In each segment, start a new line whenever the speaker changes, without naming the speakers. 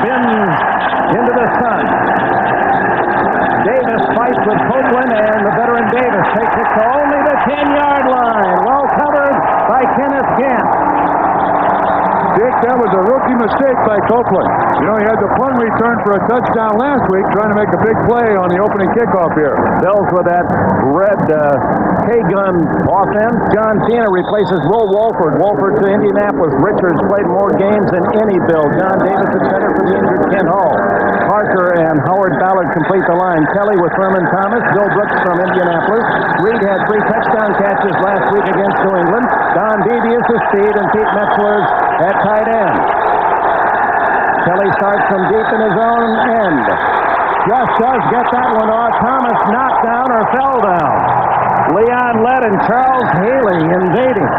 spins into the sun. Davis fights with Copeland, and the veteran Davis takes it to only the 10-yard line. Well covered by Kenneth Gant.
Dick, that was a rookie mistake by Copeland. You know, he had the punt return for a touchdown last week, trying to make a big play on the opening kickoff here.
Bills with that red K-gun offense. John Cena replaces Will Wolford. Wolford to Indianapolis. Richards played more games than any Bill. John Davis is center for the injured Kent Hall. Parker and Howard Ballard complete the line. Kelly with Thurman Thomas. Bill Brooks from Indianapolis. Reed had 3 touchdown catches last week against New England. Don Beebe is the speed, and Pete Metzler's at tight end. Kelly starts from deep in his own end. Just does get that one off. Thomas knocked down or fell down. Leon Lett and Charles Haley invading.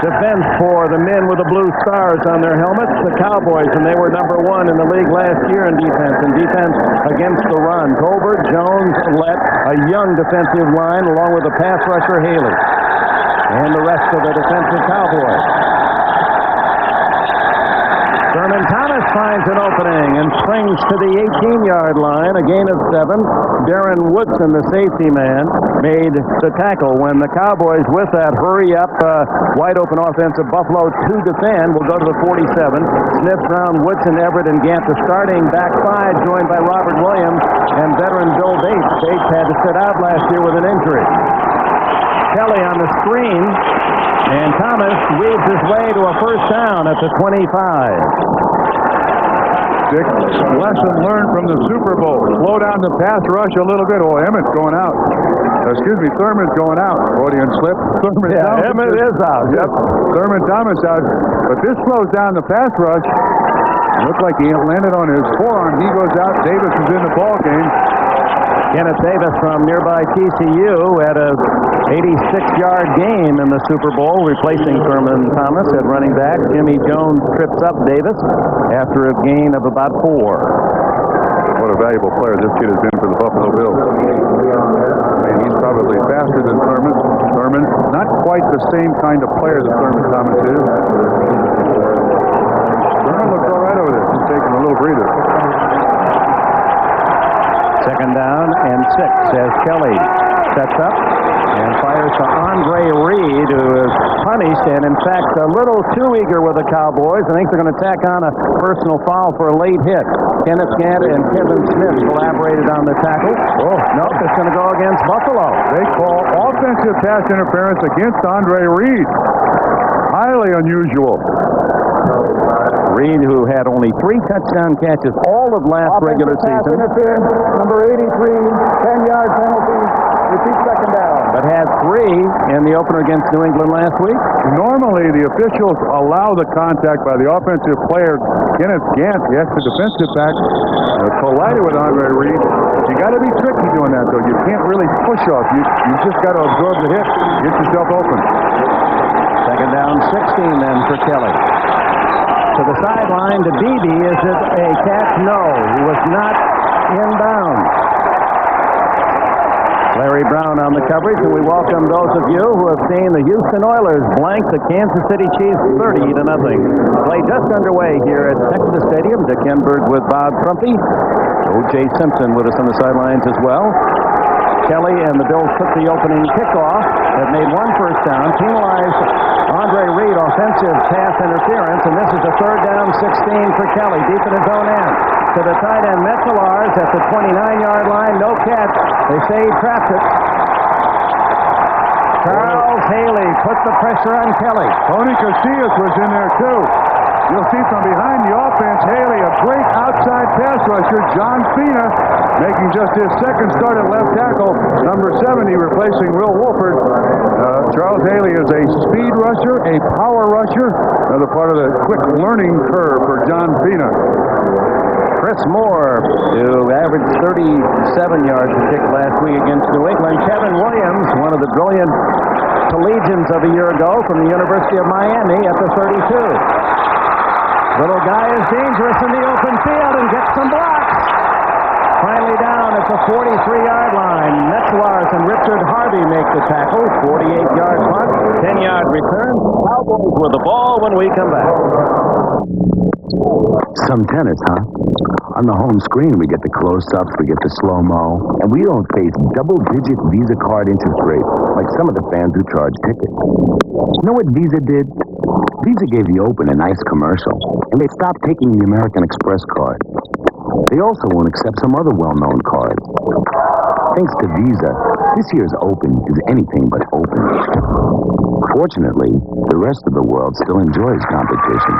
Defense for the men with the blue stars on their helmets, the Cowboys, and they were number 1 in the league last year in defense, and defense against the run. Colbert, Jones, Lett, a young defensive line, along with the pass rusher Haley, and the rest of the defensive Cowboys. Thurman Thomas finds an opening and springs to the 18-yard line, a gain of 7. Darren Woodson, the safety man, made the tackle when the Cowboys, with that hurry-up, wide-open offense of Buffalo to defend, will go to the 47. Smith, Brown, Woodson, Everett, and Gant, the starting back 5, joined by Robert Williams and veteran Bill Bates. Bates had to sit out last year with an injury. Kelly on the screen, and Thomas weaves his way to a first down at the 25.
Dick, lesson learned from the Super Bowl. Slow down the pass rush a little bit. Oh, Emmett's going out. Thurman's going out. Freudian slip.
Emmett is out.
Yep. Thurman Thomas out. But this slows down the pass rush. It looked like he landed on his forearm. He goes out. Davis is in the ball game.
Kenneth Davis from nearby TCU had a 86-yard game in the Super Bowl, replacing Thurman Thomas at running back. Jimmy Jones trips up Davis after a gain of about 4.
What a valuable player this kid has been for the Buffalo Bills. I mean, he's probably faster than Thurman. Thurman, not quite the same kind of player that Thurman Thomas is. Thurman looks all right over there. He's taking a little breather.
Second down and 6 as Kelly sets up and fires to Andre Reed, who is punished and, in fact, a little too eager with the Cowboys. I think they're going to tack on a personal foul for a late hit. Kenneth Gant and Kevin Smith collaborated on the tackle. Oh, nope, it's going to go against Buffalo.
They call offensive pass interference against Andre Reed. Highly unusual.
Reed, who had only 3 touchdown catches all of last regular season.
Interference, number 83, 10-yard penalty, repeat second down.
But had 3 in the opener against New England last week.
Normally, the officials allow the contact by the offensive player, Kenneth Gant, the extra defensive back, collided with Andre Reed. You got to be tricky doing that, though. You can't really push off. You just got to absorb the hit, get yourself open.
Second down, 16 then for Kelly. To the sideline to Beebe. Is it a catch? No. He was not inbound. Larry Brown on the coverage, and we welcome those of you who have seen the Houston Oilers blank the Kansas City Chiefs 30-0. Play just underway here at Texas Stadium. Dick Enberg with Bob Trumpy. O.J. Simpson with us on the sidelines as well. Kelly and the Bills took the opening kickoff, have made 1 first down, penalized Andre Reed offensive pass interference, and this is a 3rd down 16 for Kelly, deep in his own end. To the tight end, Metzelaars at the 29-yard line, no catch. They say he trapped it. Charles Haley put the pressure on Kelly.
Tony Casillas was in there, too. You'll see from behind the offense, Haley, a great outside pass rusher. John Cena making just his 2nd start at left tackle. Number 70 replacing Will Wolford. Charles Haley is a speed rusher, a power rusher. Another part of the quick learning curve for John Cena.
Chris Moore, who averaged 37 yards a kick last week against New England. Kevin Williams, one of the brilliant collegians of a year ago from the University of Miami at the 32. Little guy is dangerous in the open field and gets some blocks. Finally down at the 43-yard line. Metzelaars and Richard Harvey make the tackle. 48-yard punt, 10-yard return. Cowboys with the ball when we come back.
Some tennis, huh? On the home screen, we get the close-ups, we get the slow-mo, and we don't face double-digit Visa card interest rates like some of the fans who charge tickets. You know what Visa did? Visa gave the Open a nice commercial, and they stopped taking the American Express card. They also won't accept some other well-known cards. Thanks to Visa, this year's Open is anything but open. Fortunately, the rest of the world still enjoys competition.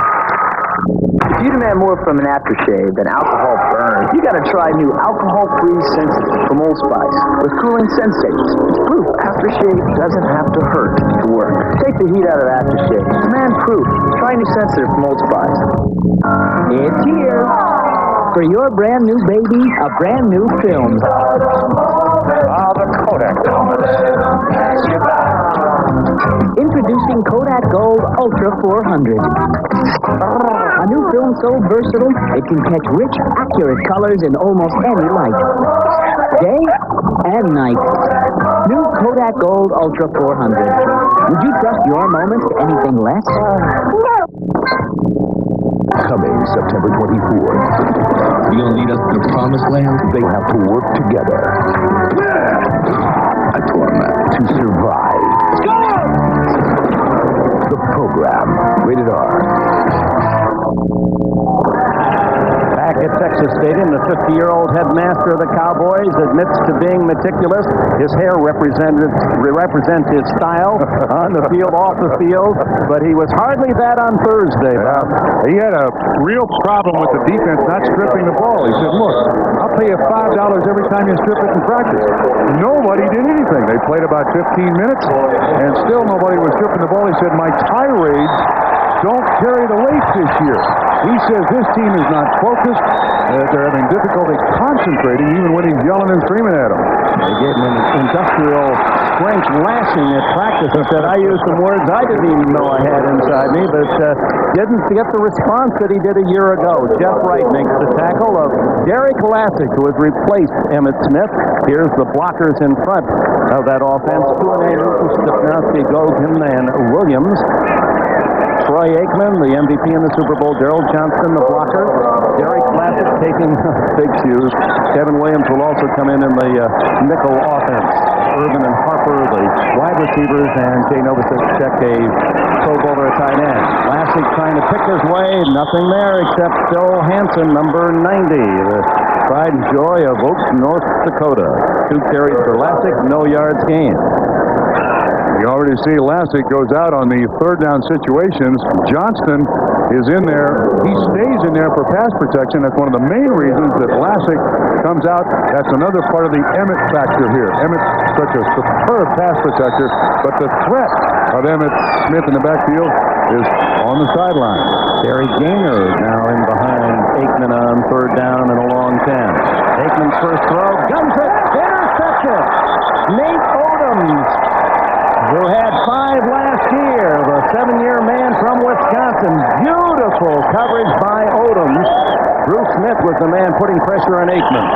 If you demand more from an aftershave than alcohol burners, you gotta try new alcohol-free Sensitive from Old Spice with cooling sensators. It's proof aftershave doesn't have to hurt to work. Take the heat out of aftershave. Demand proof. Try new Sensitive from Old Spice. It's here. For your brand new baby, a brand new film.
The Kodak helmet.
Introducing Kodak Gold Ultra 400. A new film so versatile, it can catch rich, accurate colors in almost any light. Day and night. New Kodak Gold Ultra 400. Would you trust your moments to anything less?
Coming September 24th.
You'll lead us to the promised land?
They have to work together. A tournament to survive. The program, rated R.
Back at Texas Stadium, the 50-year-old headmaster of the Cowboys admits to being meticulous. His hair represents his style on the field, off the field, but he was hardly that on Thursday.
Yeah. He had a real problem with the defense not stripping the ball. He said, look, I'll pay you $5 every time you strip it in practice. Nobody did anything. They played about 15 minutes, and still nobody was stripping the ball. He said, my tirades don't carry the weight this year. He says this team is not focused. They're having difficulty concentrating even when he's yelling and screaming at them.
They gave him an industrial strength lashing at practice. He said, I used some words I didn't even know I had inside me, but didn't get the response that he did a year ago. Jeff Wright makes the tackle of Derek Lassick, who has replaced Emmitt Smith. Here's the blockers in front of that offense. Tuanay, Stepnowski, Gogan, and Williams. Troy Aikman, the MVP in the Super Bowl. Darrell Johnston, the blocker. Derek Lassick taking big shoes. Kevin Williams will also come in the nickel offense. Irvin and Harper, the wide receivers, and Jay Novacek, a Pro Bowler tight end. Lassick trying to pick his way. Nothing there except Phil Hansen, number 90. The pride and joy of Oaks, North Dakota. 2 carries for Lassick, no yards gained.
You already see Lassick goes out on the third down situations. Johnston is in there. He stays in there for pass protection. That's one of the main reasons that Lassick comes out. That's another part of the Emmitt factor here. Emmitt, such a superb pass protector, but the threat of Emmitt Smith in the backfield is on the sideline.
Gary Gaynor is now in behind Aikman on third down and a long 10. Aikman's first throw, guns it, intercepted. Nate Odoms, who had 5 last year, the 7-year man from Wisconsin. Beautiful coverage by Odoms. Bruce Smith was the man putting pressure on Aikman.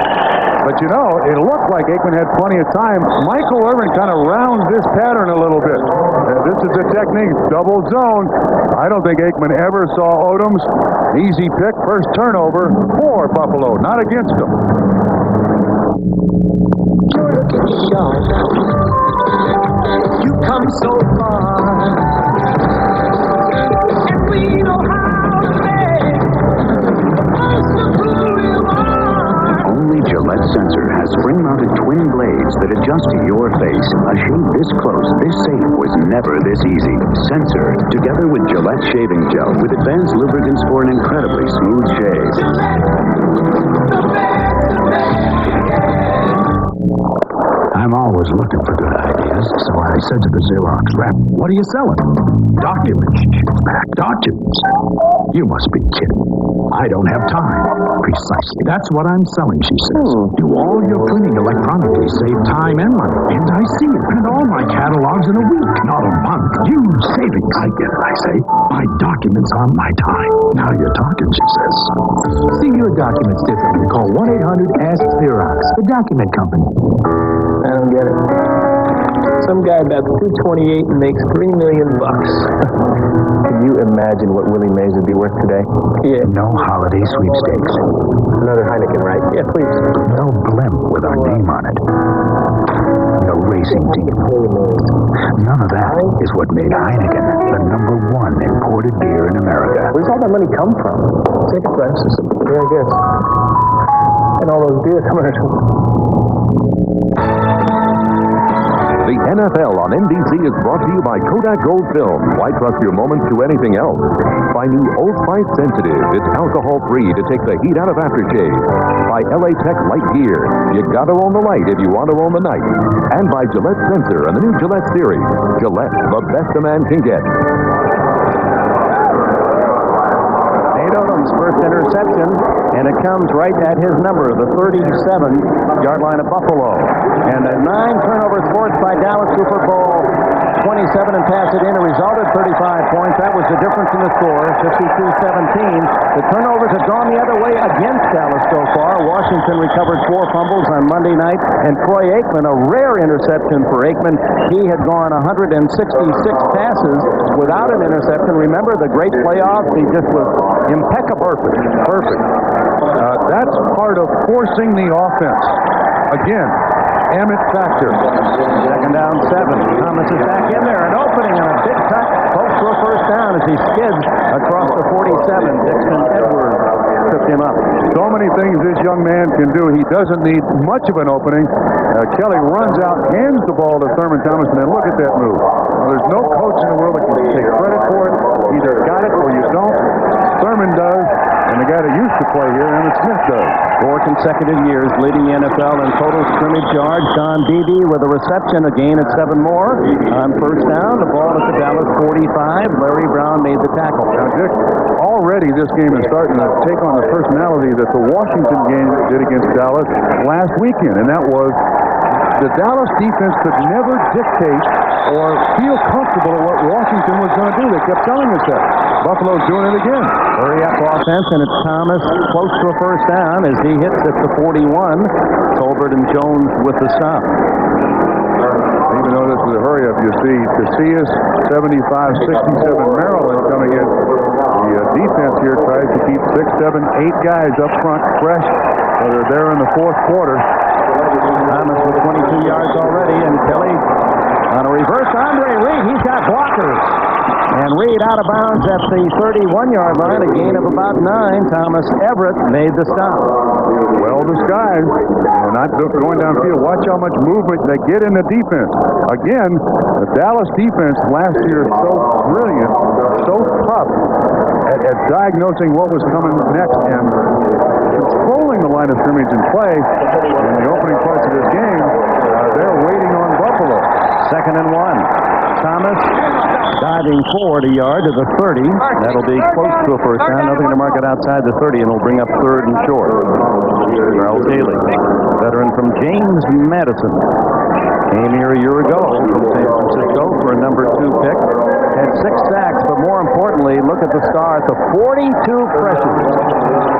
But you know, it looked like Aikman had plenty of time. Michael Irvin kind of rounds this pattern a little bit. This is a technique, double zone. I don't think Aikman ever saw Odoms. Easy pick, first turnover for Buffalo, not against them.
You're looking sharp. You come so far. And we know how to make us who you are.
Only Gillette Sensor has spring-mounted twin blades that adjust to your face. A shave this close, this safe was never this easy. Sensor, together with Gillette shaving gel with advanced lubricants for an incredibly smooth shave. I'm always looking for good ideas, so I said to the Xerox rep, what are you selling? Documents. Documents? You must be kidding. I don't have time. Precisely. That's what I'm selling, she says. Do all your printing electronically, save time and money. And I see it. Print all my catalogs in a week, not a month. Huge savings. I get it, I say. My documents are my time. Now you're talking, she says. See your documents differently. Call 1-800-ASK-XEROX, the document company.
I don't get it. some guy about 228 and makes $3 million.
Can you imagine what Willie Mays would be worth today?
Yeah.
No holiday sweepstakes.
Another Heineken, right?
Yeah, please.
No blimp with our name on it. No racing team. None of that is what made Heineken the #1 imported beer in America.
Where's all that money come from?
Ticket prices.
Yeah, I guess. And all those beer commercials.
The NFL on NBC is brought to you by Kodak Gold Film. Why trust your moments to anything else? By new Old Spice Sensitive. It's alcohol-free to take the heat out of aftershave. By LA Tech Light Gear. You gotta own the light if you want to own the night. And by Gillette Sensor and the new Gillette Series. Gillette, the best a man can get.
Nate Odom's first interception, and it comes right at his number, the 37-yard line of Buffalo. And a 9-turnover forced by Dallas, Super Bowl 27, and pass it in. It resulted 35 points. That was the difference in the score, 52-17. The turnovers have gone the other way against Dallas so far. Washington recovered 4 fumbles on Monday night, and Troy Aikman, a rare interception for Aikman. He had gone 166 passes without an interception. Remember the great playoffs? He just was impeccable.
Perfect. That's part of forcing the offense. Again, Emmett factor.
Second down, 7. Thomas is back in there. An opening and a big cut. Close to a first down as he skids across the 47. Dixon Edwards tripped him up.
So many things this young man can do. He doesn't need much of an opening. Kelly runs out, hands the ball to Thurman Thomas, and then look at that move. Well, there's no coach in the world that can take credit for it. Either got it or you don't. Thurman does, and the guy that used to play here, Emmitt Smith, does.
4 consecutive years leading the NFL in total scrimmage yards. Don Beebe with a reception, a gain at 7 more. On first down, the ball at the Dallas 45. Larry Brown made the tackle.
Now, Dick, already this game is starting to take on the personality that the Washington game did against Dallas last weekend, and that was the Dallas defense could never dictate or feel comfortable at what Washington was going to do. They kept telling us that. Buffalo's doing it again.
Hurry up offense, and it's Thomas close to a first down as he hits at the 41. Tolbert and Jones with the stop.
Even though this is a hurry-up, you see Casillas, 75-67 Maryland coming in. The defense here tries to keep 6, 7, 8 guys up front fresh, so they're there in the fourth quarter.
Thomas with 22 yards already, and Kelly on a reverse. Andre Reed, he's got blockers. And Reed out of bounds at the 31-yard line, a gain of about 9. Thomas Everett made the stop.
Well disguised. Not going downfield. Watch how much movement they get in the defense. Again, the Dallas defense last year is so brilliant, so tough at diagnosing what was coming next and controlling the line of scrimmage and play in the opening parts of this game. They're waiting on Buffalo.
2nd and 1. Thomas diving forward a yard to the 30. That'll be close to a first down. Nothing to mark it outside the 30, and it'll bring up 3rd and short. Charles Daly, veteran from James Madison, came here a year ago from San Francisco for a number 2 pick. Had 6 sacks, but more importantly, look at the start, the 42 pressures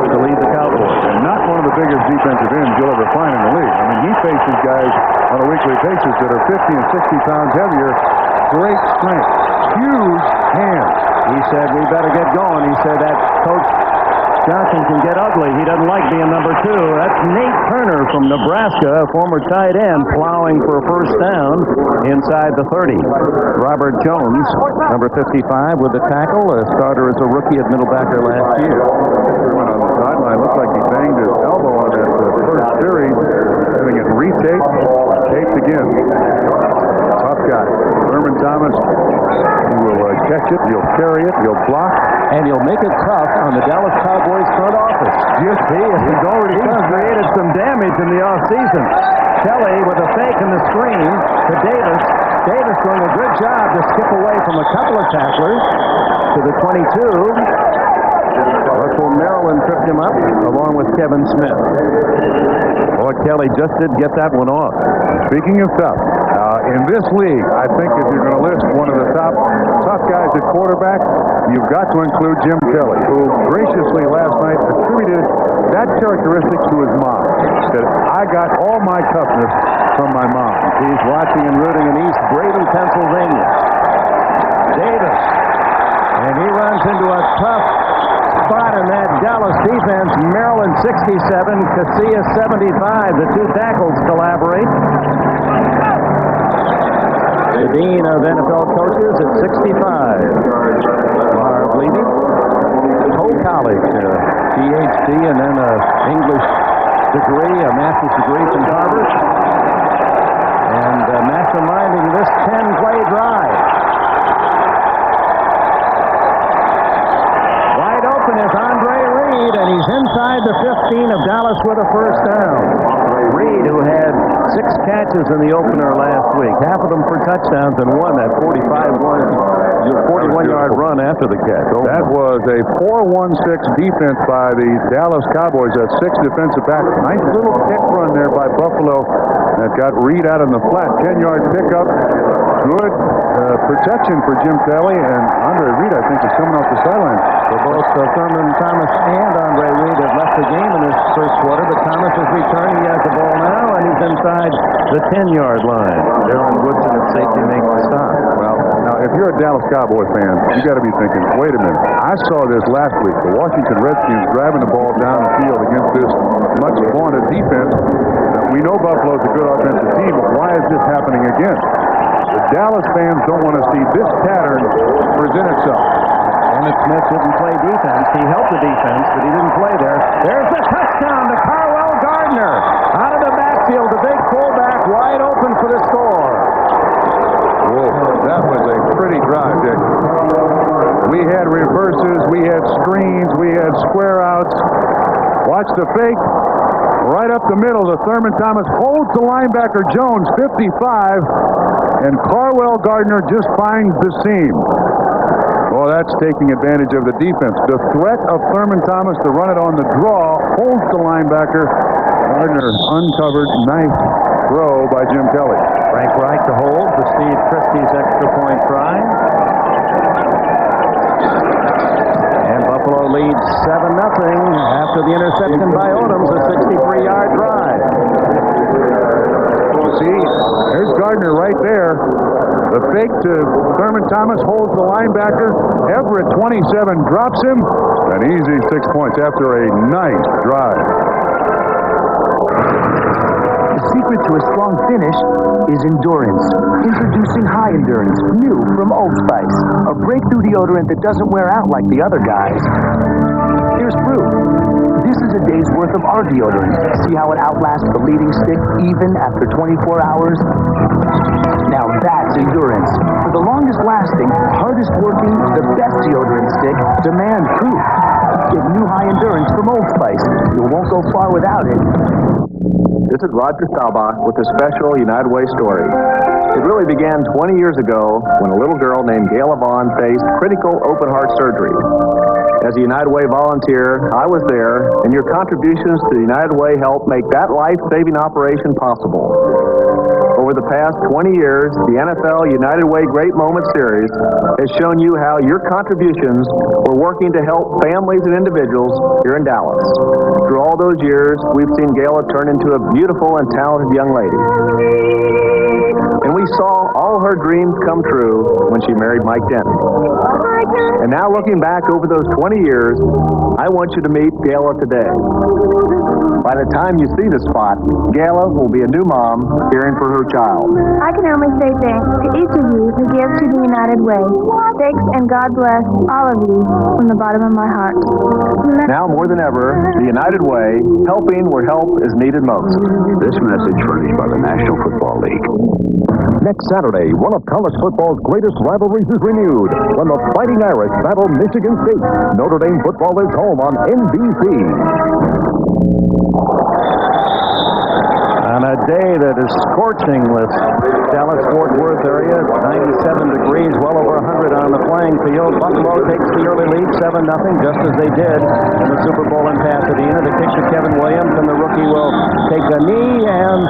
to lead the Cowboys.
And not one of the biggest defensive ends you'll ever find in the league. I mean, he faces guys on a weekly basis that are 50 and 60 pounds heavier. Great strength. Huge hands.
He said, we better get going. He said that Coach Johnson can get ugly. He doesn't like being number 2. That's Nate Turner from Nebraska, a former tight end, plowing for a first down inside the 30. Robert Jones, number 55, with the tackle, a starter as a rookie at middle backer last year.
Went on the sideline. Looked like he banged his elbow on that first series. Having it retaped, taped again. Tough guy. Thurman Thomas, he will catch it, he'll carry it, he'll block.
And he'll make it tough on the Dallas Cowboys front office.
Yes, he's already
created some damage in the offseason. Kelly with a fake in the screen to Davis. Davis doing a good job to skip away from a couple of tacklers to the 22. Russell Maryland tripped him up along with Kevin Smith. Boy, Kelly just did get that one off.
Speaking of tough, in this league, I think if you're going to list one of the top tough guys at quarterback, you've got to include Jim Kelly, who graciously last night attributed that characteristic to his mom. Said, I got all my toughness from my mom.
He's watching and rooting in East Brady, Pennsylvania. Davis. And he runs into a tough spot in that Dallas defense. Maryland 67, Casillas 75. The two tackles collaborate. The dean of NFL coaches at 65. Marv Levy. Whole college, PhD, and then an English degree, a master's degree from Harvard. And masterminding this 10-play drive. Wide open is Andre Reed, and he's inside the 15 of Dallas with a first down. Reed, who had 6 catches in the opener last week, half of them for touchdowns, and won that 41-yard run after the catch.
That was a 4-1-6 defense by the Dallas Cowboys. That 6 defensive back. Nice little kick run there by Buffalo that got Reed out in the flat. 10-yard pickup. Good protection for Jim Kelly, and Andre Reed, I think, is coming off the sideline.
So both Thurman Thomas and Andre Reed have left the game in this first quarter, but Thomas is returning. He has the ball now, and he's inside the 10-yard line. Darren Woodson at safety makes the stop.
Well, now, if you're a Dallas Cowboy fan, you got to be thinking, wait a minute. I saw this last week. The Washington Redskins driving the ball down the field against this much vaunted defense. Now, we know Buffalo's a good offensive team, but why is this happening again? The Dallas fans don't want to see this pattern present itself.
Emmett Smith didn't play defense. He helped the defense, but he didn't play there. There's the touchdown to Carwell Gardner. Out of the backfield, the big fullback wide open for the score.
Whoa, that was a pretty drive, Dick. We had reverses, we had screens, we had square outs. Watch the fake. Right up the middle, the Thurman Thomas holds the linebacker Jones, 55, and Carwell Gardner just finds the seam. Well, that's taking advantage of the defense. The threat of Thurman Thomas to run it on the draw holds the linebacker. Gardner uncovered. Nice throw by Jim Kelly.
Frank Reich to hold for Steve Christie's extra point try. And Buffalo leads 7-0 after the interception by Odoms, a 63-yard drive.
See, there's Gardner right there. The fake to Thurman Thomas holds the linebacker. Everett, 27, drops him. An easy 6 points after a nice drive.
The secret to a strong finish is endurance. Introducing High Endurance, new from Old Spice. A breakthrough deodorant that doesn't wear out like the other guys. Here's proof. This is a day's worth of our deodorant. See how it outlasts the leading stick even after 24 hours? Now that's endurance. For the longest lasting, hardest working, the best deodorant stick, demand proof. Get new High Endurance from Old Spice. You won't go far without it.
This is Roger Staubach with a special United Way story. It really began 20 years ago when a little girl named Gayla Vaughn faced critical open heart surgery. As a United Way volunteer, I was there, and your contributions to the United Way helped make that life-saving operation possible. Over the past 20 years, the NFL United Way Great Moments Series has shown you how your contributions were working to help families and individuals here in Dallas. Through all those years, we've seen Gayla turn into a beautiful and talented young lady. And we saw all her dreams come true when she married Mike Denton. And now looking back over those 20 years, I want you to meet Gayla today. By the time you see the spot, Gayla will be a new mom caring for her child.
I can only say thanks to each of you who give to the United Way. Thanks and God bless all of you from the bottom of my heart.
Now more than ever, the United Way, helping where help is needed most.
This message furnished by the National Football League.
Next Saturday, one of college football's greatest rivalries is renewed when the Fighting Irish battle Michigan State. Notre Dame football is home on NBC.
On a day that is scorching this Dallas-Fort Worth area, 97 degrees, well over 100 on the playing field. Buffalo takes the early lead, 7-0, just as they did in the Super Bowl in Pasadena. The kick to Kevin Williams, and the rookie will take a knee, and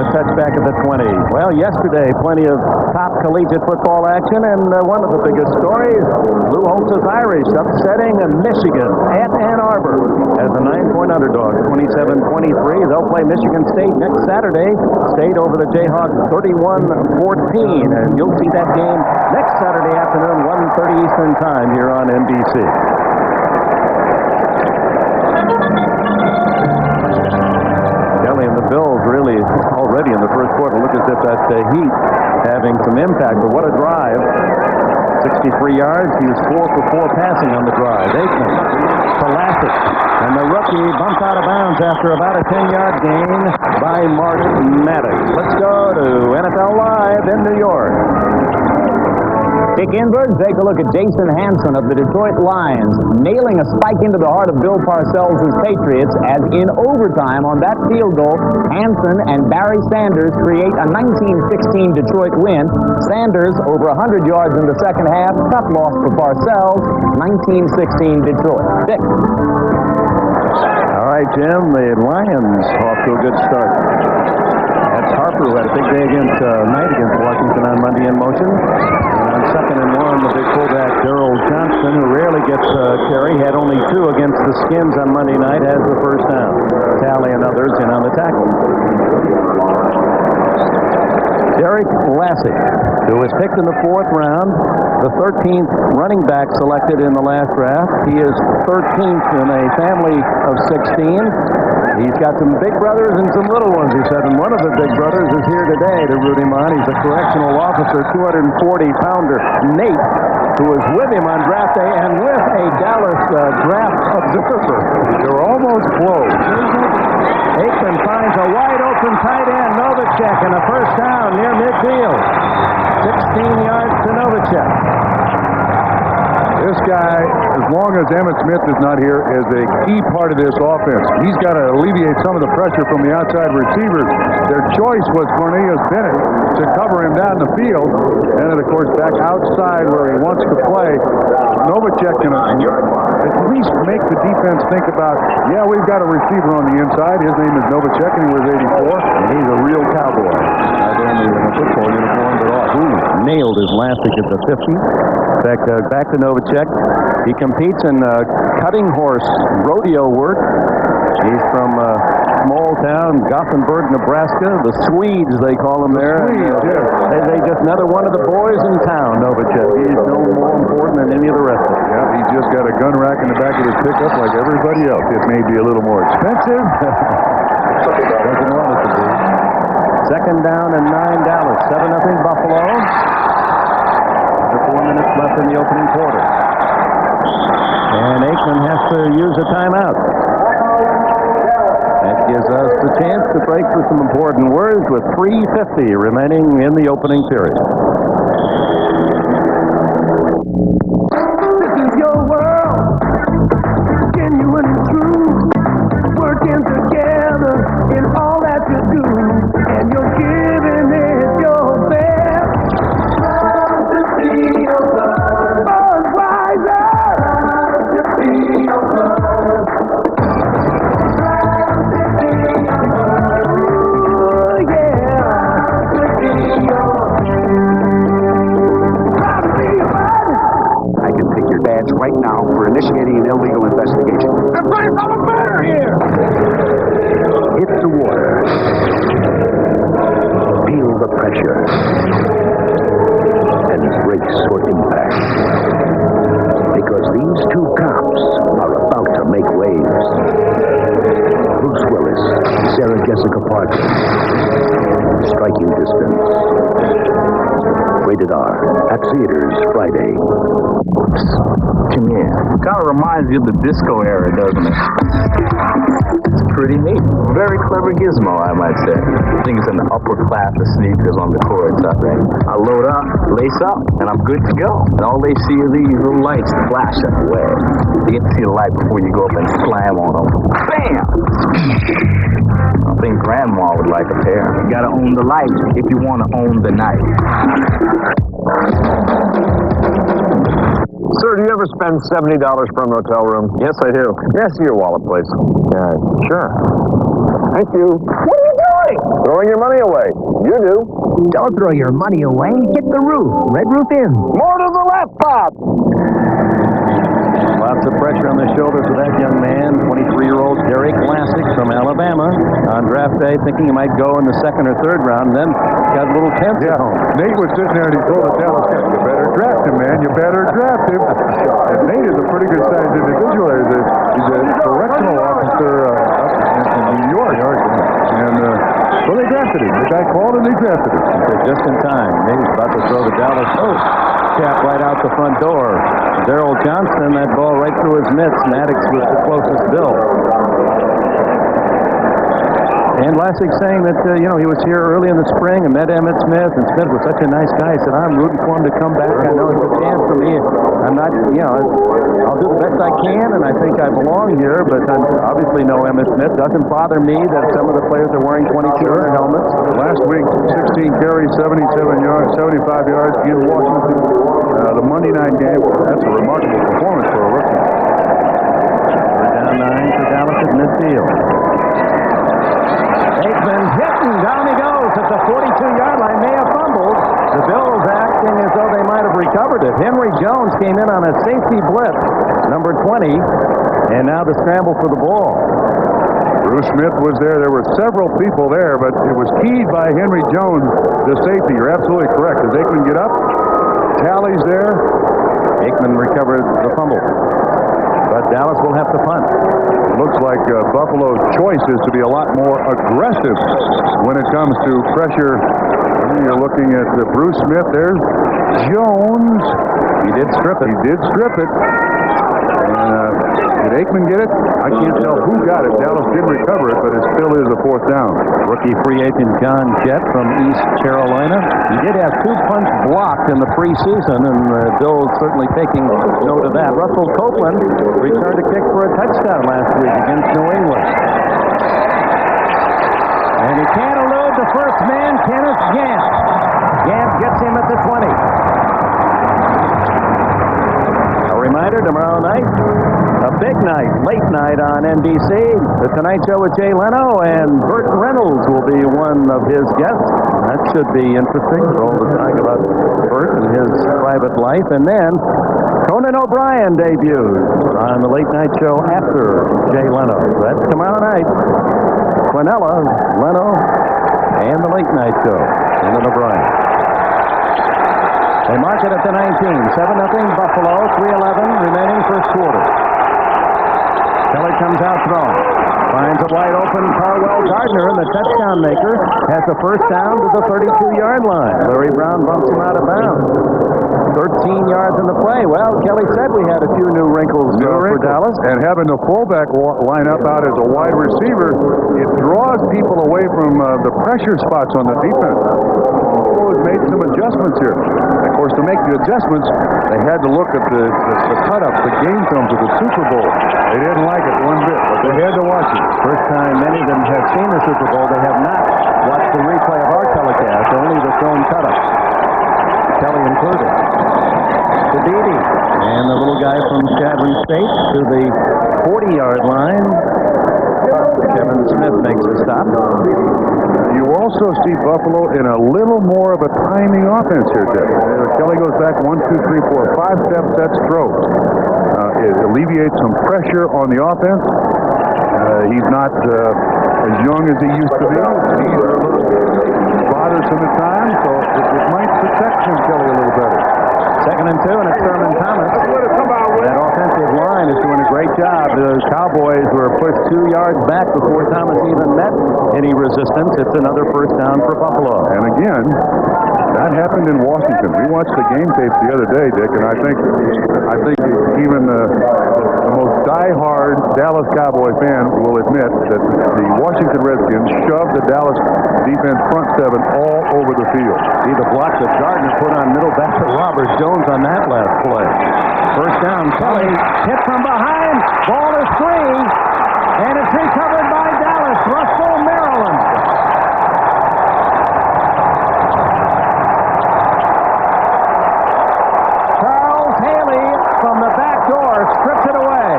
the touchback back at the 20. Well, yesterday, plenty of top collegiate football action, and one of the biggest stories, Lou Holtz's Irish upsetting Michigan at Ann Arbor as a 9-point underdog, 27-23. They'll play Michigan State next Saturday. State over the Jayhawks 31-14, and you'll see that game next Saturday afternoon, 1:30 Eastern Time here on NBC. Kelly and the Bills really already in the first quarter look as if that heat having some impact, but what a drive. 63 yards. He was 4 for 4 passing on the drive. Aikman to Lassett. And the rookie bumped out of bounds after about a 10-yard gain by Mark Maddox. Let's go to NFL Live in New York.
Kick inward, take a look at Jason Hanson of the Detroit Lions, nailing a spike into the heart of Bill Parcells' Patriots as in overtime on that field goal, Hanson and Barry Sanders create a 19-16 Detroit win. Sanders over 100 yards in the second half, tough loss for Parcells, 19-16 Detroit. Dick.
All right, Jim, the Lions off to a good start. That's Harper, who had a big day night against Washington on Monday in motion. On 2nd and 1, the big fullback, Darrell Johnston, who rarely gets carry, had only 2 against the Skins on Monday night, has the first down. Talley and others in on the tackle. Derek Lassig, who was picked in the 4th round, the 13th running back selected in the last draft. He is 13th in a family of 16. He's got some big brothers and some little ones, he said, and one of the big brothers is here today to root him on. He's a correctional officer, 240-pounder Nate, who was with him on draft day and with a Dallas draft observer.
They're almost close.
Aikman finds a wide-open tight end, Novacek, and a first down near midfield. 16 yards to Novacek.
This guy, as long as Emmitt Smith is not here, is a key part of this offense. He's got to alleviate some of the pressure from the outside receivers. Their choice was Cornelius Bennett to cover him down the field. And then, of course, back outside where he wants to play. Novacek can at least make the defense think about, yeah, we've got a receiver on the inside. His name is Novacek, and he wears 84.
And he's a real Cowboy. Not only in a football uniform, but also nailed his elastic at the 50. In fact, back to Novacek. He competes in cutting horse rodeo work. He's from small town, Gothenburg, Nebraska. The Swedes, they call him there.
Swedes, yes.
They just another one of the boys in town, Novacek. He's no more important than any of the rest of them.
Yeah, he's just got a gun rack in the back of his pickup like everybody else. It may be a little more expensive.
Doesn't want it to be. 2nd down and 9, Dallas. 7-0 Buffalo. 4 minutes left in the opening quarter. And Aikman has to use a timeout. That gives us the chance to break for some important words with 3:50 remaining in the opening period.
This is your world, genuine and true, working together in all that you do, and you're giving it your best. To see your love, oh, rise up. To see your love.
Right now for initiating an illegal investigation.
They're putting on a bear here!
Hit the water. Feel the pressure. And brace for impact. Because these 2 cops are about to make waves. Bruce Willis, Sarah Jessica Parker. Striking Distance. Rated R. At theaters Friday.
Come here. Kind of reminds you of the disco era, doesn't it? It's pretty neat. Very clever gizmo, I might say. I think it's an upper class of sneakers on the courts, I think. I load up, lace up, and I'm good to go. And all they see are these little lights flashing away. You get to see the light before you go up and slam on them. Bam! I think Grandma would like a pair. You gotta own the light if you want to own the night.
Sir, do you ever spend $70 for a motel room? Yes, I do. Yes, your wallet, please. Yeah, sure. Thank you.
What are you doing?
Throwing your money away. You do.
Don't throw your money away. Hit the roof. Red Roof Inn.
More to the left, Bob.
Lots of pressure on the shoulders of that young man, 23-year-old Derek Lassick from Alabama. On draft day, thinking he might go in the second or third round, and then got a little tense at home.
Nate was sitting there and he told the Dallas guy, you better draft him, man. You better draft him. And Nate is a pretty good-sized individual. He's a correctional officer up in New York. And so they drafted him. The guy called and they drafted him.
Just in time. Nate's about to throw the Dallas cap right out the front door. Darrell Johnson, that ball right through his mitts. Maddox was the closest Bill. And Lassick saying that, he was here early in the spring and met Emmitt Smith, and Smith was such a nice guy. He said, I'm rooting for him to come back. I know it's a chance for me. I'm not, I'll do the best I can, and I think I belong here, but I obviously know Emmitt Smith. Doesn't bother me that some of the players are wearing 22 helmets.
Last week, 16 carries, 77 yards, 75 yards in Washington. The Monday night game, that's a remarkable performance for a rookie.
Down 9 for Dallas at midfield. Aikman's hit, and down he goes at the 42-yard line. May have fumbled. The Bills acting as though they might have recovered it. Henry Jones came in on a safety blitz, number 20, and now the scramble for the ball.
Bruce Smith was there. There were several people there, but it was keyed by Henry Jones, the safety. You're absolutely correct. Does Aikman get up? Tally's there.
Aikman recovered the fumble, but Dallas will have to punt.
It looks like Buffalo's choice is to be a lot more aggressive when it comes to pressure. You're looking at Bruce Smith. There's Jones.
He did strip it.
And did Aikman get it? I can't tell who got it. Dallas did recover it, but it still is a fourth down.
Rookie free agent John Jett from East Carolina. He did have 2 punts blocked in the preseason, and Bill's certainly taking note of that. Russell Copeland returned a kick for a touchdown last week against New England. And he can't elude the first man, Kenneth Gant. Gant gets him at the 20. A reminder, tomorrow night, a big night, late night on NBC. The Tonight Show with Jay Leno, and Burt Reynolds will be one of his guests. That should be interesting. All the talk about Burt and his private life. And then Conan O'Brien debuts on the late night show after Jay Leno. That's tomorrow night. Quinella, Leno, and the late night show. Conan O'Brien. They mark it at the 19. 7-0 Buffalo, 3:11 remaining first quarter. Kelly comes out throwing. Finds a wide open Carwell Gardner, and the touchdown maker has a first down to the 32-yard line. Larry Brown bumps him out of bounds. 13 yards in the play. Well, Kelly said we had a few new wrinkles for Dallas.
And having the fullback line up out as a wide receiver, it draws people away from the pressure spots on the defense. Has made some adjustments here. Of course, to make the adjustments, they had to look at the cut-ups, the game films of the Super Bowl. They didn't like it one bit, but they had to watch it.
First time many of them have seen the Super Bowl, they have not watched the replay of our telecast, only the film cut-ups. Kelly included. To Dede, and the little guy from Chadron State to the 40-yard line. Kevin Smith makes the stop.
You also see Buffalo in a little more of a timing offense here, Dick. Kelly goes back 1, 2, 3, 4, 5 steps, that's throws. It alleviates some pressure on the offense. He's not as young as he used to be. He's a little bothersome at times, so it might protect Jim Kelly a little better.
2nd and 2, and it's Thurman Thomas. That offensive line is doing a great job. The Cowboys were pushed 2 yards back before Thomas even met any resistance. It's another first down for Buffalo.
And again, that happened in Washington. We watched the game tapes the other day, Dick, and I think even the most diehard Dallas Cowboy fan will admit that the Washington Redskins shoved the Dallas defense front 7 all over the field.
See the block that Gardner put on middle back to Robert Jones on that last play. First down, Kelly hit from behind. Ball is free, and it's recovered by Dallas. Russell, Maryland. Charles Haley from the back door strips it away.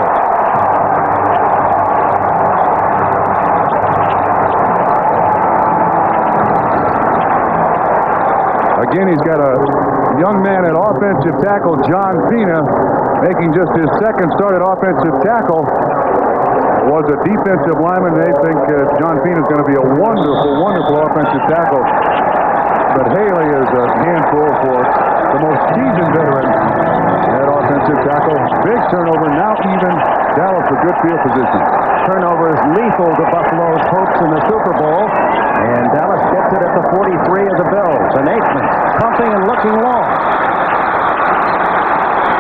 in. He's got a young man at offensive tackle, John Fina, making just his second start at offensive tackle. Was a defensive lineman. They think John Fina is going to be a wonderful, wonderful offensive tackle. But Haley is a handful for the most seasoned veteran at offensive tackle. Big turnover, now even Dallas with good field position.
Turnovers lethal to Buffalo's hopes in the Super Bowl. And Dallas gets it at the 43 of the Bills. And Aikman pumping and looking long.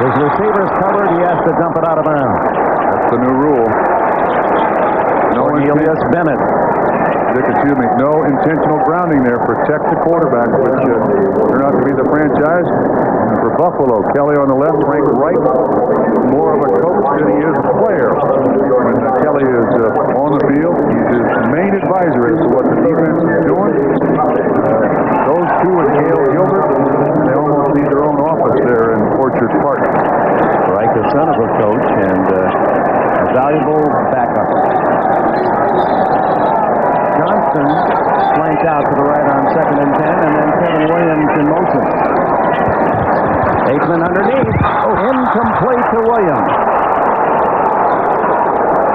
His receiver's covered. He has to dump it out of bounds.
That's the new rule.
Cornelius Bennett.
Excuse me, no intentional grounding there. Protect the quarterback, which turned out to be the franchise. And for Buffalo, Kelly on the left, Frank Wright, more of a coach than he is a player. When Kelly is on the field, he's his main advisor as to what the defense is doing. Those two and Gail Gilbert, they almost need their own office there in Orchard Park.
Right, the son of a coach and a valuable backup. Johnson flanked out to the right on 2nd and 10, and then Kevin Williams in motion. Aikman underneath. Incomplete to Williams.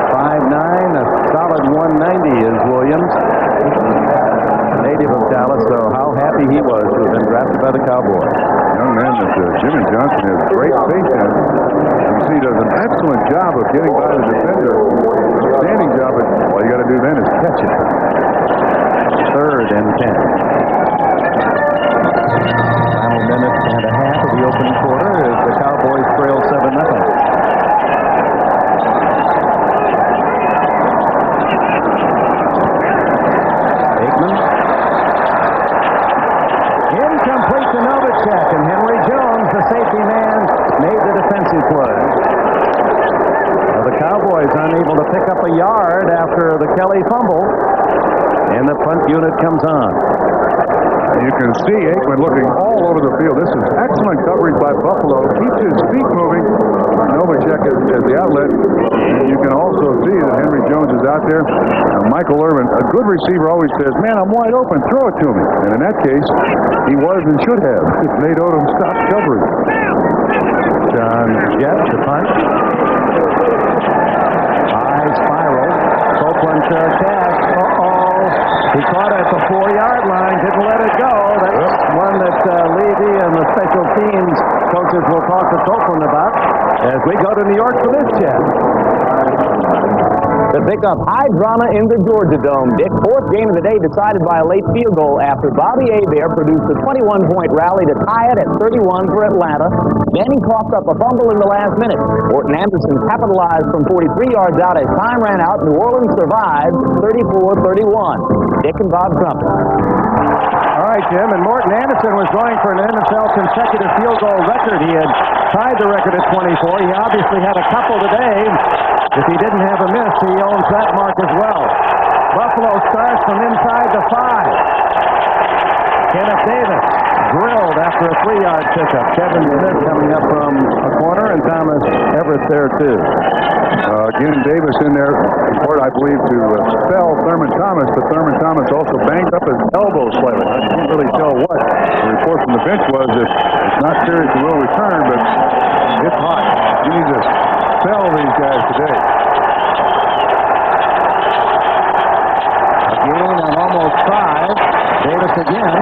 5'9", a solid 190 is Williams. Native of Dallas, so how happy he was to have been drafted by the Cowboys.
Young man that Jimmy Johnson has great faith in. You see, he does an excellent job of getting by the defender. Standing job, but all you got to do then is catch it.
3rd and 10. Final minute and a half of the opening quarter as the Cowboys trail 7-0. Aikman. Incomplete to Novacek, and Henry Jones, the safety man, made the defensive play. The Cowboys unable to pick up a yard after the Kelly fumble, and the punt unit comes on.
You can see Aikman looking all over the field. This is excellent coverage by Buffalo. Keeps his feet moving. Novacek is the outlet. And you can also see that Henry Jones is out there. Michael Irvin, a good receiver, always says, man, I'm wide open. Throw it to me. And in that case, he was and should have. Nate Odom stopped coverage.
John Jett, the punt. High spiral. Copeland to Cash. He caught it at the 4-yard line, didn't let it go. That's one that Levy and the special teams coaches will talk to Copeland about as we go to New York for this chat.
To pick up high drama in the Georgia Dome, Dick. 4th game of the day decided by a late field goal after Bobby Hebert produced a 21-point rally to tie it at 31 for Atlanta. Then he coughed up a fumble in the last minute. Morton Anderson capitalized from 43 yards out as time ran out. New Orleans survived 34-31. Dick and Bob Crumpet.
All right, Jim, and Morton Anderson was going for an NFL consecutive field goal record. He had tied the record at 24. He obviously had a couple today. If he didn't have a miss, he owns that mark as well. Buffalo starts from inside the 5. Kenneth Davis drilled after a 3-yard pickup. Kevin Smith coming up from a corner, and Thomas Everett there, too.
Again, Davis in there, I believe, to spell Thurman Thomas, but Thurman Thomas also banged up his elbow slightly. I can't really tell what. The report from the bench was that it's not serious and will return, but it's hot. You need to spell these guys today.
Again on almost 5. Davis again.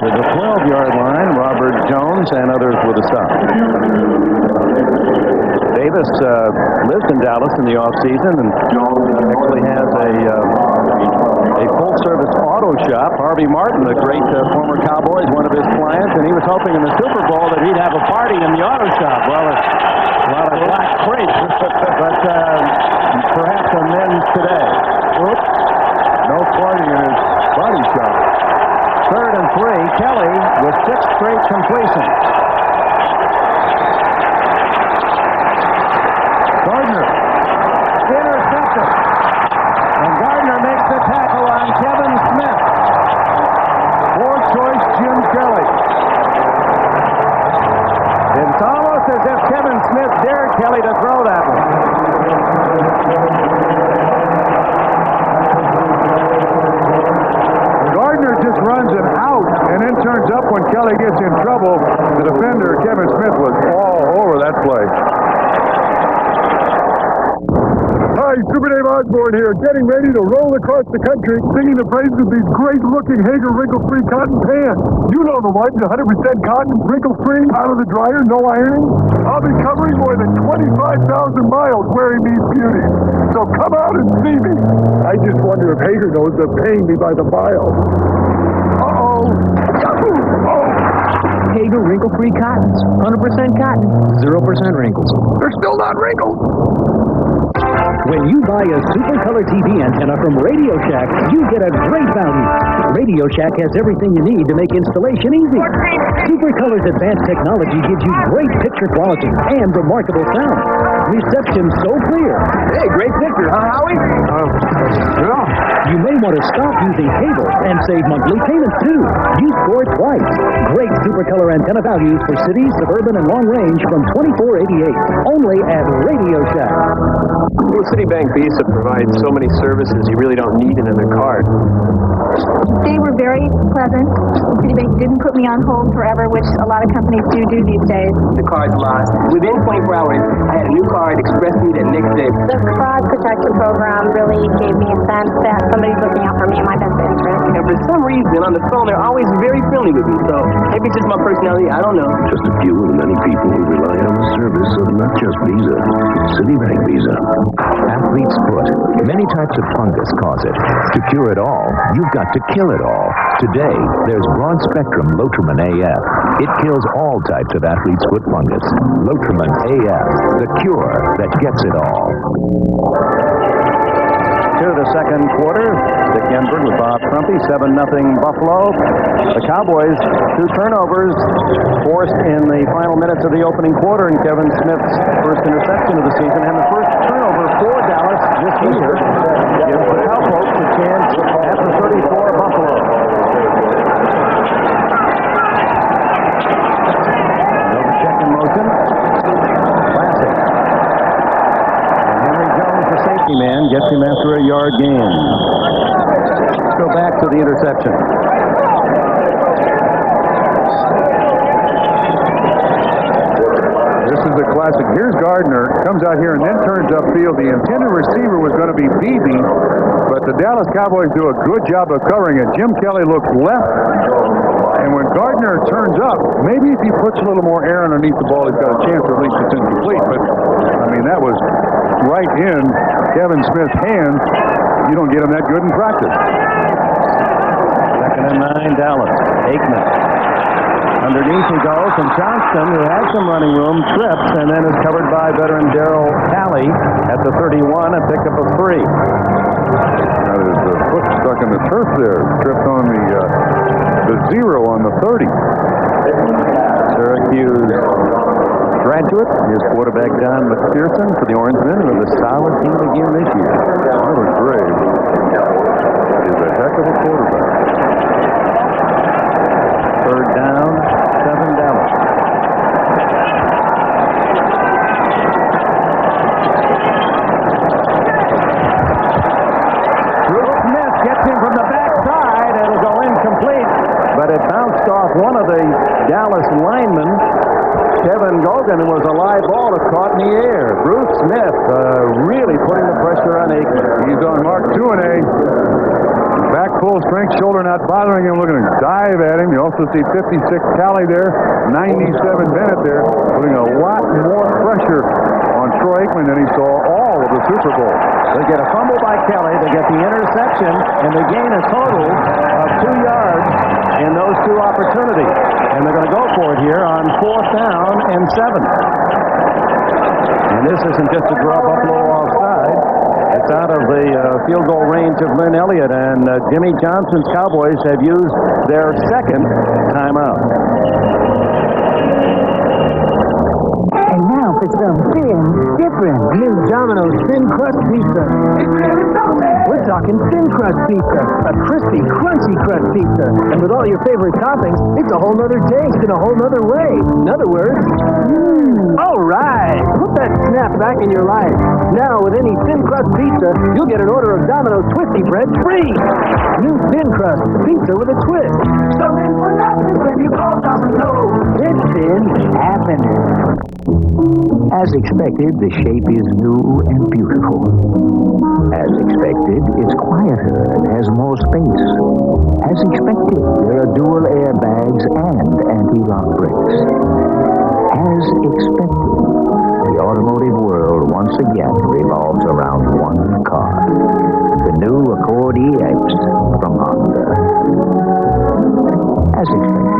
To the 12-yard line, Robert Jones and others with a stop. Davis lives in Dallas in the offseason and actually has a full-service auto shop. Harvey Martin, a great former Cowboy, is one of his clients, and he was hoping in the Super Bowl that he'd have a party in the auto shop. Well, a lot of black crates, but perhaps a men's today.
Oops. No party in his body shop.
3rd and 3. Kelly with 6 straight completions.
Gardner.
Intercepted. And Gardner makes the tackle on Kevin Smith.
4th choice Jim Kelly.
It's almost as if Kevin Smith dared Kelly to throw that one.
Gardner just runs an out and Kelly gets in trouble. The defender, Kevin Smith, was all over that play.
Hi, Super Dave Osborne here, getting ready to roll across the country, singing the praises of these great-looking Hager wrinkle-free cotton pants. You know the ones, 100% cotton, wrinkle-free, out of the dryer, no ironing. I'll be covering more than 25,000 miles wearing these beauties. So come out and see me. I just wonder if Hager knows they're paying me by the mile. Uh-oh.
Hager wrinkle-free cottons. 100% cotton, 0% wrinkles.
They're still not wrinkled.
When you buy a Super Color TV antenna from Radio Shack, you get a great value. Radio Shack has everything you need to make installation easy. Super Color's advanced technology gives you great picture quality and remarkable sound. Reception so clear.
Hey, great picture, huh, Howie?
Yeah. You may want to stop using cable and save monthly payments too. You score twice. Great Super Color antenna values for city, suburban, and long range from $24.88. Only at Radio Shack.
Well, Citibank Visa provides so many services you really don't need another card.
They were very pleasant. Citibank didn't put me on hold forever, which a lot of companies do these days.
The card's lost. Within 24 hours, I had a new card express me the next day.
The fraud protection program really gave me a sense that somebody's looking out for me and my best interest.
And for some reason, on the phone, they're always very friendly with me. So maybe it's just my personality. I don't know.
Just a few of the many people who rely on the service of not just Visa, Citibank Visa.
Athlete's foot. Many types of fungus cause it. To cure it all, you've got to kill it all. Today, there's broad-spectrum Lotrimin AF. It kills all types of athlete's foot fungus. Lotrimin AF, the cure that gets it all.
To the second quarter, Dick Enberg with Bob Trumpy, 7-0 Buffalo. The Cowboys, 2 turnovers forced in the final minutes of the opening quarter, and Kevin Smith's first interception of the season, and the first turnover for Dallas this year gives the Cowboys a chance at the 34 Buffalo. Another check in motion. Classic. The safety man gets him after a yard gain. Let's go back to the interception.
This is a classic. Here's Gardner, comes out here and then turns upfield. The intended receiver was going to be Beebe, but the Dallas Cowboys do a good job of covering it. Jim Kelly looks left, and when Gardner turns up, maybe if he puts a little more air underneath the ball, he's got a chance at least it's incomplete. But, I mean, that was right in Kevin Smith's hands. You don't get him that good in practice.
2nd and 9, Dallas. Aikman. Underneath he goes, and Johnston, who has some running room, trips, and then is covered by veteran Darryl Talley at the 31 and picked up a free.
His foot stuck in the turf there. Tripped on the 0 on the 30.
Syracuse graduate, his quarterback Don McPherson for the Orangemen, with a solid team again this year.
Robert Gray is a heck of a quarterback.
3rd down, 7 Dallas. Bruce Smith gets him from the backside. It'll go incomplete, but it bounced off one of the Dallas linemen. Kevin Gogan was a live ball that caught in the air. Bruce Smith really putting the pressure on Aikman.
He's on mark 2-A. Back full strength, shoulder not bothering him. Looking to dive at him. You also see 56 Talley there, 97 Bennett there, putting a lot more pressure on Troy Aikman than he saw all of the Super Bowl.
They get a fumble by Kelly. They get the interception, and they gain a total of 2 yards in those 2 opportunities. And they're going to go for it here on 4th down and 7. And this isn't just to draw Buffalo offside. It's out of the field goal range of Lynn Elliott, and Jimmy Johnson's Cowboys have used their 2nd timeout.
And now
for some thin, different new Domino's thin crust pizza. We're talking thin crust pizza, a crispy, crunchy crust pizza. And with all your favorite toppings, it's a whole nother taste in a whole nother way. In other words, all right. Put that snap back in your life. Now, with any thin crust pizza, you'll get an order of Domino's Twisty Bread free. New thin crust pizza with a twist. Something for nothing when you call Domino's. It's been happening.
As expected, the shape is new and beautiful. As expected, it's quieter and has more space. As expected, there are dual airbags and anti-lock brakes. As expected, the automotive world once again revolves around one car. The new Accord EX from Honda. As expected.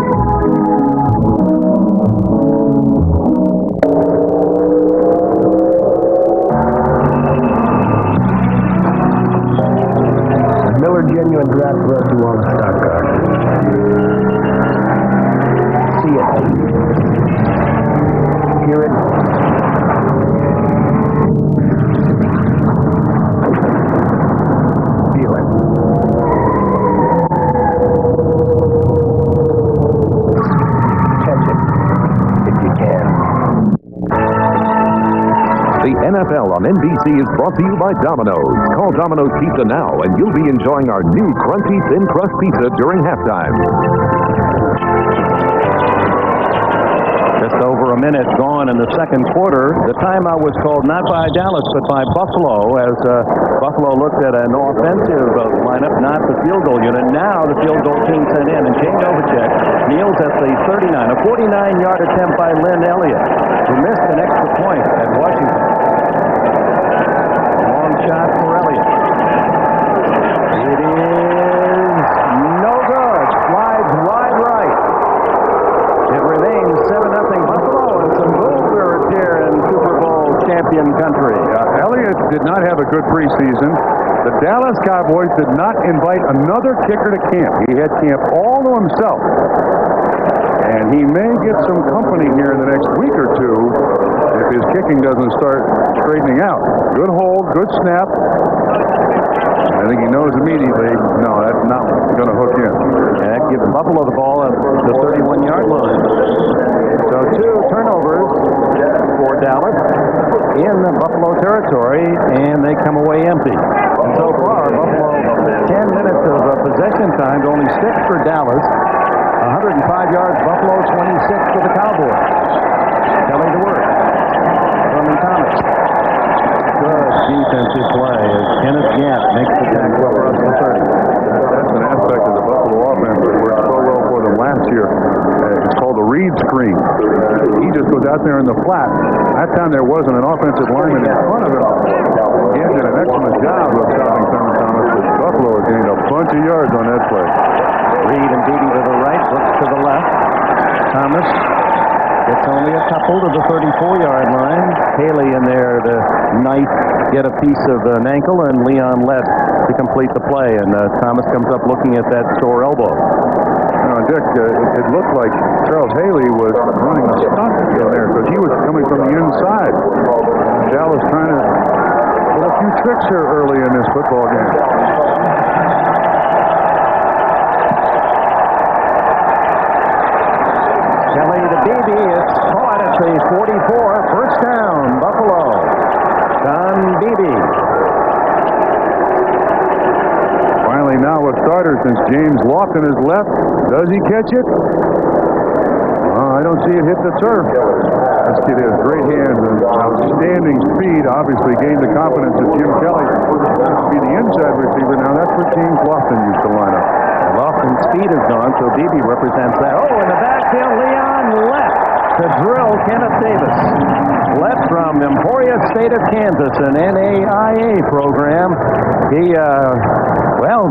Miller Genuine Draft brought to all the stock cars. See it. Hear it. Feel it. Catch it. If you can.
The NFL on NBC is brought to you by Domino's. Call Domino's Pizza now, and you'll be enjoying our new crunchy thin crust pizza during halftime.
Just over a minute gone in the second quarter. The timeout was called not by Dallas, but by Buffalo, as Buffalo looked at an offensive lineup, not the field goal unit. Now the field goal team sent in, and James Novacek kneels at the 39, a 49-yard attempt by Lynn Elliott, who missed an extra point at Washington. Long shot for Elliott. It is no good. Slides wide right. It remains 7-0 Buffalo, and some movers here in Super Bowl champion country.
Elliott did not have a good preseason. The Dallas Cowboys did not invite another kicker to camp. He had camp all to himself. And he may get some company here in the next week or two if his kicking doesn't start straightening out. Good hold, good snap. I think he knows immediately, no, that's not going to hook in.
That gives Buffalo the ball at the 31-yard line. So 2 turnovers for Dallas in the Buffalo territory, and they come away empty. And so far, Buffalo, 10 minutes of possession time, only 6 for Dallas. 105 yards, Buffalo, 26 for the Cowboys. Kelly to work. Herman Thomas. Good defensive play as Kenneth Gant makes the tackle across the 30.
That's an aspect of the Buffalo offense that worked so well for them last year. It's called a read screen. He just goes out there in the flat. That time there wasn't an offensive lineman in front of him. Gant did an excellent job of stopping Herman Thomas, but Buffalo gained a bunch of yards on that play.
Reed and Beatty to the right, Brooks to the left. Thomas gets only a couple to the 34-yard line. Haley in there to knife, get a piece of an ankle, and Leon Lett to complete the play. And Thomas comes up looking at that sore elbow.
Dick, it looked like Charles Haley was running a stunt in there because he was coming from the inside. Dallas trying to pull a few tricks here early in this football game.
Kelly to Beebe. It's caught at the 44. First down, Buffalo. Don Beebe.
Finally now a starter since James Lofton is left. Does he catch it? I don't see it hit the turf. This kid has great hands and outstanding speed. Obviously gained the confidence of Jim Kelly to be the inside receiver. Now that's what James Lofton used to line up.
Lofton's speed is gone, so Beebe represents that. Oh, in the backfield, Leon Lett to drill Kenneth Davis. Lett from Emporia State of Kansas, an NAIA program. He,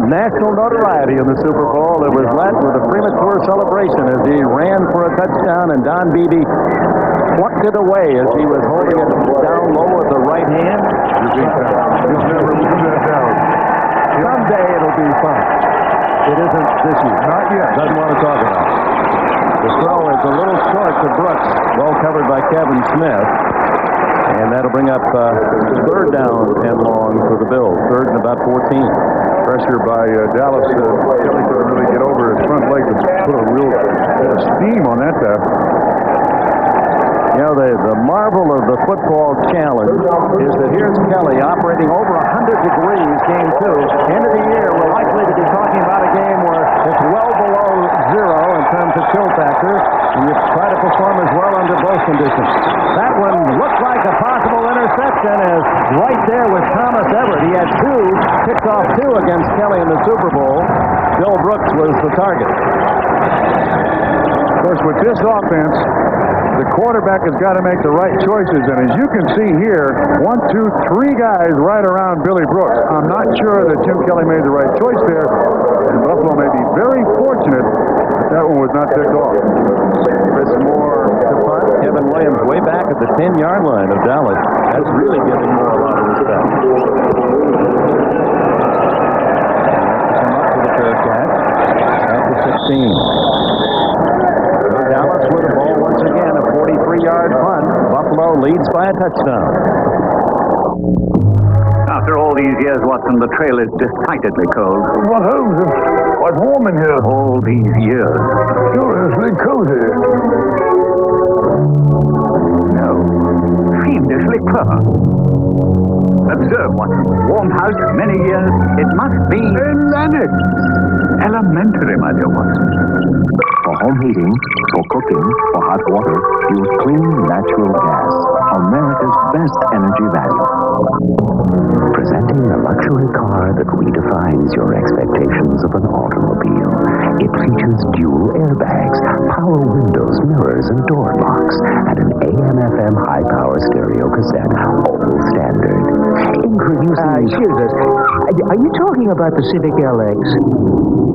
national notoriety in the Super Bowl. It was Lett with a premature celebration as he ran for a touchdown, and Don Beebe plucked it away as he was holding it down low with the right hand.
You'll never live that down.
Someday it'll be fun. It isn't this year.
Not yet.
Doesn't want to talk about it. The throw is a little short to Brooks. Well covered by Kevin Smith. And that'll bring up third down and long for the Bills. Third and about 14.
Pressure by Dallas. Kelly couldn't really get over his front leg and put a real bit of steam on that pass.
You know, the marvel of the football challenge is that here's Kelly operating over 100 degrees, game 2. End of the year, we're likely to be talking about a game where it's well below zero in terms of chill factor, and you try to perform as well under both conditions. That one looked like a possible interception, as right there with Thomas Everett. He had picked off two against Kelly in the Super Bowl. Bill Brooks was the target.
Of course, with this offense, the quarterback has got to make the right choices, and as you can see here, 1, 2, 3 guys right around Billy Brooks. I'm not sure that Jim Kelly made the right choice there, and Buffalo may be very fortunate that one was not picked off.
Chris Moore to punt. Kevin Williams way back at the 10-yard line of Dallas. That's really giving Moore a lot of respect. Come up for the third catch at the 16. Dallas with the ball once again, a 43-yard punt. Buffalo leads by a touchdown.
After all these years, Watson, the trail is decidedly cold.
Well, Holmes, it's quite warm in here.
All these years.
Curiously cozy.
No. Fiendishly clever. Observe, Watson. Warm house, many years. It must be...
Atlantic.
Elementary, my dear Watson.
For home heating, for cooking, for hot water, use clean natural gas. America's best energy value. Presenting a luxury car that redefines your expectations of an automobile. It features dual airbags, power windows, mirrors, and door locks, and an AM/FM high-power stereo cassette, all standard. Introducing...
Excuse us. Are you talking about the Civic LX?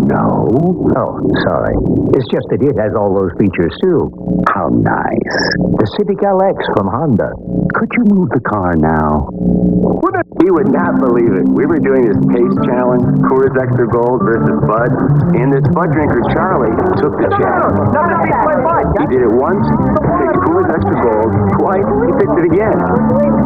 No.
Oh, sorry. It's just that it has all those features, too.
How nice.
The Civic LX from Honda.
Could you move the car now?
He would not believe it. We were doing this taste challenge, Coors Extra Gold versus Bud, and this Bud drinker, Charlie, took the challenge. He did it once, picked Coors Extra Gold, twice, he picked it again.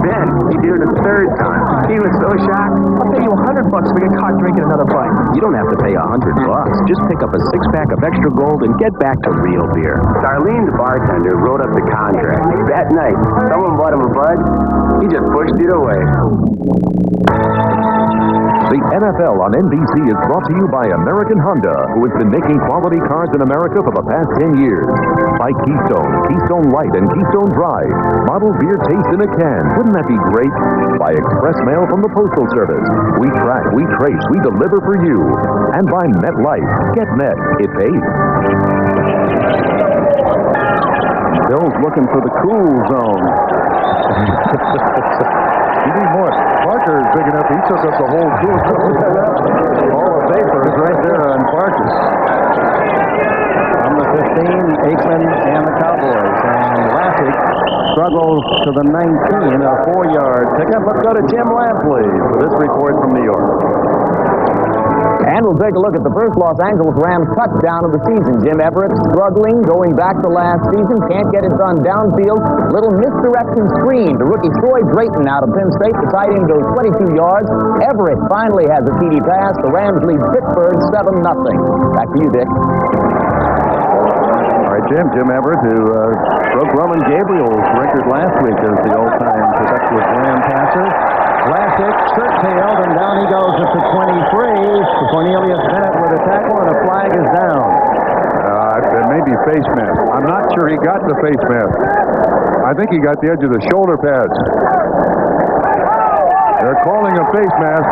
Then, he did it a third time. He was so shocked.
I'll pay you $100 to get caught drinking another pint.
You don't have to pay $100. Just pick up a 6-pack of Extra Gold and get back to real beer.
Darlene, the bartender, wrote up the contract. That night, someone bought him a Bud. He just pushed it away.
The NFL on NBC is brought to you by American Honda, who has been making quality cars in America for the past 10 years. By Keystone, Keystone Light, and Keystone Dry. Bottled beer taste in a can. Wouldn't that be great? By Express Mail from the Postal Service. We track, we trace, we deliver for you. And by MetLife. Get Met. It pays.
Bill's looking for the cool zone.
You need more. Parker is big enough. He took up the whole field.
All the vapor is right there on Parker. On the 15, Aikman and the Cowboys. And Lassick struggles to the 19, a 4-yard pickup. Let's go to Jim Lampley for this report from New York.
And we'll take a look at the first Los Angeles Rams touchdown of the season. Jim Everett struggling, going back to last season, can't get it done downfield. Little misdirection screen to rookie Troy Drayton out of Penn State. The tight end goes 22 yards. Everett finally has a TD pass. The Rams lead Pittsburgh 7-0. Back to you, Dick.
All right, Jim Everett, who broke Roman Gabriel's record last week as the all-time productive Ram passer. Classic, shirt-tailed, and down he goes at the 23. Cornelius Bennett with a tackle, and a flag is down.
It may be face mask. I'm not sure he got the face mask. I think he got the edge of the shoulder pads. They're calling a face mask.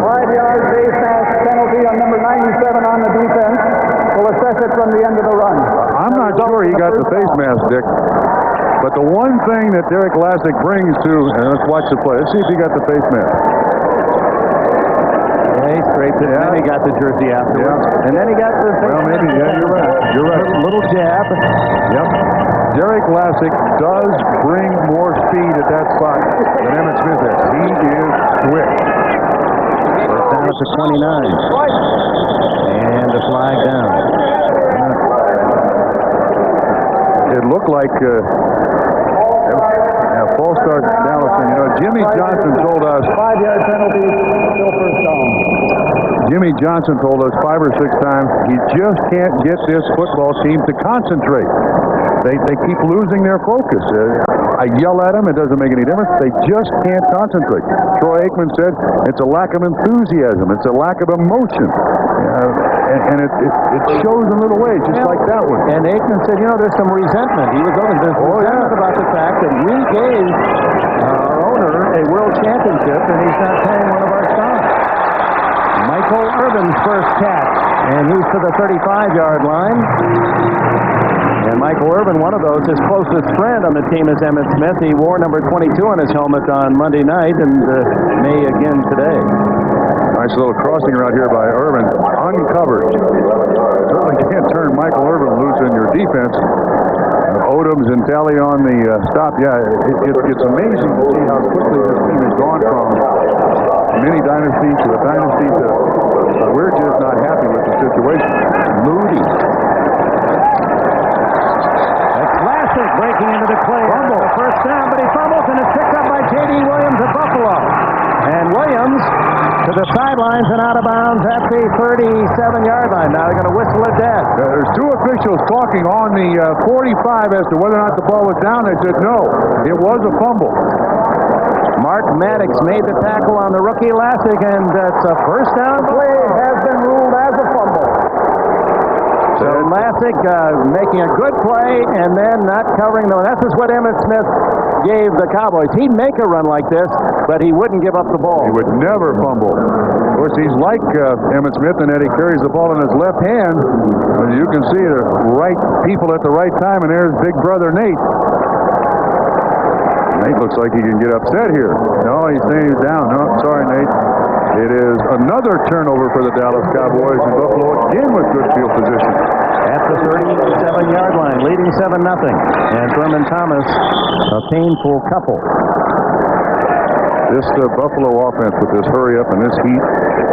5-yard face mask penalty on number 97 on the defense. Will assess it from the end of the run.
I'm not sure he got the face mask, Dick. But the one thing that Derek Lassick brings to, and let's watch the play. Let's see if he got the face mask.
Yeah, he scraped it, and then he got the jersey afterwards. And then he got the face
Well, maybe, yeah, you're right. You're right.
Little jab.
Yep. Derek Lassick does bring more speed at that spot than Emmitt Smith has. He is quick.
It's down at the 29. And a flag down.
looked like false start Dallas. And, Jimmy Johnson told us
5-yard penalty, still first down.
Jimmy Johnson told us 5 or 6 times he just can't get this football team to concentrate. They keep losing their focus. I yell at them, it doesn't make any difference. They just can't concentrate. Troy Aikman said it's a lack of enthusiasm. It's a lack of emotion. And it shows in little ways, just like that one.
And Aikman said, there's some resentment. He was there's resentment about the fact that we gave our owner a world championship, and he's not paying one of our stars. Michael Irvin's first catch, and he's to the 35-yard line. And Michael Irvin, one of those, his closest friend on the team is Emmitt Smith. He wore number 22 on his helmet on Monday night and may again today.
Nice little crossing route here by Irvin. Uncovered. Certainly can't turn Michael Irvin loose in your defense. Odoms and Talley on the stop. Yeah, it's amazing to see how quickly this team has gone from mini dynasty to a dynasty to we're just not happy with the situation.
Moody. Breaking into the play. Fumble. The first down, but he fumbles, and it's picked up by J.D. Williams of Buffalo. And Williams to the sidelines and out of bounds at the 37-yard line. Now they're going to whistle it dead.
There's 2 officials talking on the 45 as to whether or not the ball was down. They said no, it was a fumble.
Mark Maddox made the tackle on the rookie Lassick, and that's a first down play has been ruled as a fumble. So Lassick making a good play and then not covering them. This is what Emmitt Smith gave the Cowboys. He'd make a run like this, but he wouldn't give up the ball.
He would never fumble. Of course, he's like Emmitt Smith in that he carries the ball in his left hand. As you can see, the right people at the right time, and there's big brother Nate. Nate looks like he can get upset here. No, he's saying he's down. No, sorry, Nate. It is another turnover for the Dallas Cowboys, and Buffalo again with good field position.
At the 37-yard line, leading 7-0. And Thurman Thomas, a painful couple.
This Buffalo offense with this hurry up and this heat,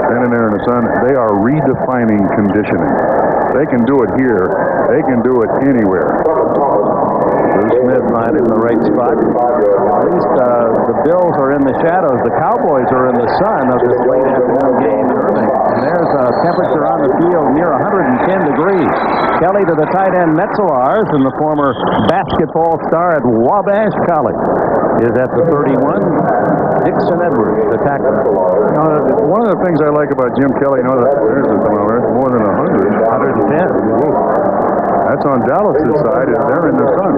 standing there in the sun, they are redefining conditioning. They can do it here. They can do it anywhere.
Bruce Smith finds it in the right spot. At least the Bills are in the shadows. The Cowboys are in the sun of this late afternoon game in Irving. And there's a temperature on the field near 110 degrees. Kelly to the tight end Metzelaars, and the former basketball star at Wabash College is at the 31. Dixon Edwards, the tackler.
One of the things I like about Jim Kelly, there's the thermometer, more than 100.
110.
Whoa. That's on Dallas' side, and they're in the sun.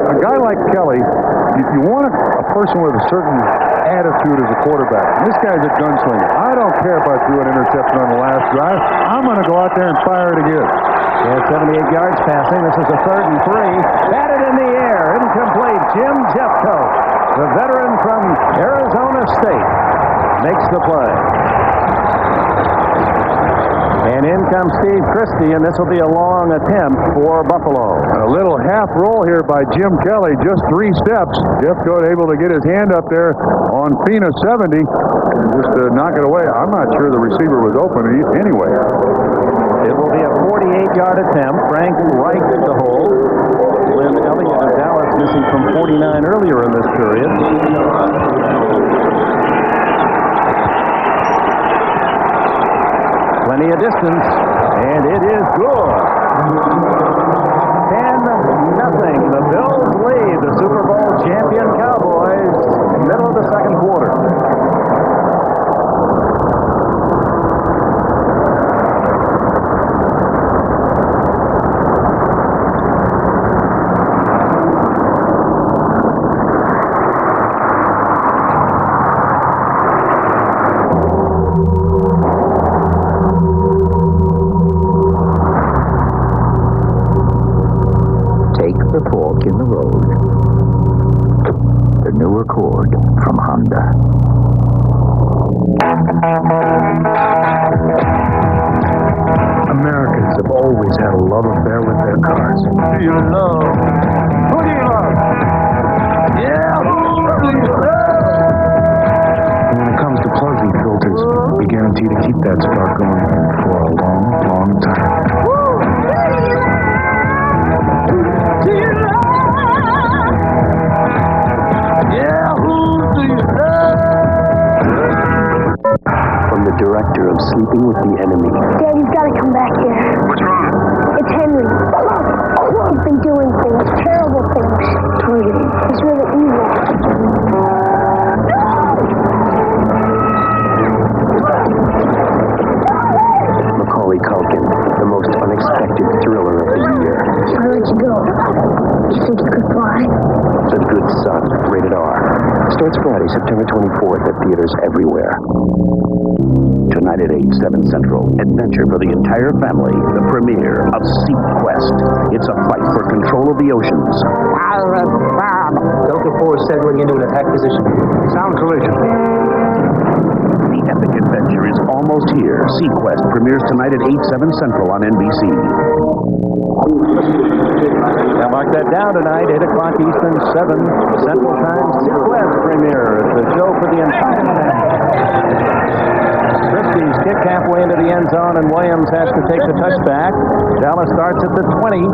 A guy like Kelly, you want a person with a certain attitude as a quarterback. And this guy's a gunslinger. I don't care if I threw an interception on the last drive. I'm going to go out there and fire it again.
He has 78 yards passing. This is a 3rd and 3. Batted in the air. Incomplete. Jim Jeffco, the veteran from Arizona State, makes the play. And in comes Steve Christie, and this will be a long attempt for Buffalo.
A little half roll here by Jim Kelly, just 3 steps. Jeffco able to get his hand up there on Fina 70, just to knock it away. I'm not sure the receiver was open anyway.
It will be a 48-yard attempt. Frank Reich to hold. Lynn Elliott of Dallas missing from 49 earlier in this period. Plenty of distance, and it is good. 10-0. The Bills lead the Super Bowl champion Cowboys middle of the second quarter.
The fork in the road. The new Accord from Honda. Americans have always had a love affair with their cars.
Do you love? Who do you love? Yeah, who do you love?
And when it comes to plug-in filters, we guarantee to keep that spark going for a long, long time.
Do you love?
rated R. Starts Friday, September 24th at theaters everywhere. Tonight at 8, 7 Central. Adventure for the entire family. The premiere of Sequest. It's a fight for control of the oceans.
Delta 4 settling into an attack position.
Sound collision. The epic adventure is almost here. Sequest premieres tonight at 8, 7 Central on NBC.
Now mark that down tonight, 8 o'clock Eastern, 7 Central Time. Sequest premiere. It's a show for the entire family. Christie's kick halfway into the end zone, and Williams has to take the touchback. Dallas starts at the 20.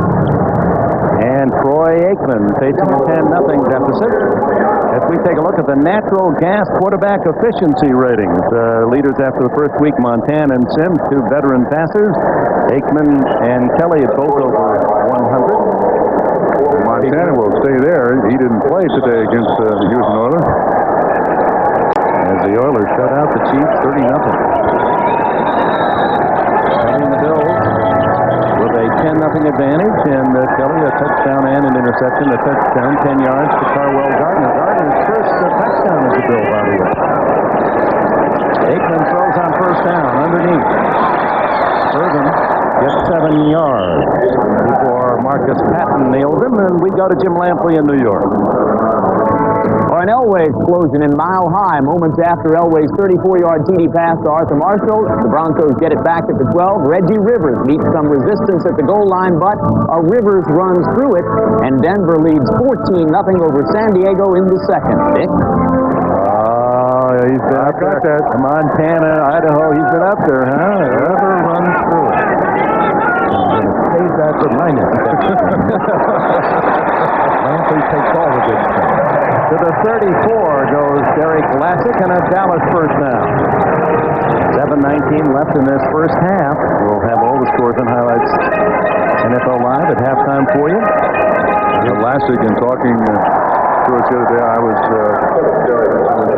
And Troy Aikman facing a 10-0 deficit. As we take a look at the natural gas quarterback efficiency ratings, leaders after the first week, Montana and Sims, two veteran passers. Aikman and Kelly both over 100.
Montana will stay there. He didn't play today against the Houston Oilers.
As the Oilers shut out the Chiefs 30-0. Playing the Bills with a 10-0 advantage, and Kelly a touchdown and an interception. A touchdown, 10 yards to Carwell Gardner. Gardner's first touchdown as a Bill, by the way. Aikman throws on first down underneath. Irvin gets 7 yards before Marcus Patton nailed him, and we go to Jim Lampley in New York.
Or an Elway explosion in Mile High. Moments after Elway's 34-yard TD pass to Arthur Marshall, the Broncos get it back at the 12. Reggie Rivers meets some resistance at the goal line, but Rivers runs through it, and Denver leads 14-0 over San Diego in the second. Dick?
He's been up there. Montana, Idaho, he's been up there, huh? River runs through it. Save that for minus. Lampley takes all the good stuff. To the 34 goes Derek Lassick, and a Dallas first down. 7:19 left in this first half. We'll have all the scores and highlights NFL Live at halftime for you.
Lassick, in talking to us the other day, I was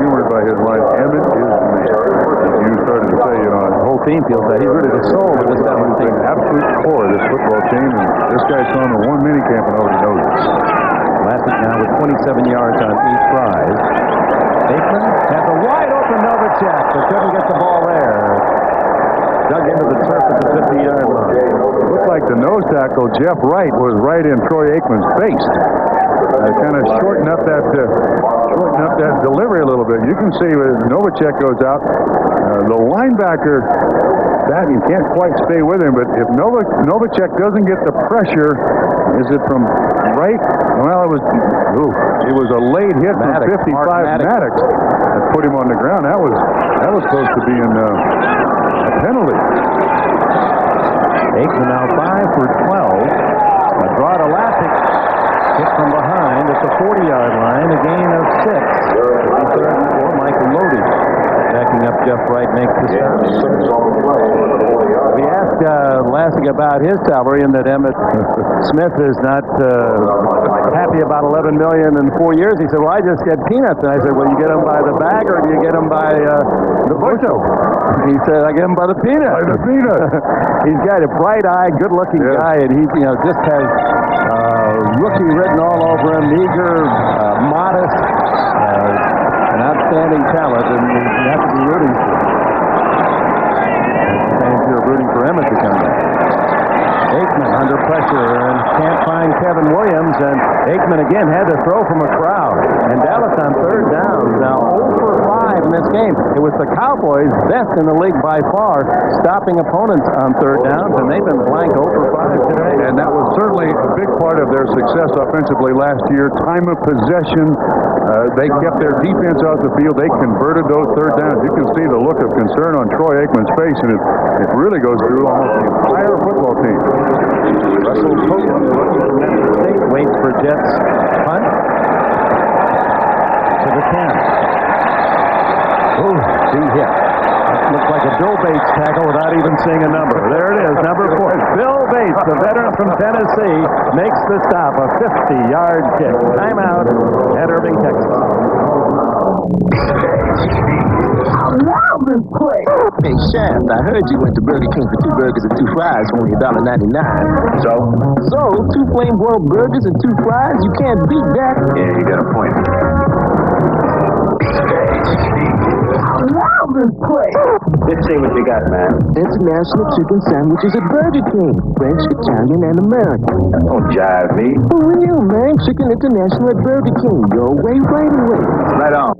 humored by his line. Emmett is the man. As you started to say,
the whole team feels that he's really the soul of this
team. The absolute core of this football team, and this guy's thrown to one minicamp and already knows it.
Lassick now with 27 yards on each drive. Aikman has a wide open Novacek, but couldn't get the ball there. Dug into the turf at the 50-yard line.
It looked like the nose tackle, Jeff Wright, was right in Troy Aikman's face. Kind of shorten up that delivery a little bit. You can see when Novacek goes out, the linebacker, that you can't quite stay with him, but if Novacek doesn't get the pressure, is it from right? Well, it was a late hit from 55 Maddox that put him on the ground. That was close to being a penalty.
Aikman now 5 for 12. A draw to Lassick. Hit from behind at the 40-yard line. A gain of 6. Third and 4. Michael Lodi backing up Jeff Wright makes the start. We asked Lassick about his salary and that Emmitt Smith is not happy about $11 million in 4 years. He said, well, I just get peanuts. And I said, well, you get them by the bag or do you get them by the bushel? He said, I get them by the peanut.
By the peanut.
He's got a bright-eyed, good-looking guy, and he just has rookie written all over him, eager, modest, an outstanding talent, and you have to be rooting for him. And you're rooting for Emmitt to come back. Aikman under pressure and can't find Kevin Williams, and Aikman again had to throw from a crowd. And Dallas on third down. Now 0 for 5 in this game. It was the Cowboys, best in the league by far, stopping opponents on third downs, and they've been blank 0 for 5 today.
And that was certainly a big part of their success offensively last year. Time of possession. They kept their defense out the field. They converted those third downs. You can see the look of concern on Troy Aikman's face, and it really goes through almost the entire football team.
Russell Copeland, rookie from Memphis State, waits for Jets punt to the 10. Ooh, big hit. Looks like a Bill Bates tackle without even seeing a number. There it is, number 4. Bill Bates, the veteran from Tennessee, makes the stop, a 50-yard kick. Timeout at Irving, Texas.
Hey, Shaft, I heard you went to Burger King for 2 burgers and 2 fries for only $1.99. So 2 flame broiled burgers and 2 fries? You can't beat that.
Yeah, you got a point.
Let's see what you got, man.
International chicken sandwiches at Burger King. French, Italian, and American.
Don't jive me.
For real, man. Chicken International at Burger King. Your way, right away.
Right on.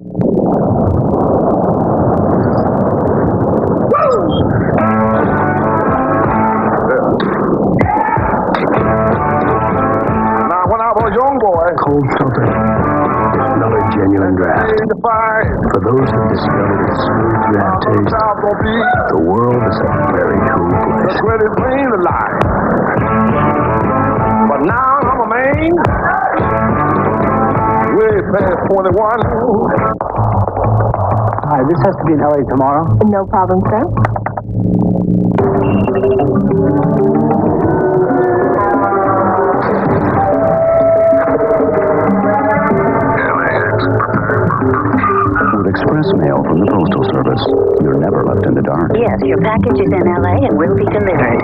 Now, when I was a young boy,
Cold filter. Another genuine draft. For those who discovered its smooth draft taste, the world is a very cool place.
that's where they bring the life. But now I'm a man, way past 21.
Hi, this has to be in L.A. tomorrow.
No problem, sir.
With express mail from the Postal Service, you're never left in the dark.
Yes, your package is in L.A. and will be delivered.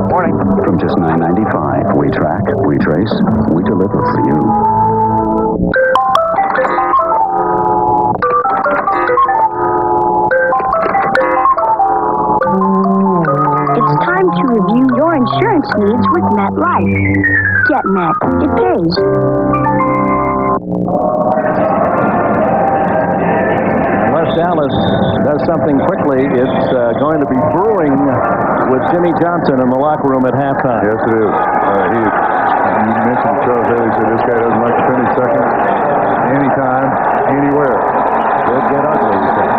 Morning. From just $9.95, we track, we trace, we deliver for you.
It's time to review your insurance needs with MetLife. Get Met. It pays.
Unless Dallas does something quickly, it's going to be brewing with Jimmy Johnson in the locker room at halftime.
Yes, it is. You mentioned Charles Haley said this guy doesn't like to finish second anytime, anywhere.
Could get ugly, he said.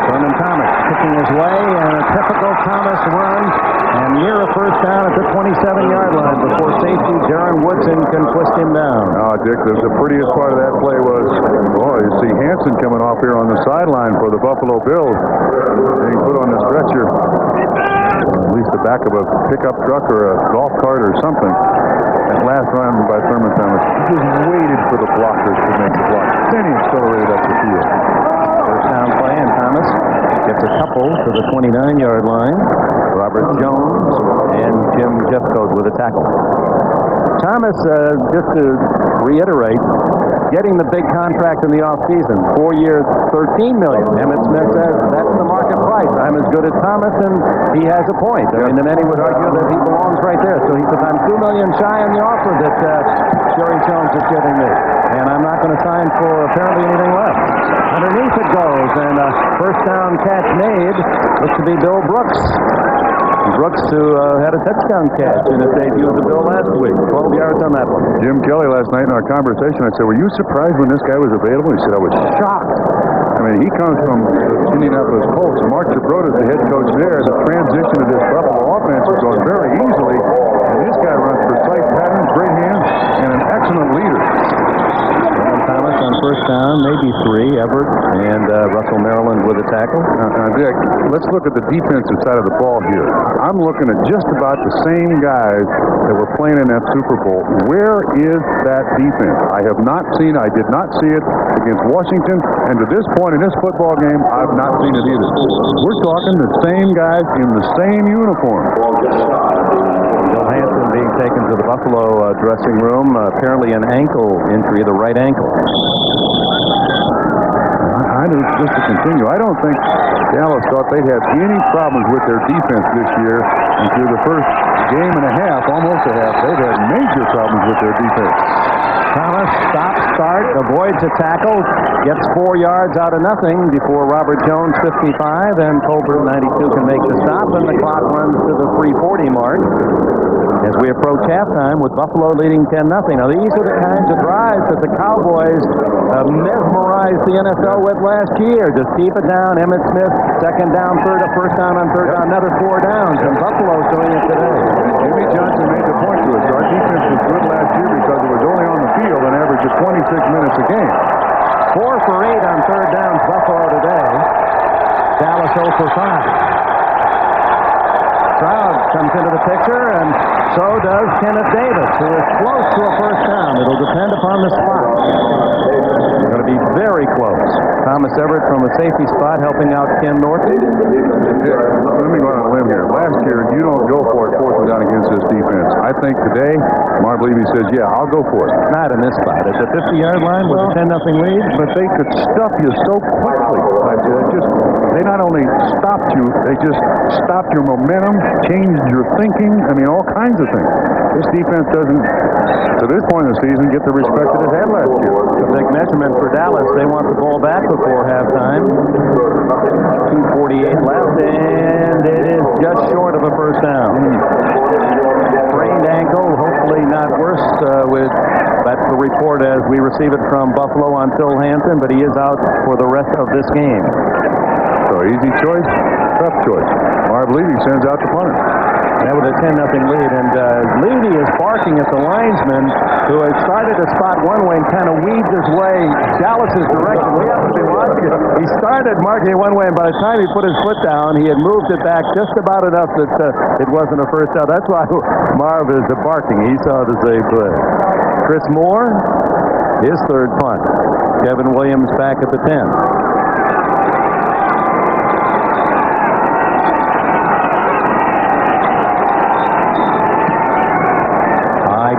Thurman Thomas kicking his way, and a typical Thomas run, and near a first down at the 27-yard line before safety Jaron Woodson can twist him down.
Oh, Dick, the prettiest part of that play was, you see Hanson coming off here on the sideline for the Buffalo Bills. Being put on the stretcher. At least the back of a pickup truck or a golf cart or something. That last run by Thurman Thomas, he just waited for the blockers to make the block. Then he accelerated up the field.
First down play, and Thomas gets a couple to the 29-yard line. Robert Jones and Jim Jeffcoat with a tackle. Thomas, just to reiterate, getting the big contract in the offseason. 4 years, $13 million. Emmett Smith says that's the market price. I'm as good as Thomas, and he has a point. I mean, many would argue that he belongs right there. So he says, I'm $2 million shy on the offer that Jerry Jones is giving me. And I'm not going to sign for apparently anything less. Underneath it goes, and a first down catch made. Looks to be Bill Brooks. Brooks, who had a touchdown catch in his debut of the Bill last week. 12 yards on that one.
Jim Kelly last night in our conversation, I said, were you surprised when this guy was available? He said, I was shocked. I mean, he comes from the Indianapolis Colts, and Mark Chabrota is the head coach there. The transition to this Buffalo offense is going very easily, and this guy runs precise patterns, great hands, and an excellent leader.
Thomas on first down, maybe three. Everett and Russell Maryland with a tackle.
Dick, let's look at the defensive side of the ball here. I'm looking at just about the same guys that were playing in that Super Bowl. Where is that defense? I have not seen, I did not see it against Washington, and to this point in this football game, I've not seen it either. We're talking the same guys in the same uniform.
Bill Hanson being taken to the Buffalo dressing room, apparently an ankle injury, the right ankle.
Just to continue, I don't think Dallas thought they'd have any problems with their defense this year. And through the first game and a half, almost a half, they've had major problems with their defense.
Thomas, start, avoids a tackle, gets 4 yards out of nothing before Robert Jones, 55, and Colbert, 92, can make the stop, and the clock runs to the 3:40 mark as we approach halftime with Buffalo leading 10-0. Now, these are the kinds of drives that the Cowboys mesmerized the NFL with last year. Just keep it down. Emmett Smith, second down, first down on third down, another 4 downs, and Buffalo's doing it today.
Jimmy Johnson made the point to us. Our defense was good last year because it was only on the field and averaged 26 minutes a game.
4 for 8 on third downs, Buffalo today. Dallas 0 for 5. Stroud comes into the picture, and so does Kenneth Davis, who is close to a first down. It'll depend upon the spot. It's going to be very close. Thomas Everett from a safety spot helping out Ken Norton.
Let me go on a limb here. Last year, you don't go for it 4th and down against this defense. I think today, Marv Levy says, yeah, I'll go for it.
Not in this spot. At the 50-yard line with a 10-0 lead.
But they could stuff you so quickly. They not only stopped you, they just stopped your momentum, changed your thinking. I mean, all kinds of things. This defense doesn't, to this point in the season, get the respect that it had last year.
A big measurement for Dallas. They want the ball back before halftime. 2:48 left, and it is just short of a first down. Sprained ankle, hopefully not worse. That's the report as we receive it from Buffalo on Phil Hansen, but he is out for the rest of this game.
So easy choice, tough choice. Marv Levy sends out the punter.
That with a 10-0 lead, and Levy is barking at the linesman who has started to spot one way and kind of weeds his way Dallas's direction. We have to be watching. He started marking it one way, and by the time he put his foot down, he had moved it back just about enough that it wasn't a first down. That's why Marv is barking. He saw the same play. Chris Moore, his third punt. Kevin Williams back at the 10.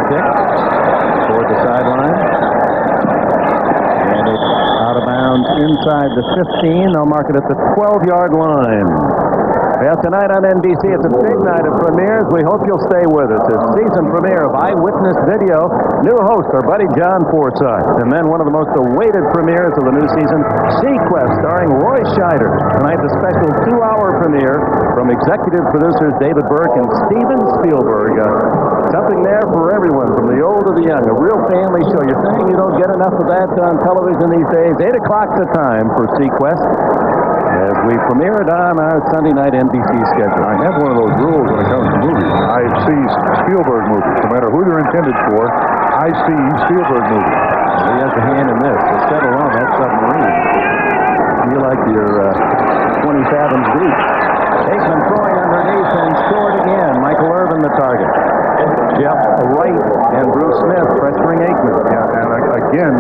Toward the sideline. And it's out of bounds inside the 15. They'll mark it at the 12-yard line. Well, tonight on NBC, it's a big night of premieres. We hope you'll stay with us. It's season premiere of Eyewitness Video. New host, our buddy John Forsythe. And then one of the most awaited premieres of the new season, Sequest, starring Roy Scheider. Tonight, the special 2-hour premiere from executive producers David Burke and Steven Spielberg. Something there for everyone, from the old to the young. A real family show. You're saying you don't get enough of that on television these days. 8 o'clock the time for Sequest, as we premiere it on our Sunday night NBC schedule.
I have one of those rules when it comes to movies. I see Spielberg movies. No matter who they're intended for, I see Spielberg movies.
He has a hand in this. So settle on that submarine. You like your 20 fathoms deep. Aikman throwing underneath and short again. Michael Irvin the target. Jeff Wright and Bruce Smith pressuring Aikman.
Yeah, and again,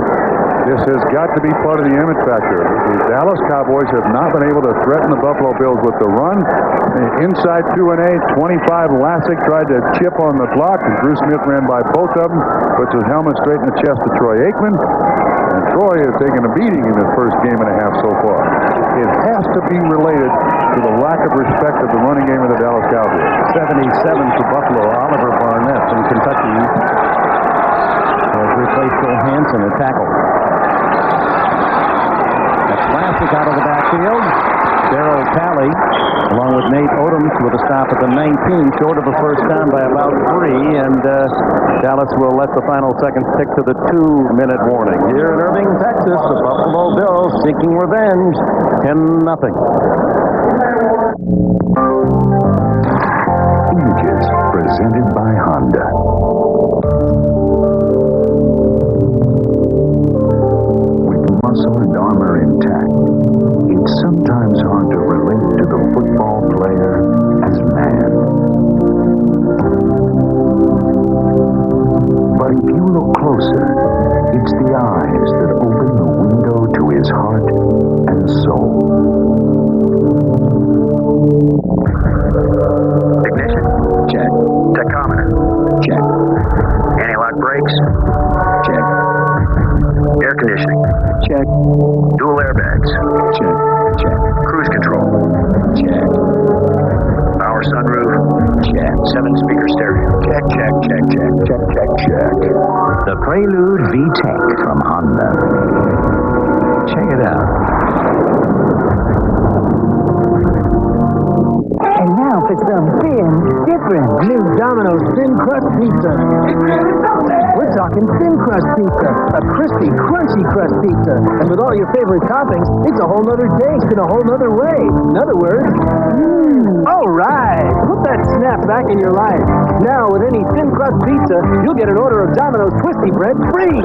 this has got to be part of the image factor. The Dallas Cowboys have not been able to threaten the Buffalo Bills with the run. Inside 2-8, 25, Lassick tried to chip on the block, and Bruce Smith ran by both of them, puts his helmet straight in the chest of Troy Aikman. And Troy has taken a beating in the first game and a half so far. It has to be related to the lack of respect of the running game of the Dallas Cowboys.
77 for Buffalo. Oliver Barnett from Kentucky has replaced Phil Hansen at tackle. That's Lassick out of the backfield. Darryl Talley, along with Nate Odoms, with a stop at the 19, short of a first down by about 3, and Dallas will let the final seconds tick to the 2-minute warning. Here in Irving, Texas, the Buffalo Bills seeking revenge, 10-0.
Images presented by Honda. With muscle and armor intact, it's sometimes hard to relate to the football player as man. But if you look closer, it's the eyes that open the window to his heart and soul.
Ignition. Check. Tachometer. Check. Anti-lock brakes. Check. Air conditioning. Check. Dual airbags. Check. Check. Cruise control. Check. Power sunroof. Check. 7-speaker stereo. Check, check, check, check, check, check, check.
The Prelude V-Tech from Honda. Check it out.
And now for some thin, different new Domino's Thin Crust Pizza. We're talking Thin Crust Pizza, a crispy, crunchy crust pizza. And with all your favorite toppings, it's a whole nother taste in a whole nother way. In other words, all right. Put that snap back in your life. Now, with any Thin Crust Pizza, you'll get an order of Domino's Twisty Bread free.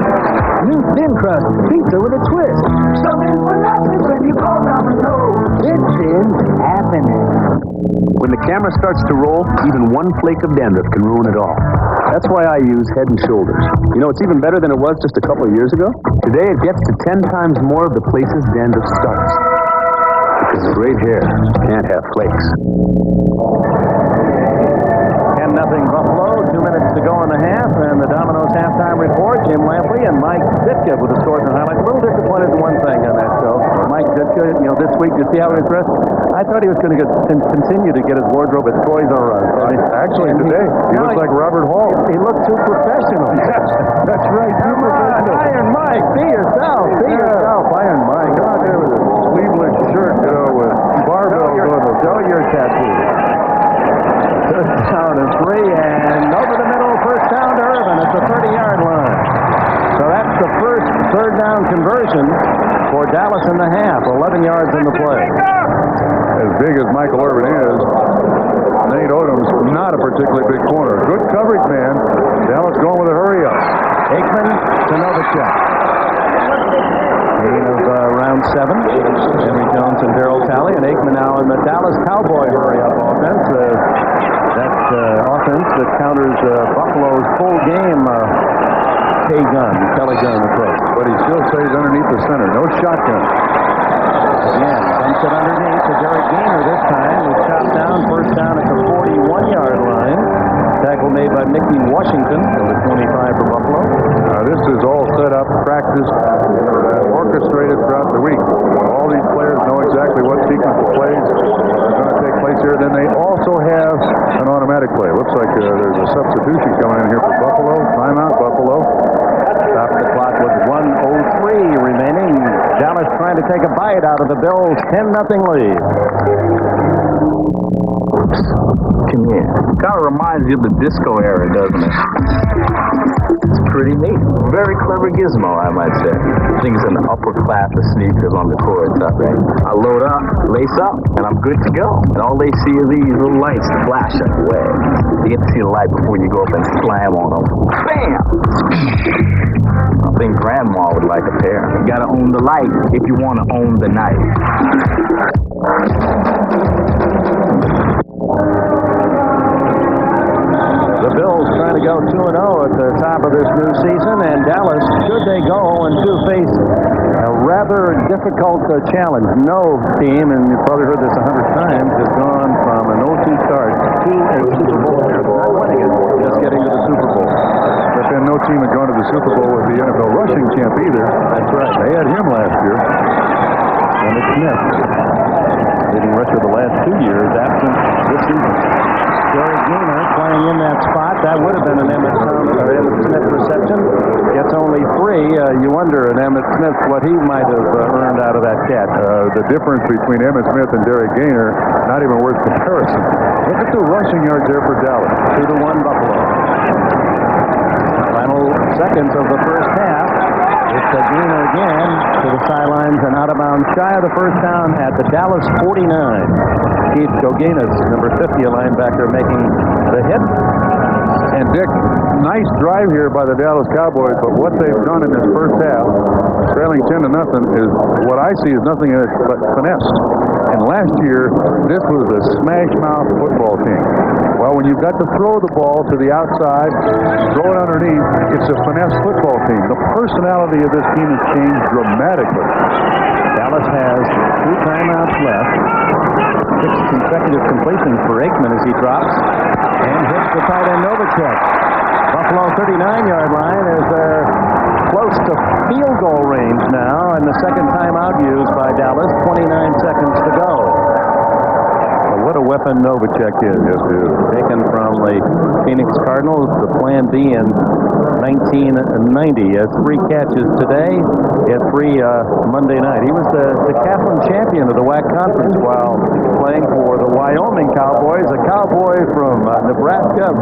New Thin Crust Pizza with a twist. Something for nothing when you call Domino's. It's happening.
When the camera starts to roll, even one flake of dandruff can ruin it all.
That's why I use Head & Shoulders. You know, it's even better than it was just a couple of years ago. Today, it gets to 10 times more of the place's dandruff starts. Because great hair can't have flakes.
10-0 Buffalo, 2 minutes to go in the half, and the Domino's halftime report. Jim Lampley and Mike Ditka with the scores and highlights. A little disappointed in one thing on that show. Mike Ditka, this week, you see how he was dressed? I thought he was going to continue to get his wardrobe at Toys R Us.
Actually, today, he looks like Robert Hall.
He looked too professional.
Yes, that's right. Too professional.
Iron Mike, be yourself. Be yourself, Iron Mike.
Come out there with a sleeveless shirt, with barbells on the
show your tattoo. Down to 3 and over the middle, first down to Irvin at the 30-yard line. So that's the first third down conversion for Dallas in the half. 11 yards in the play.
As big as Michael Irvin is, Nate Odom's not a particularly big corner. Good coverage, man. Dallas going with a hurry up.
Aikman to Novacek. Gain of round 7. Henry Jones and Darryl Talley, and Aikman now in the Dallas Cowboy hurry-up offense. That's offense that counters Buffalo's full game K-gun, Kelly gun approach.
But he still stays underneath the center. No shotgun.
Again, dumps it underneath to Derek Gainer this time. Was chopped down, first down at the 41-yard line. Tackle made by Mickey Washington, number 25 for Buffalo.
This is all set up, practiced, orchestrated throughout the week. All these players know exactly what sequence of plays are going to take place here. Then they also have an automatic play. Looks like there's a substitution coming in here for Buffalo. Timeout, Buffalo.
Stop the clock with 1:03 remaining. Dallas trying to take a bite out of the Bills' 10-0 lead.
Come here. Kind of reminds you of the disco era, doesn't it? It's pretty neat. Very clever gizmo, I might say. I think it's an upper class of sneakers on the courts, I think. I load up, lace up, and I'm good to go. And all they see are these little lights flashing away. You get to see the light before you go up and slam on them. Bam! I think Grandma would like a pair. You gotta own the light if you want to own the night.
The Bills trying to go 2-0 at the top of this new season, and Dallas, should they go 0-2, face a rather difficult challenge. No team, and you've probably heard this 100 times, has gone from an 0-2 start to a Super Bowl appearance. Not winning it, just getting to the Super Bowl.
But then no team had gone to the Super Bowl with the NFL rushing champ either.
That's right.
They had him last year.
Emmitt Smith, leading rusher the last 2 years, absent this season. Derek Gainer playing in that spot. That would have been an Emmitt Smith reception. Gets only 3. You wonder, in Emmitt Smith, what he might have earned out of that catch.
The difference between Emmitt Smith and Derek Gainer, not even worth comparison. Look at the rushing yards there for Dallas.
2-1 Buffalo. Final seconds of the first half. It's Gainer again to the sidelines and out of bounds, shy of the first down at the Dallas 49. Keith Goganis, number 50, a linebacker, making the hit.
And Dick, nice drive here by the Dallas Cowboys, but what they've done in this first half, trailing 10-0, is what I see is nothing but finesse. And last year, this was a smash-mouth football team. Well, when you've got to throw the ball to the outside, throw it underneath, it's a finesse football team. The personality of this team has changed dramatically.
Dallas has 2 timeouts left. 6 consecutive completions for Aikman as he drops and hits the tight end Novacek. Buffalo 39-yard line is close to field goal range now, and the second timeout used by Dallas. 29 seconds to go. Well, what a weapon Novacek is.
Yes, he is.
Taken from the Phoenix Cardinals, the Plan B in 1990. 3 catches today. He had 3 Monday night. He was the Kaplan champion of the WAC conference while playing for the Wyoming Cowboys. A cowboy from Nebraska.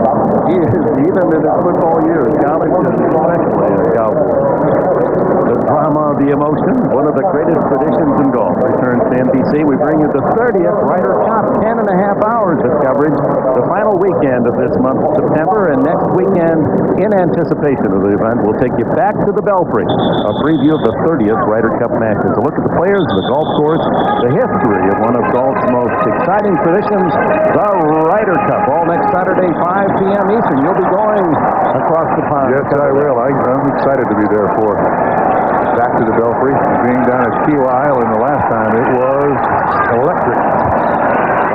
He is, even in his football years, college, especially a cowboy. The drama of the the emotion, one of the greatest traditions in golf, returns to NBC. We bring you the 30th Ryder Cup, 10.5 hours of coverage, the final weekend of this month of September, and next weekend, in anticipation of the event, we'll take you back to the Belfry, a preview of the 30th Ryder Cup matches, a look at the players, the golf course, the history of one of golf's most exciting traditions, the Ryder Cup. All next Saturday, 5 p.m. Eastern. You'll be going across the pond.
Yes, I will. I'm excited to be there for back to the Belfry. Being down at Keel Island the last time, it was electric.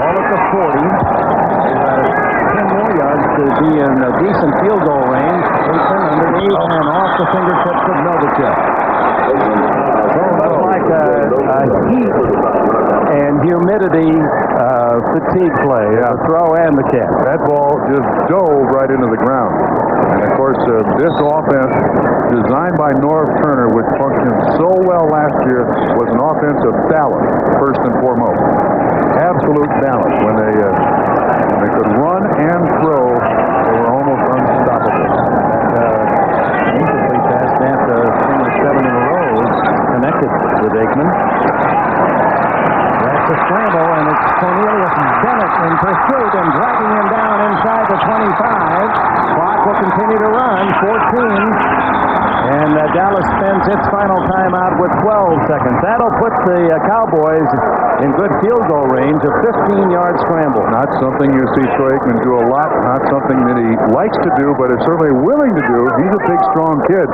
All at the 40. They've got 10 more yards to be in a decent field goal range. Aikman underneath and off the fingertips of Novacek. So much like a heat and humidity fatigue play, the throw and the catch.
That ball just dove right into the ground. And, of course, this offense, designed by Norv Turner, which functioned so well last year, was an offensive balance, first and foremost. Absolute balance. When they could run and throw, they were almost unstoppable.
Incomplete pass after 7 in a row is connected with Aikman. That's a scramble, and it's Cornelius Bennett in pursuit and dragging him down inside the 25. Clock will continue to run, 14. And Dallas spends its final timeout with 12 seconds. That'll put the Cowboys in good field goal range, a 15-yard scramble.
Not something you see Troy Aikman do a lot, not something that he likes to do, but is certainly willing to do. He's a big, strong kid.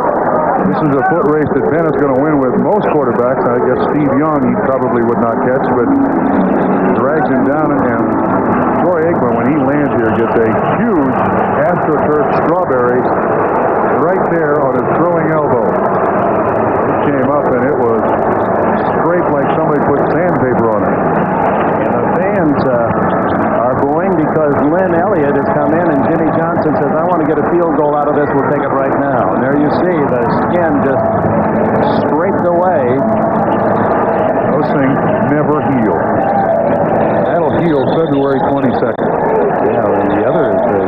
This is a foot race that Bennett's going to win with most quarterbacks. I guess Steve Young he probably would not catch, but drags him down, and Troy Aikman, when he lands here, gets a huge AstroTurf strawberry right there on his throwing elbow. It came up, and it was scraped like somebody put sandpaper on it.
And the fans are booing because Lynn Elliott has come in, and Jimmy Johnson says, I want to get a field goal out of this. We'll take it right now. And there you see the skin just scraped away.
Those things never heal. That'll heal February 22nd.
Yeah, and the other is the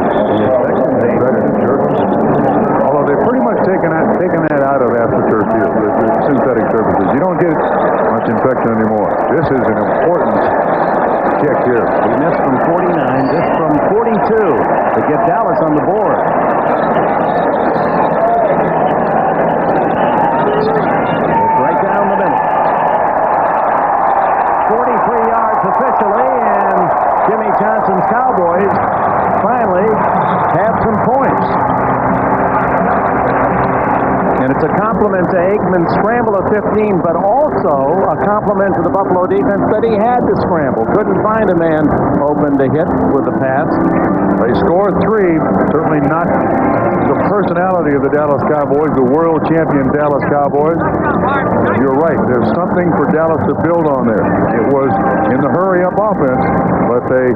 infection date.
Although they've pretty much taken that out of AstroTurf field, the synthetic surfaces. You don't get much infection anymore. This is an important kick here.
He missed from 49, this from 42 to get Dallas on the board. It's right down the middle. 43 yards officially, and Jimmy Johnson's Cowboys finally have some points. And it's a compliment to Aikman's scramble of 15, but also a compliment to the Buffalo defense that he had to scramble. Couldn't find a man open to hit with the pass.
They scored 3, certainly not the personality of the Dallas Cowboys, the world champion Dallas Cowboys. You're right, there's something for Dallas to build on there. It was in the hurry-up offense, but they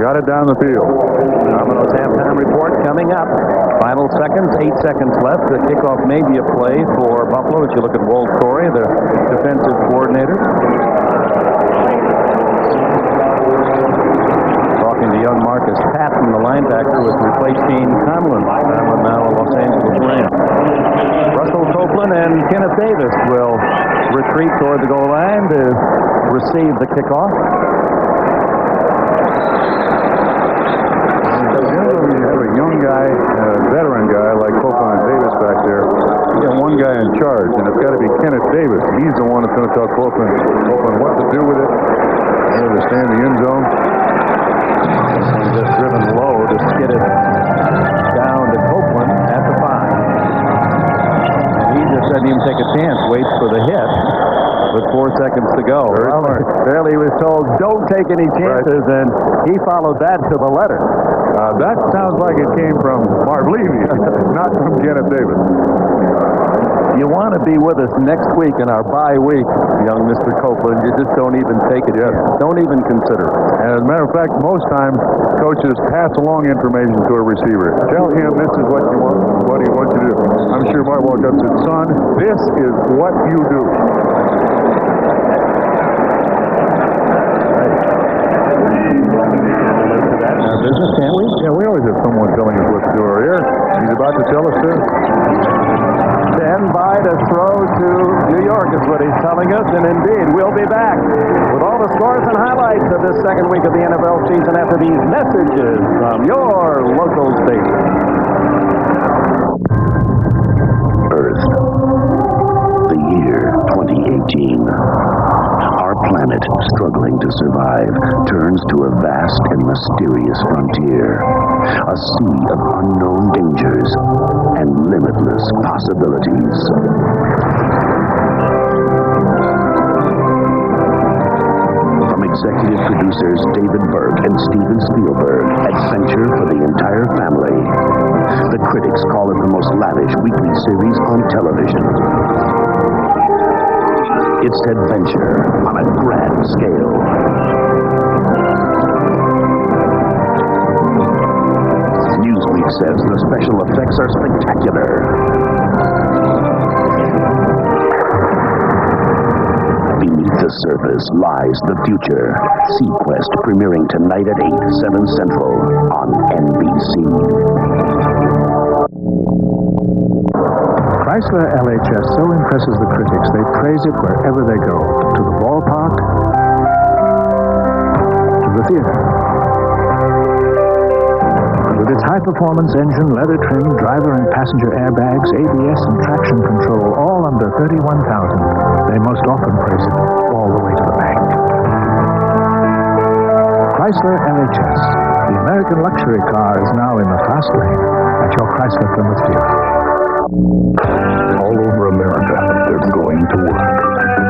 got it down the field.
Domino's halftime report coming up. Final seconds, 8 seconds left. The kickoff may be a play for Buffalo. As you look at Walt Corey, the defensive coordinator. Talking to young Marcus Patton, the linebacker, who has replaced Gene Conlon. Conlon now a Los Angeles Ram. Russell Copeland and Kenneth Davis will retreat toward the goal line to receive the kickoff.
You have a young guy, a veteran guy like Copeland and Davis back there. You got one guy in charge, and it's got to be Kenneth Davis. He's the one that's going to tell Copeland what to do with it, whether to stay in the end zone.
And just driven low to skid it down to Copeland at the 5. And he just doesn't even take a chance, waits for the hit with 4 seconds to go. Apparently he was told, don't take any chances, and he followed that to the letter.
That sounds like it came from Marv Levy, not from Kenneth Davis.
You want to be with us next week in our bye week, young Mr. Copeland. You just don't even take it. Yes. Don't even consider it.
And as a matter of fact, most times coaches pass along information to a receiver. Tell him this is what you want, what he wants you to do. I'm sure Marv walked up and said, son, this is what you do.
Business, can't we?
Yeah, we always have someone telling us what to do over here. He's about to tell us this.
Stand by to throw to New York. York is what he's telling us, and indeed, we'll be back with all the scores and highlights of this second week of the NFL season after these messages from your local station.
Earth, the year 2018. Our planet, struggling to survive, turns to a vast and mysterious frontier. A sea of unknown dangers and limitless possibilities. From executive producers David Burke and Steven Spielberg, adventure for the entire family. The critics call it the most lavish weekly series on television. It's adventure on a grand scale. Newsweek says the special effects are spectacular. Beneath the surface lies the future. Sequest premiering tonight at 8/7 Central on NBC.
Chrysler LHS so impresses the critics, they praise it wherever they go. To the ballpark, to the theater. With its high-performance engine, leather trim, driver and passenger airbags, ABS and traction control, all under $31,000, they most often praise it all the way to the bank. Chrysler LHS, the American luxury car, is now in the fast lane at your Chrysler Plymouth dealer.
All over America, they're going to work.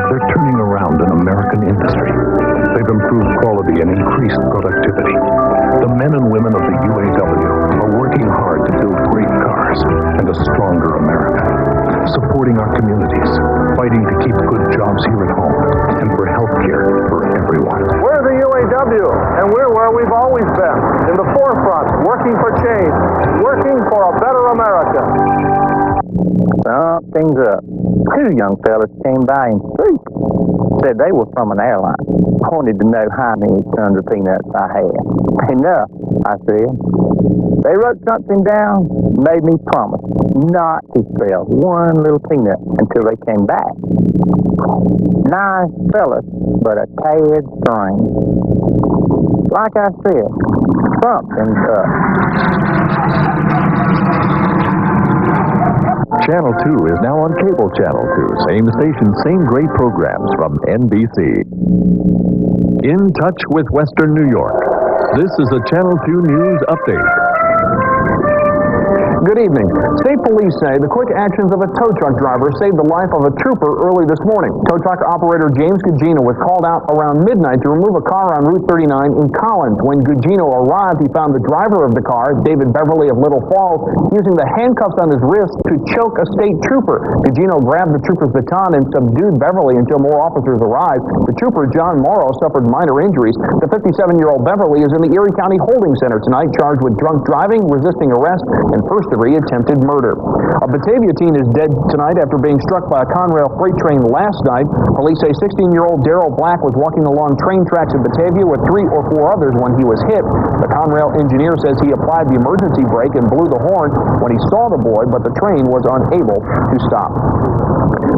They're turning around an American industry. They've improved quality and increased productivity. The men and women of the UAW are working hard to build great cars and a stronger America, supporting our communities, fighting to keep good jobs here at home, and for health care for everyone.
We're the UAW, and we're where we've always been, in the forefront, working for change, working for a better America.
Something's up. Two young fellas came by in the street. Said they were from an airline. Wanted to know how many tons of peanuts I had. Enough, I said. They wrote something down, made me promise not to sell one little peanut until they came back. Nice fellas, but a tad strange. Like I said, something's up.
Channel 2 is now on Cable Channel 2. Same station, same great programs from NBC. In touch with Western New York. This is a Channel 2 News Update.
Good evening. State police say the quick actions of a tow truck driver saved the life of a trooper early this morning. Tow truck operator James Gugino was called out around midnight to remove a car on Route 39 in Collins. When Gugino arrived, he found the driver of the car, David Beverly of Little Falls, using the handcuffs on his wrist to choke a state trooper. Gugino grabbed the trooper's baton and subdued Beverly until more officers arrived. The trooper, John Morrow, suffered minor injuries. The 57-year-old Beverly is in the Erie County Holding Center tonight, charged with drunk driving, resisting arrest, and first-degree attempted murder. A Batavia teen is dead tonight after being struck by a Conrail freight train last night. Police say 16-year-old Darrell Black was walking along train tracks in Batavia with 3 or 4 others when he was hit. The Conrail engineer says he applied the emergency brake and blew the horn when he saw the boy, but the train was unable to stop.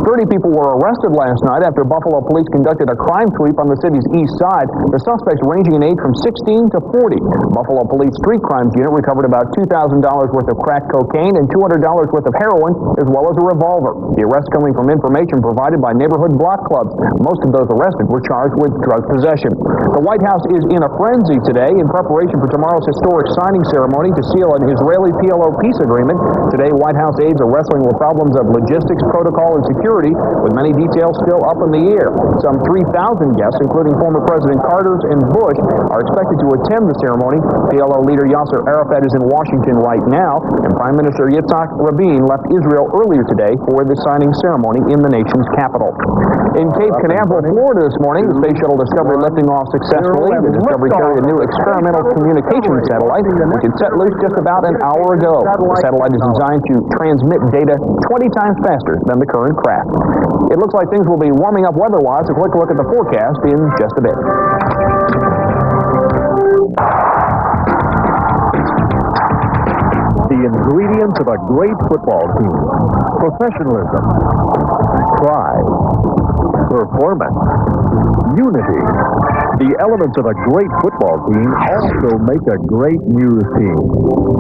30 people were arrested last night after Buffalo police conducted a crime sweep on the city's east side. The suspects ranging in age from 16 to 40. Buffalo Police Street Crimes Unit recovered about $2,000 worth of crack cocaine and $200 worth of heroin, as well as a revolver. The arrest coming from information provided by neighborhood block clubs. Most of those arrested were charged with drug possession. The White House is in a frenzy today in preparation for tomorrow's historic signing ceremony to seal an Israeli PLO peace agreement. Today, White House aides are wrestling with problems of logistics, protocol, and security, with many details still up in the air. Some 3,000 guests, including former President Carter and Bush, are expected to attend the ceremony. PLO leader Yasser Arafat is in Washington right now, and Prime Minister Yitzhak Rabin left Israel earlier today for the signing ceremony in the nation's capital. In Cape Canaveral, Florida this morning, the Space Shuttle Discovery lifting off successfully. The Discovery carried a new experimental communication satellite, which had set loose just about an hour ago. The satellite is designed to transmit data 20 times faster than the current craft. It looks like things will be warming up weather-wise. A quick look at the forecast in just a bit.
The
ingredients of a great football team. Professionalism, pride, performance, unity. The elements of a great football team also make a great news team.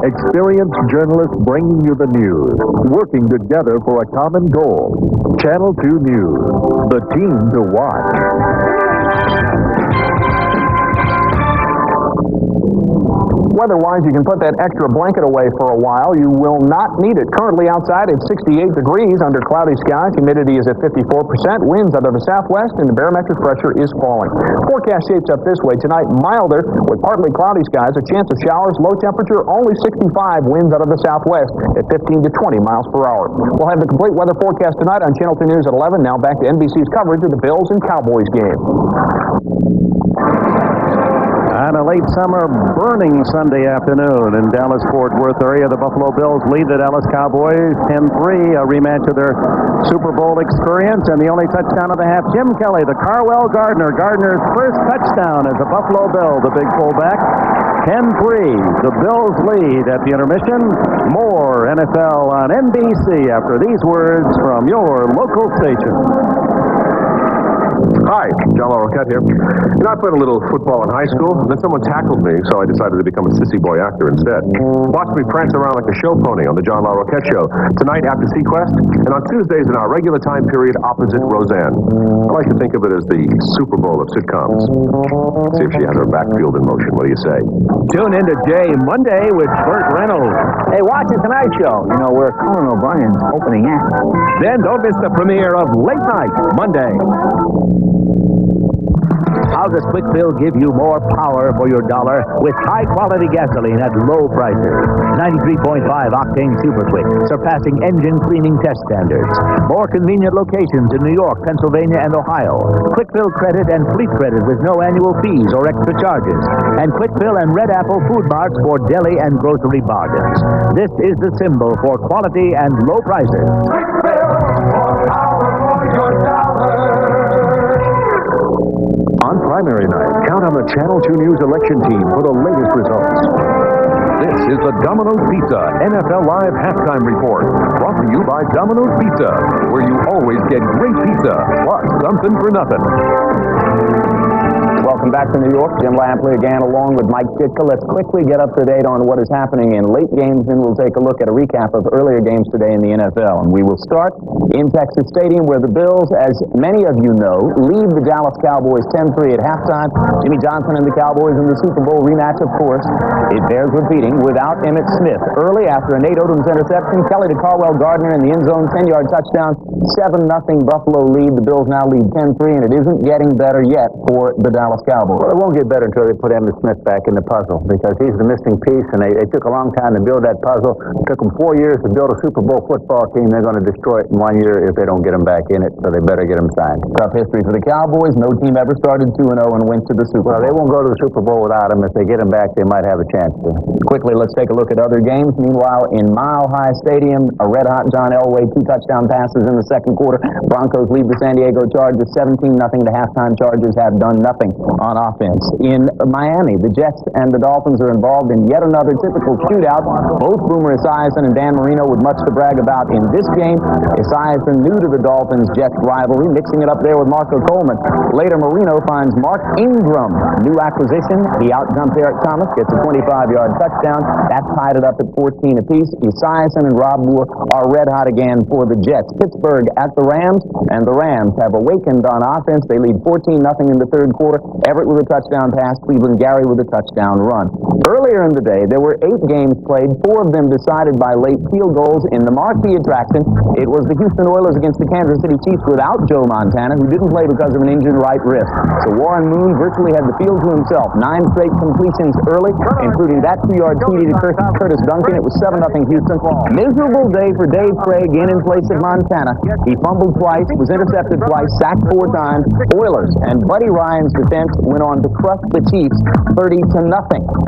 Experienced journalists bringing you the news, working together for a common goal. Channel 2 News, the team to watch.
Weather-wise, you can put that extra blanket away for a while. You will not need it. Currently outside, it's 68 degrees under cloudy skies. Humidity is at 54%. Winds out of the southwest, and the barometric pressure is falling. Forecast shapes up this way. Tonight, milder with partly cloudy skies. A chance of showers. Low temperature, only 65. Winds out of the southwest at 15 to 20 miles per hour. We'll have the complete weather forecast tonight on Channel 2 News at 11. Now back to NBC's coverage of the Bills and Cowboys game.
On a late summer burning Sunday afternoon in Dallas-Fort Worth area, the Buffalo Bills lead the Dallas Cowboys 10-3, a rematch of their Super Bowl experience, and the only touchdown of the half, Jim Kelly, the Carwell Gardner's first touchdown as a Buffalo Bill, the big fullback. 10-3, the Bills lead at the intermission. More NFL on NBC after these words from your local station.
Hi, John Larroquette here. You know, I played a little football in high school, and then someone tackled me, so I decided to become a sissy boy actor instead. Watch me prance around like a show pony on the John Larroquette Show, tonight after Sequest, and on Tuesdays in our regular time period opposite Roseanne. I like to think of it as the Super Bowl of sitcoms. See if she has her backfield in motion. What do you say?
Tune in to Jay Monday with Burt Reynolds.
Hey, watch the Tonight Show. You know, we're Conan O'Brien's opening act.
Then don't miss the premiere of Late Night Monday.
How does Quick Fill give you more power for your dollar with high-quality gasoline at low prices? 93.5 octane Super Quick, surpassing engine cleaning test standards. More convenient locations in New York, Pennsylvania, and Ohio. Quick Fill credit and fleet credit with no annual fees or extra charges. And Quick Fill and Red Apple Food Marts for deli and grocery bargains. This is the symbol for quality and low prices.
Quick Fill, more power for your dollar.
On primary night, count on the Channel 2 News election team for the latest results. This is the Domino's Pizza NFL Live Halftime Report, brought to you by Domino's Pizza, where you always get great pizza, plus something for nothing.
Welcome back to New York. Jim Lampley again, along with Mike Ditka. Let's quickly get up to date on what is happening in late games, then we'll take a look at a recap of earlier games today in the NFL. And we will start in Texas Stadium, where the Bills, as many of you know, lead the Dallas Cowboys 10-3 at halftime. Jimmy Johnson and the Cowboys in the Super Bowl rematch, of course. It bears repeating, without Emmitt Smith. Early, after a Nate Odom's interception, Kelly to Carwell Gardner in the end zone, 10-yard touchdown, 7-0 Buffalo lead. The Bills now lead 10-3, and it isn't getting better yet for the Dallas Cowboys.
Well, it won't get better until they put Emmitt Smith back in the puzzle, because he's the missing piece, and they took a long time to build that puzzle. It took them 4 years to build a Super Bowl football team. They're going to destroy it in 1 year if they don't get him back in it, so they better get him signed.
Tough history for the Cowboys. No team ever started 2-0 and went to the Super Bowl.
Well, they won't go to the Super Bowl without him. If they get him back, they might have a chance to.
Quickly, let's take a look at other games. Meanwhile, in Mile High Stadium, a red-hot John Elway, 2 touchdown passes in the second quarter. Broncos lead the San Diego Chargers 17-0. The halftime Chargers have done nothing on offense. In Miami, the Jets and the Dolphins are involved in yet another typical shootout. Both Boomer Esiason and Dan Marino with much to brag about in this game. Esiason new to the Dolphins-Jets rivalry, mixing it up there with Marco Coleman. Later, Marino finds Mark Ingram, new acquisition. He outjumped Eric Thomas, gets a 25-yard touchdown. That tied it up at 14 apiece. Esiason and Rob Moore are red-hot again for the Jets. Pittsburgh at the Rams, and the Rams have awakened on offense. They lead 14-0 in the third quarter. Everett with a touchdown pass, Cleveland Gary with a touchdown run. Earlier in the day, there were 8 games played, 4 of them decided by late field goals. In the marquee attraction, it was the Houston Oilers against the Kansas City Chiefs without Joe Montana, who didn't play because of an injured right wrist. So Warren Moon virtually had the field to himself. 9 straight completions early, including that 2-yard TD to Curtis Duncan. It was 7-0 Houston. Miserable day for Dave Craig in place of Montana. He fumbled twice, was intercepted twice, sacked 4 times. Oilers and Buddy Ryan's defense Giants went on to crush the Chiefs 30-0.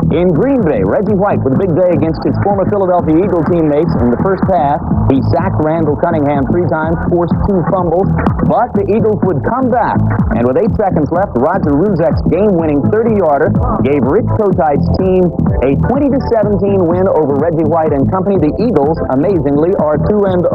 In Green Bay, Reggie White with a big day against his former Philadelphia Eagle teammates in the first half. He sacked Randall Cunningham 3 times, forced 2 fumbles, but the Eagles would come back. And with 8 seconds left, Roger Ruzek's game-winning 30-yarder gave Rich Kotite's team a 20-17 win over Reggie White and company. The Eagles, amazingly, are 2-0.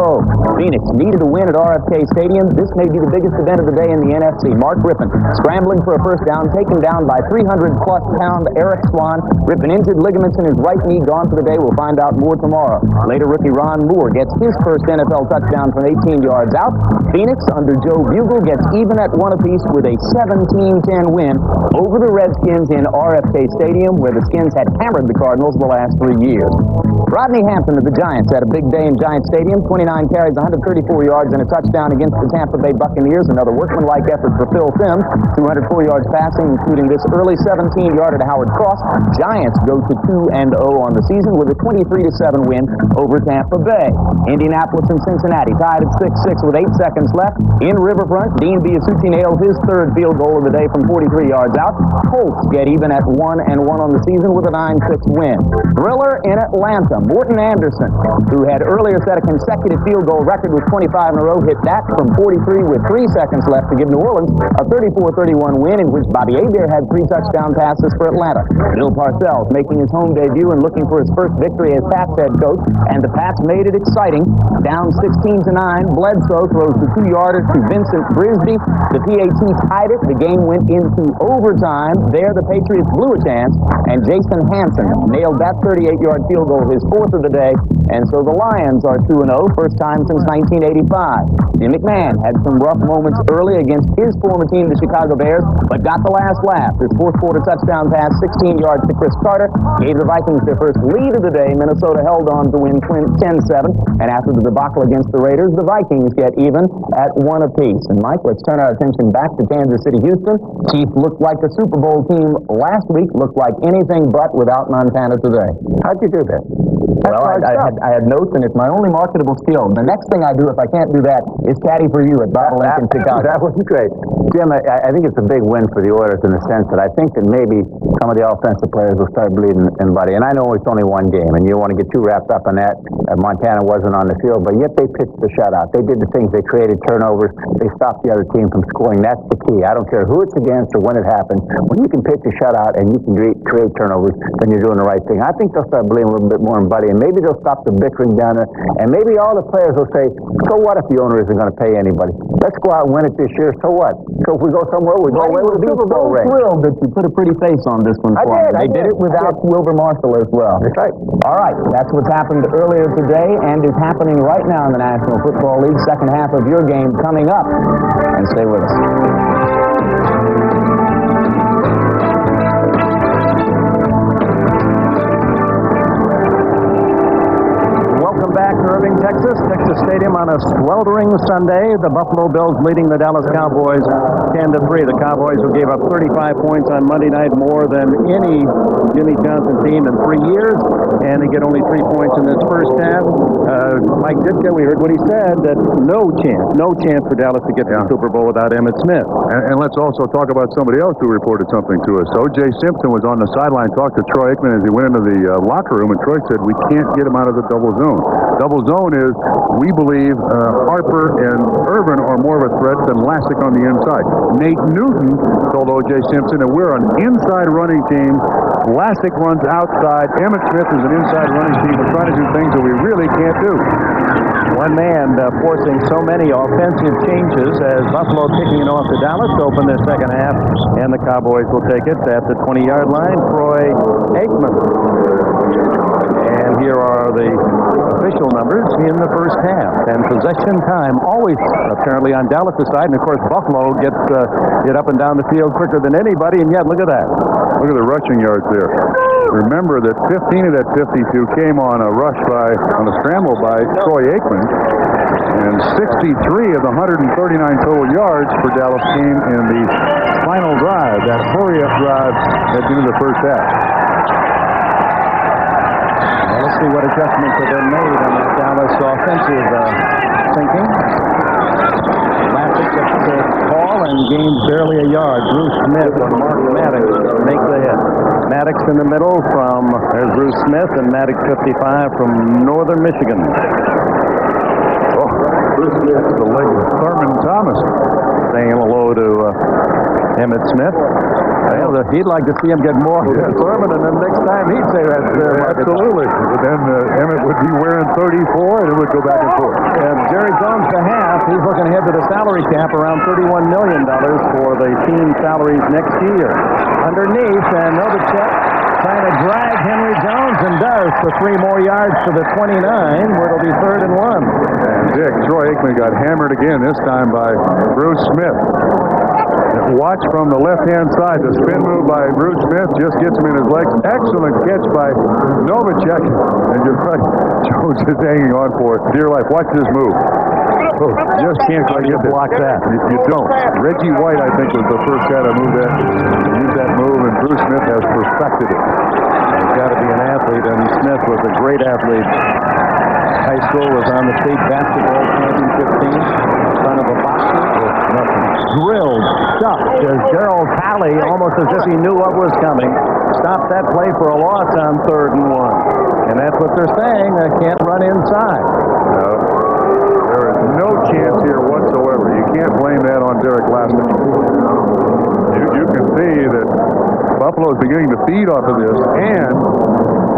Phoenix needed a win at RFK Stadium. This may be the biggest event of the day in the NFC. Mark Rippon scrambling for a first down, taken down by 300-plus pound Eric Swan. Rippon injured ligaments in his right knee, gone for the day. We'll find out more tomorrow. Later, rookie Ron Moore gets his first NFL touchdown from 18 yards out. Phoenix, under Joe Bugle, gets even at 1 apiece with a 17-10 win over the Redskins in RFK Stadium, where the Skins had hammered the Cardinals the last 3 years. Rodney Hampton of the Giants had a big day in Giant Stadium. 29 carries, 134 yards, and a touchdown against the Tampa Bay Buccaneers. Another workmanlike effort for Phil Simms. 204 yards passing, including this early 17-yarder to Howard Cross. Giants go to 2-0 on the season with a 23-7 win over Tampa Bay. Indianapolis and Cincinnati tied at 6-6 with 8 seconds left. In Riverfront, Dean Biasucci nailed his 3rd field goal of the day from 43 yards out. Colts get even at 1-1 on the season with a 9-6 win. Thriller in Atlanta. Morton Anderson, who had earlier set a consecutive field goal record with 25 in a row, hit that from 43 with 3 seconds left to give New Orleans a 34-31 win in which Bobby Hebert had 3 touchdown passes for Atlanta. Bill Parcells making his home debut and looking for his first victory as Pats head coach, and the Pats made it exciting. Down 16-9, Bledsoe throws the 2-yarder to Vincent Brisby. The PAT tied it. The game went into overtime. There, the Patriots blew a chance, and Jason Hanson nailed that 38-yard field goal, his 4th of the day, and so the Lions are 2-0, first time since 1985. Jim McMahon had some rough moments early against his former team, the Chicago Bears, but got the last laugh. His 4th quarter touchdown pass, 16 yards to Chris Carter, gave the Vikings their first lead of the day. Minnesota held on to win 10-7, and after the debacle against the Raiders, the Vikings get even at 1 apiece. And Mike, let's turn our attention back to Kansas City, Houston. Chiefs looked like a Super Bowl team last week, looked like anything but without Montana today. How'd you do that? Well, I had notes, and it's my only marketable skill. The next thing I do, if I can't do that, is caddy for you at Bottleneck in Chicago.
That was great. Jim, I think it's a big win for the Oilers in the sense that I think that maybe some of the offensive players will start bleeding in Buddy. And I know it's only one game, and you don't want to get too wrapped up in that. Montana wasn't on the field, but yet they pitched the shutout. They did the things. They created turnovers. They stopped the other team from scoring. That's the key. I don't care who it's against or when it happens. When you can pitch a shutout and you can create turnovers, then you're doing the right thing. I think they'll start bleeding a little bit more in Buddy, and maybe they'll stop the bickering down there, and maybe all the players will say, so what if the owner isn't going to pay anybody? Let's go out and win it this year, so what? So if we go somewhere, we go away with a Super Bowl ring.
I'm thrilled that you put a pretty face on this one for me. They did it without Wilbur Marshall as well.
That's right.
All right, that's what's happened earlier today and is happening right now in the National Football League. Second half of your game coming up. And stay with us. Back to Irving, Texas Stadium on a sweltering Sunday. The Buffalo Bills leading the Dallas Cowboys 10-3. The Cowboys, who gave up 35 points on Monday night, more than any Jimmy Johnson team in 3 years, and they get only 3 points in this first half. Mike Ditka, we heard what he said, that no chance for Dallas to get to the Super Bowl without Emmitt Smith.
And let's also talk about somebody else who reported something to us. O.J. Simpson was on the sideline, talked to Troy Aikman as he went into the locker room, and Troy said, we can't get him out of the double zone. Double zone is, we believe Harper and Irvin are more of a threat than Lassick on the inside. Nate Newton told O.J. Simpson that we're an inside running team. Lassick runs outside. Emmitt Smith is an inside running team. We're trying to do things that we really can't do.
One man forcing so many offensive changes as Buffalo kicking it off to Dallas to open the second half, and the Cowboys will take it at the 20-yard line. Troy Aikman. And here are the official numbers in the first half. And possession time always apparently on Dallas' side. And, of course, Buffalo gets it up and down the field quicker than anybody. And yet, look at that.
Look at the rushing yards there. Remember that 15 of that 52 came on a rush on a scramble by Troy Aikman. And 63 of the 139 total yards for Dallas came in the final drive, that hurry-up drive at the end of the first half.
Well, let's see what adjustments have been made on that Dallas offensive thinking. Lassick gets the ball and gained barely a yard. Bruce Smith on Mark Maddox make the hit. Maddox in the middle from, there's Bruce Smith, and Maddox 55 from Northern Michigan.
Bruce Smith, the leg of Thurman Thomas.
Saying hello to Emmett Smith. Well, he'd like to see him get more than Thurman, and then next time he'd say that.
Absolutely. But then Emmett would be wearing 34, and it would go back and forth.
Jerry Jones to half. He's looking ahead to the salary cap, around $31 million for the team salaries next year. Underneath, and Novacek trying to drag Henry Jones, and does for 3 more yards to the 29, where it'll be 3rd and 1.
And Dick, Troy Aikman got hammered again, this time by Bruce Smith. Watch from the left-hand side. The spin move by Bruce Smith just gets him in his legs. Excellent catch by Novacek. And you're right, Jones is hanging on for it. Dear life, watch this move. Oh, just can't quite get
block that.
You don't. Reggie White, I think, was the first guy to use that move, and Bruce Smith has perfected it.
He's got to be an athlete, and Smith was a great athlete. High school, was on the state basketball championship team in front of a boxer. Drilled, stuffed, as Darryl Talley, almost as if he knew what was coming, stopped that play for a loss on 3rd and 1. And that's what they're saying. They can't run inside.
No, there is no chance here whatsoever. You can't blame that on Derek Lastic. You can see that Buffalo is beginning to feed off of this, and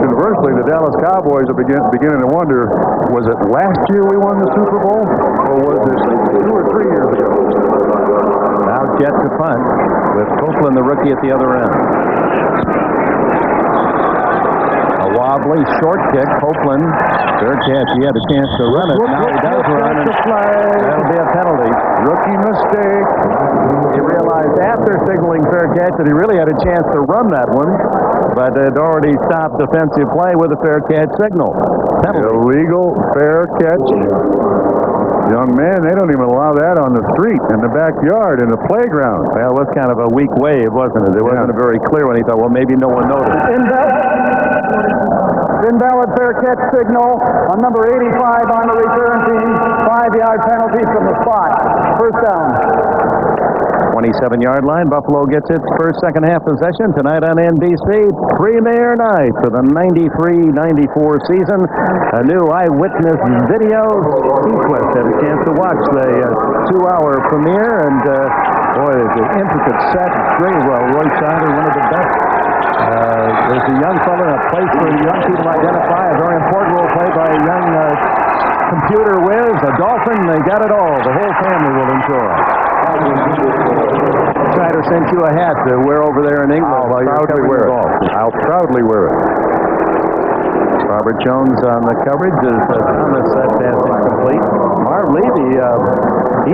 conversely, the Dallas Cowboys are beginning to wonder, was it last year we won the Super Bowl, or was it 2 or 3 years ago?
Now Jet to punt with Copeland, the rookie, at the other end. A wobbly short kick. Copeland, fair catch. He had a chance to run it. Now he does run, and that'll be a penalty.
Rookie mistake.
He realized after signaling fair catch that he really had a chance to run that one, but had already stopped defensive play with a fair catch signal. Penalty.
Illegal fair catch. Young man, they don't even allow that on the street, in the backyard, in the playground.
Well, it was kind of a weak wave, wasn't it? It wasn't a very clear one. He thought, well, maybe no one noticed.
Invalid fair catch signal on number 85 on the return team. 5-yard penalty from the spot. First down.
27-yard line. Buffalo gets its first second-half possession tonight on NBC. Premier night for the 93-94 season. A new eyewitness video. Sequest had a chance to watch the 2-hour premiere, and boy, the intricate set. Very well. Roy Scheider, one of the best. There's a young fellow in a place for young people to identify. A very important role played by a young computer whiz, a dolphin. They got it all. The whole family will enjoy. Scheider sent you a hat to wear over there in England.
I'll proudly wear it.
Robert Jones on the coverage as Thomas that pass incomplete. Marv Levy,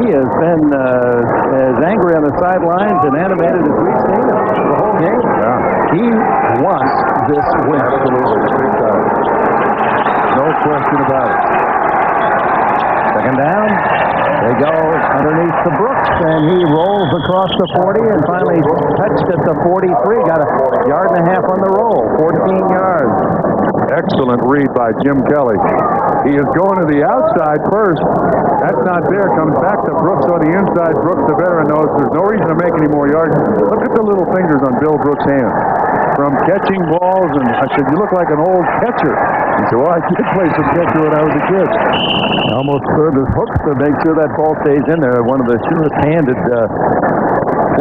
he has been as angry on the sidelines and animated as we've seen him the whole game.
Yeah.
He wants this win.
Absolutely. No question about it.
Second down. They go underneath to Brooks, and he rolls across the 40 and finally touched at the 43. Got a yard and a half on the roll, 14 yards.
Excellent read by Jim Kelly. He is going to the outside first. That's not there. Comes back to Brooks on the inside. Brooks, the veteran, knows there's no reason to make any more yards. Look at the little fingers on Bill Brooks' hand. From catching balls, and I said, you look like an old catcher. He said, well, I did play some catcher when I was a kid.
Almost served as hooks to make sure that ball stays in there. One of the surest-handed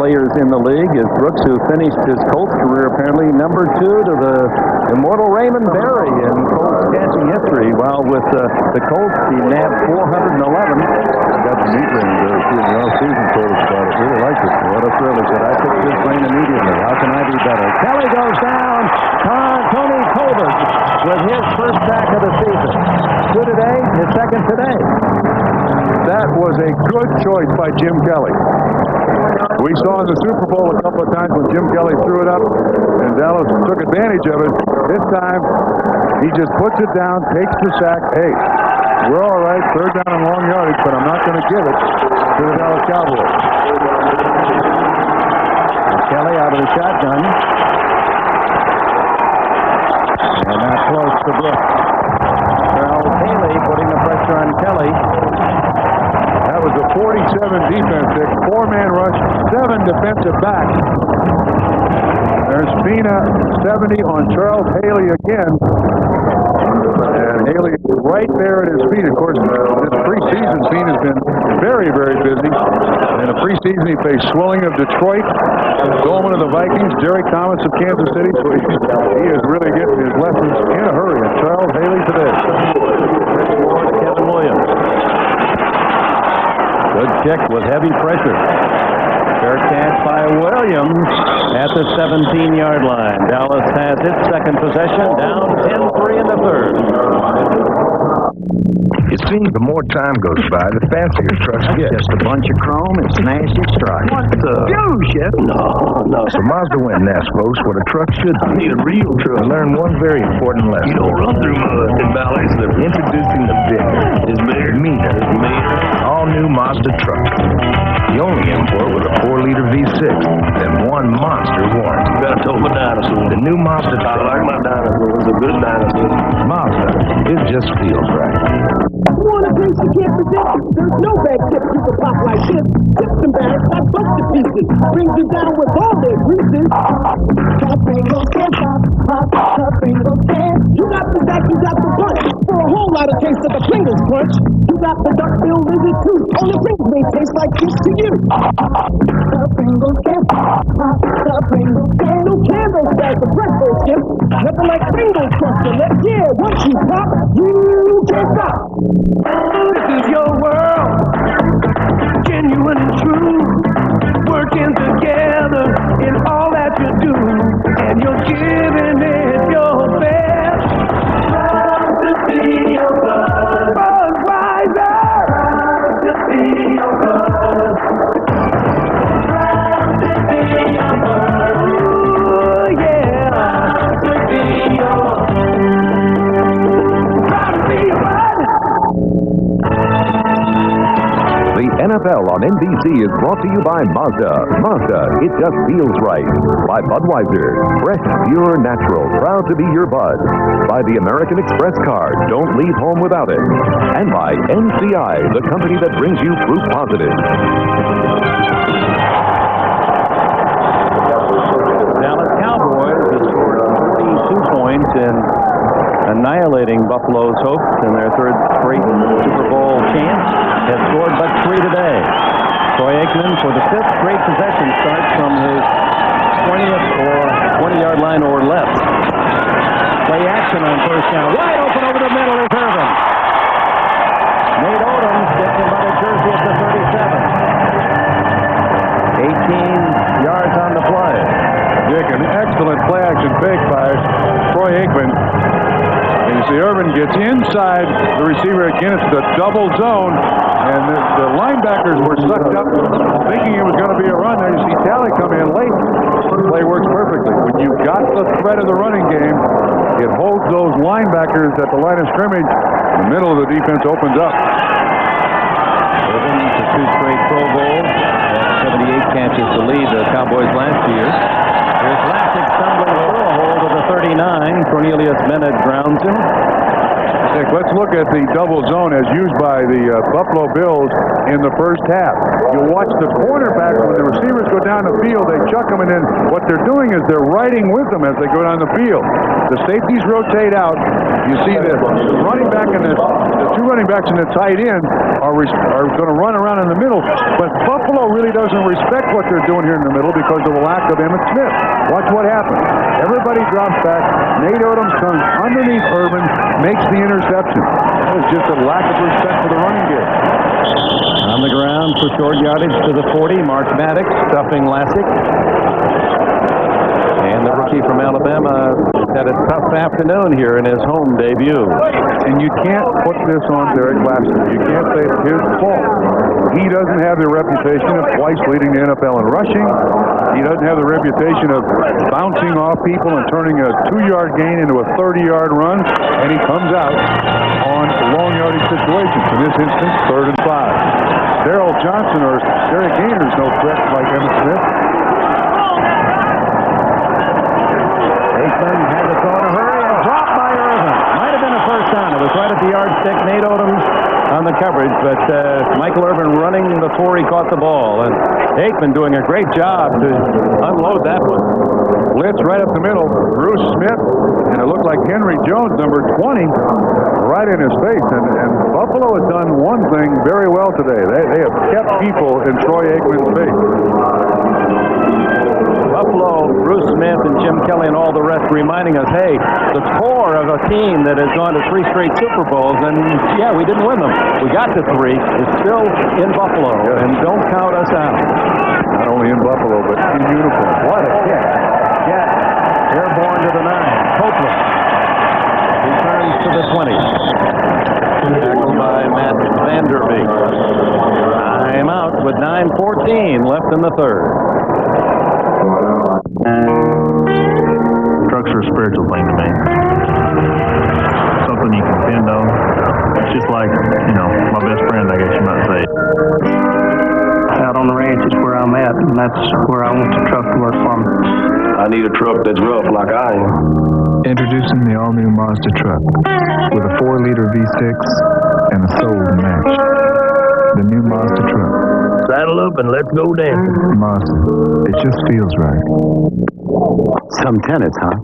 players in the league is Brooks, who finished his Colts career apparently number 2 to the immortal Raymond Berry in Colts catching history. While with the Colts, he nabbed 411.
Got the meat ring season told us about it. Really liked it.
What a privilege. I picked his brain immediately. How can I be better? Kelly goes down. Tony Colbert with his first sack of the season. 2 today, his second today.
That was a good choice by Jim Kelly. We saw in the Super Bowl a couple of times when Jim Kelly threw it up and Dallas took advantage of it. This time, he just puts it down, takes the sack. Hey, we're all right, 3rd down and long yardage, but I'm not going to give it to the Dallas Cowboys.
Kelly out of the shotgun. And not close to Brooks. Charles Haley putting the pressure on Kelly.
That That was a 47 defense pick. 4-man rush, 7 defensive backs. There's Spina, 70 on Charles Haley again. And Haley right there at his feet. Of course, this preseason, Spina's been very, very busy. In the preseason, he faced Swilling of Detroit, Dolman of the Vikings, Derek Thomas of Kansas City. So he is really getting his lessons in a hurry. And Charles Haley today.
Kevin Williams. Good kick with heavy pressure. Fair catch by Williams at the 17-yard line. Dallas has its second possession, down 10-3 in the third.
It seems the more time goes by, the fancier trucks get. Just a bunch of chrome and smash it strike. What the? Yo, Chef. No. So Mazda went and asked folks what a truck should be. I need a real truck. And learned one very important lesson. You don't run through mud in valleys. Introducing the bigger. It's bigger. Meaner. All new Mazda truck. The only import with a 4-liter V6 and one monster warranty. You gotta told my dinosaur. The new Mazda truck. I like my dinosaur. It's a good dinosaur. Mazda. It just feels right.
You want a place you can't resist? There's no bag tip you can pop like this. Tips and bags like bust to pieces. Brings you down with all their greases. Top angle can't pop. Top angle can't. You got the back, you got the punch. For a whole lot of taste of the Pringles crunch. You got the duck-bill lizard too. Only Pringles may taste like this to you. Top angle can't pop. Top angle can't. No candles back the breakfast gift. Nothing like Pringles crunch. Yeah, once you pop, you can't stop. This is your world, genuine and true, working together in all that you do, and you're giving it your best. Proud to see your blood, Budweiser. Proud to see your blood. Proud to see your blood. Ooh, yeah. Proud to see your blood. Proud to see your blood.
The NFL on NBC is brought to you by Mazda. Mazda, it just feels right. By Budweiser, fresh, pure, natural, proud to be your bud. By the American Express card, don't leave home without it. And by NCI, the company that brings you Proof Positive.
Dallas Cowboys have scored 42 points in annihilating Buffalo's hopes in their third straight Super Bowl chance. Has scored but 3 today. Troy Aikman, for the 5th straight possession, starts from his 20th or 20-yard line or less. Play action on first down. Wide open over the middle is Irvin. Nate Odom gets him by the jersey at the 37. 18 yards on the play.
Dick, an excellent play action fake by Troy Aikman. And you see Irvin gets inside the receiver again. It's the double zone. And the linebackers were sucked up thinking it was going to be a run. There you see Talley come in late. The play works perfectly. When you've got the threat of the running game, it holds those linebackers at the line of scrimmage. The middle of the defense opens up.
Irvin to 2 straight Pro Bowls. 78 catches to lead the Cowboys last year. Here's Lassick stumbling through a hold of the 39. Cornelius Bennett grounds him.
Dick, let's look at the double zone as used by the Buffalo Bills in the first half. You'll watch the cornerback when the receivers go down the field, they chuck them, and then what they're doing is they're riding with them as they go down the field. The safeties rotate out. You see the running back and the 2 running backs and the tight end are going to run around in the middle, but Buffalo really doesn't respect what they're doing here in the middle because of the lack of Emmitt Smith. Watch what happens. Everybody drops back. Nate Odom comes underneath Irvin, makes the interception. That was just a lack of respect for the running game.
On the ground for short yardage to the 40. Mark Maddox stuffing Lassick. And the rookie from Alabama has had a tough afternoon here in his home debut.
And you can't put this on Derek Lassick. You can't say it's his fault. He doesn't have the reputation of twice leading the NFL in rushing. He doesn't have the reputation of bouncing off people and turning a 2-yard gain into a 30-yard run. And he comes out on long yardage situations. In this instance, 3rd and 5. Darrell Johnson or Derek Gainer is no threat like Emmitt Smith.
Aikman had to throw in a hurry and dropped by Irvin. Might have been a first down. It was right at the yardstick. Nate Odom on the coverage, but Michael Irvin running before he caught the ball. And Aikman doing a great job to unload that one.
Blitz right up the middle. Bruce Smith, and it looked like Henry Jones, number 20, right in his face. And Buffalo has done one thing very well today. They have kept people in Troy Aikman's face.
Buffalo, Bruce Smith, and Jim Kelly and all the rest reminding us, hey, the core of a team that has gone to 3 straight Super Bowls, and yeah, we didn't win them. We got to 3. It's still in Buffalo, and don't count us out.
Not only in Buffalo, but in uniform.
What a kick. Jet, airborne to the 9. Copeland returns to the 20. Tackled by Matt Vanderbeek. Time out with 9:14 left in the third.
Trucks are a spiritual thing to me. Something you can depend on. It's just like, my best friend, I guess you might say.
Out on the ranch is where I'm at, and that's where I want the truck to work for me.
I need a truck that's rough like I am.
Introducing the all-new Mazda truck with a 4-liter V6 and a soul to match. The new Mazda truck.
Saddle up and let's go dancing.
Mazda. It just feels right.
Some tennis, huh?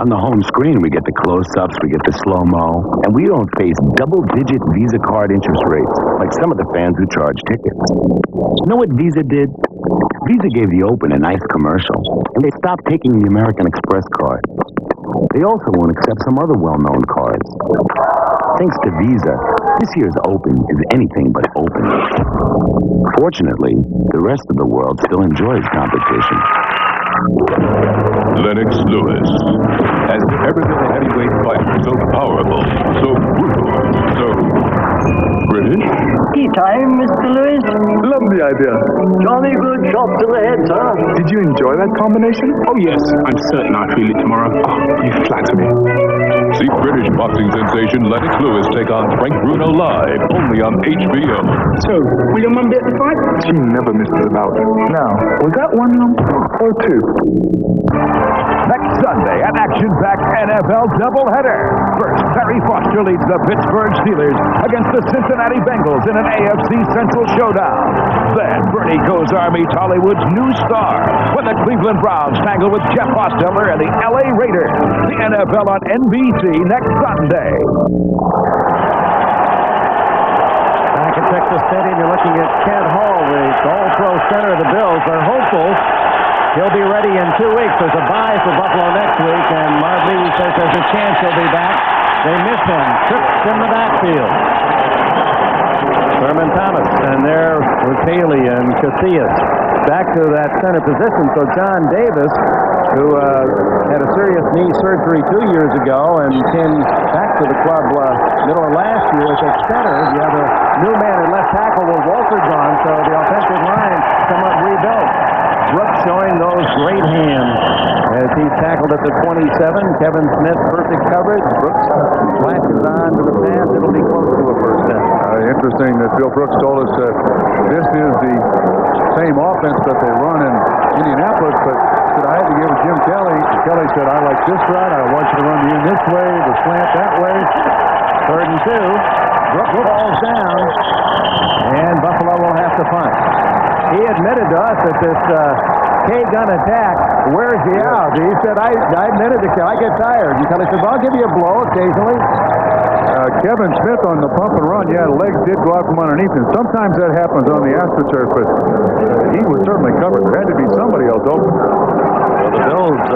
On the home screen, we get the close-ups, we get the slow-mo, and we don't face double-digit Visa card interest rates like some of the fans who charge tickets. You know what Visa did? Visa gave the Open a nice commercial, and they stopped taking the American Express card. They also won't accept some other well-known cards. Thanks to Visa, this year's Open is anything but open. Fortunately, the rest of the world still enjoys competition.
Lennox Lewis has ever been a heavyweight fighter, so powerful, so brutal, so British.
Tea time, Mr. Lewis.
Love the idea.
Johnny good shot to the head, sir.
Did you enjoy that combination?
Oh, yes. I'm certain I'll feel it tomorrow. Oh, you flatter me.
See British boxing sensation Lennox Lewis take on Frank Bruno live only on HBO.
So, will your mum be at the fight?
She never misses a bout.
No.
Was that one lump or 2?
Next Sunday, an action-packed NFL doubleheader. First, Terry Foster leads the Pittsburgh Steelers against the Cincinnati Bengals in an AFC Central showdown. Then, Bernie Kosar meets Hollywood's new star when the Cleveland Browns tangle with Jeff Hostetler and the LA Raiders. The NFL on NBC next Sunday.
Back at Texas Stadium, you're looking at Kent Hall, the all-pro center of the Bills. They're hopeful he'll be ready in 2 weeks. There's a bye for Buffalo next week, and Marv Levy says there's a chance he'll be back. They miss him. Trips in the backfield. Thurman Thomas, and there was Haley and Casillas back to that center position. So John Davis, who had a serious knee surgery 2 years ago and came back to the club middle of last year as a center. You have a new man at left tackle with Walter gone, so the offensive line somewhat rebuilt. Brooks showing those great hands as he's tackled at the 27. Kevin Smith, perfect coverage. Brooks flashes on to the pass. It'll be close to a first down.
Interesting that Bill Brooks told us that this is the same offense that they run in Indianapolis, but said I had to give it to Jim Kelly. Kelly said, I like this route. I want you to run in this way, the slant that way.
3rd and 2. Brooks falls down, and Buffalo will have to punt. He admitted to us that this K-gun attack wears you out. He said, I admitted to Kelly, I get tired. And Kelly said, well, I'll give you a blow occasionally.
Kevin Smith on the pump and run, yeah, the legs did go out from underneath him. Sometimes that happens on the AstroTurf, but he was certainly covered. There had to be somebody else open.
Well, the Bills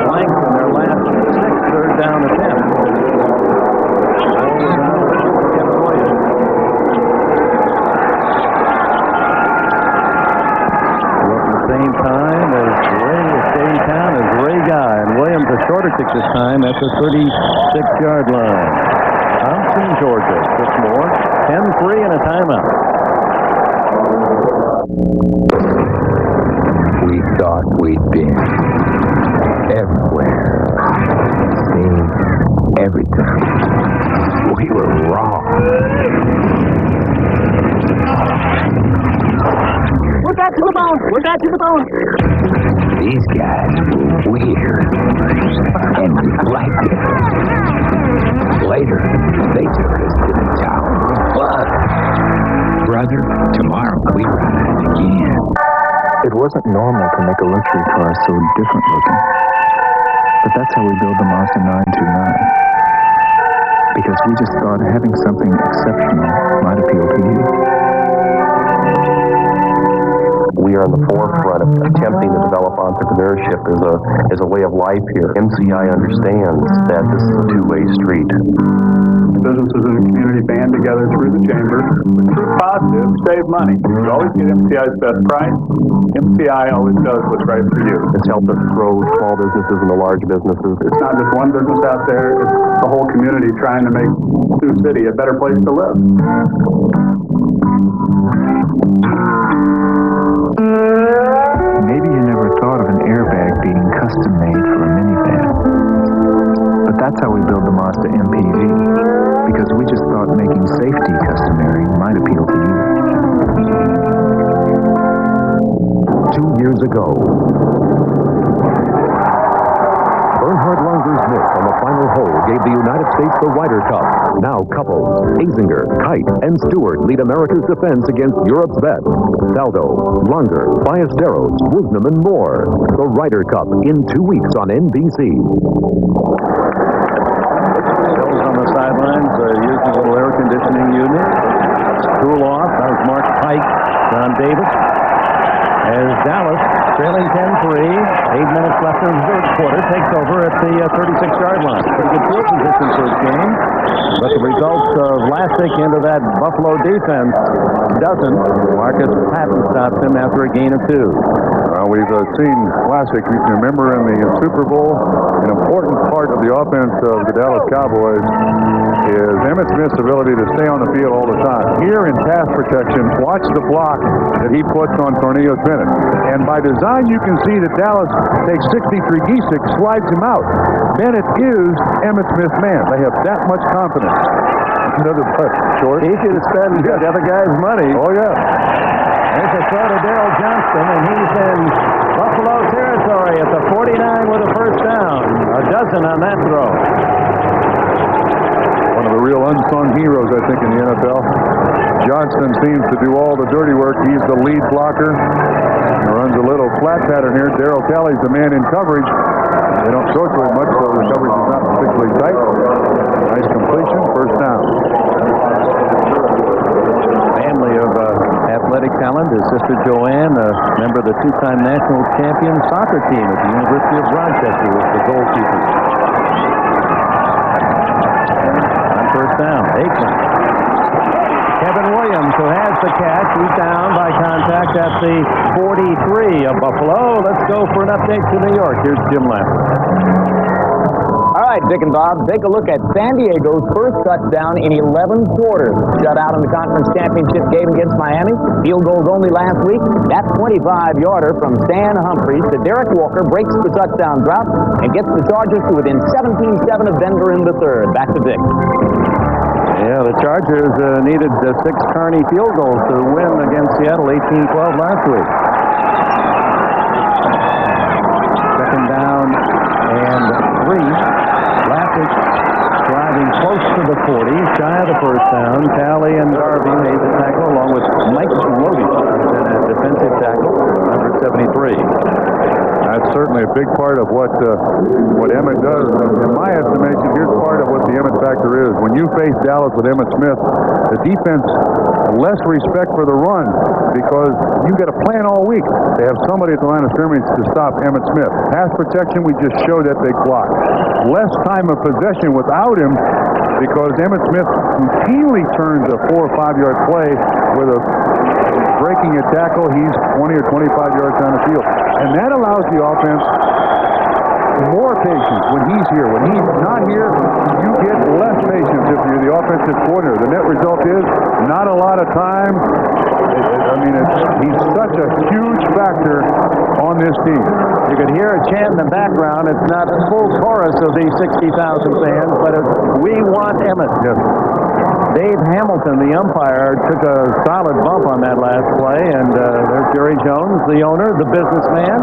blanked in their last 6 3rd down attempts. Same time as Ray Guy, and Williams a shorter kick this time at the 36-yard line. Thompson, Georgia, just more. 10-3 and a timeout.
We thought we'd been everywhere, seen everything. We were wrong.
We're back to the bone. We're back to the bone.
These guys were weird, and we liked it. Later, they took us to the tower.
Brother, tomorrow we ride again.
It wasn't normal to make a luxury car so different looking. But that's how we build the Mazda 929. Because we just thought having something exceptional might appeal to you.
We are in the forefront of attempting to develop entrepreneurship as a way of life here. MCI understands that this is a two-way street.
Businesses in the community band together through the chamber. Proof positive, save money. You always get MCI's best price. MCI always does what's right for you.
It's helped us grow small businesses and the large businesses.
It's not just one business out there, it's the whole community trying to make Sioux City a better place to live.
Maybe you never thought of an airbag being custom made for a minivan. But that's how we build the Mazda MPV. Because we just thought making safety customary might appeal to you.
2 years ago, Bernhard Langer's miss on the final hole gave the United States the Ryder Cup. Now couples, Azinger, Kite, and Stewart lead America's defense against Europe's best. Saldo, Langer, Ballesteros, Woosnam, and more. The Ryder Cup in 2 weeks on NBC.
Bill's on the sidelines, using a little air conditioning unit. Cool off. That was Mark Pike, John Davis. As Dallas, trailing 10-3, 8 minutes left in the third quarter, takes over at the 36-yard line. Pretty good field position for his game. But the results of Lassick into that Buffalo defense doesn't. Marcus Patton stops him after a gain of 2.
We've seen Lassick, you can remember in the Super Bowl, an important part of the offense of the Dallas Cowboys is Emmitt Smith's ability to stay on the field all the time. Here in pass protection, watch the block that he puts on Cornelius Bennett. And by design, you can see that Dallas takes 63 Giesick, slides him out. Bennett is Emmitt Smith's man. They have that much confidence. Another short.
Easy to spend the other guy's money.
Oh, yeah.
There's a throw to Darrell Johnston, and he's in Buffalo territory at the 49 with a first down. A dozen on that throw.
One of the real unsung heroes, I think, in the NFL. Johnston seems to do all the dirty work. He's the lead blocker. He runs a little flat pattern here. Darryl Kelly's the man in coverage. They don't throw to him much, so the coverage is not particularly tight. Nice completion, first down.
Family of athletic talent. His sister Joanne, a member of the two-time national champion soccer team at the University of Rochester, was the goalkeeper. On first down, Aikman. Kevin Williams, who has the catch, he's down by contact at the 43 of Buffalo. Let's go for an update to New York. Here's Jim Lamb.
All right, Dick and Bob, take a look at San Diego's first touchdown in 11 quarters. Shut out in the conference championship game against Miami. Field goals only last week. That 25-yarder from Stan Humphries to Derek Walker breaks the touchdown drought and gets the Chargers to within 17-7 of Denver in the third. Back to Dick.
Yeah, the Chargers needed 6 Carney field goals to win against Seattle 18-12 last week. Second down and 3. Lassick driving close to the 40, shy of the first down. Talley and Darby made the tackle along with Mike Lodi, a defensive tackle, number 73.
That's certainly a big part of what Emmitt does. In my estimation, here's part of what the Emmitt factor is. When you face Dallas with Emmitt Smith, the defense less respect for the run because you got a plan all week. They have somebody at the line of scrimmage to stop Emmitt Smith. Pass protection, we just showed that big block. Less time of possession without him because Emmitt Smith routinely turns a 4 or 5 yard play with a breaking a tackle. He's 20 or 25 yards down the field. And that allows the offense more patience when he's here. When he's not here, you get less patience if you're the offensive coordinator. The net result is not a lot of time. He's such a huge factor on this team.
You can hear a chant in the background. It's not a full chorus of these 60,000 fans, but it's "We want Emmitt."
Yes.
Dave Hamilton, the umpire, took a solid bump on that last play, and there's Jerry Jones, the owner, the businessman.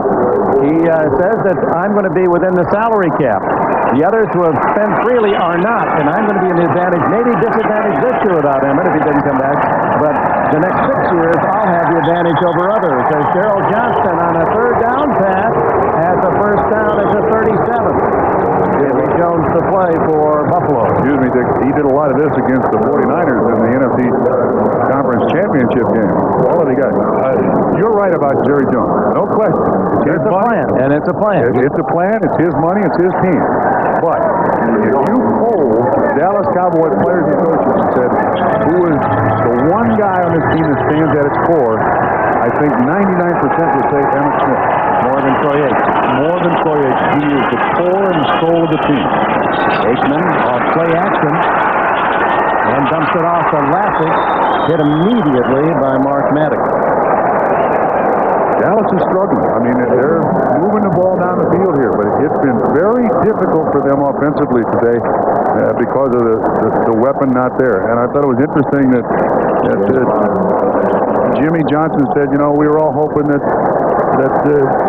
He says that I'm going to be within the salary cap. The others who have spent freely are not, and I'm going to be an advantage, maybe disadvantage this year without Emmett if he doesn't come back. But the next 6 years, I'll have the advantage over others. As Darrell Johnston on a third down pass has a first down at the 37. Jimmy Jones to play for Buffalo.
Excuse me, Dick. He did a lot of this against the 49ers in the NFC Conference Championship game. All that he got. You're right about Jerry Jones. No question.
It's a plan, and it's a plan.
It's a plan. It's his money. It's his team. But if you poll Dallas Cowboys players and coaches and said, who is the one guy on this team that stands at its core, I think 99% would say Emmitt Smith.
More than Troy Aikman.
More than Troy Aikman. He is the core and soul of the team.
Aikman off play action and dumps it off to Lassick. Hit immediately by Mark Maddox.
Dallas is struggling. I mean, they're moving the ball down the field here, but it's been very difficult for them offensively today because of the weapon not there. And I thought it was interesting that Jimmy Johnson said, you know, we were all hoping that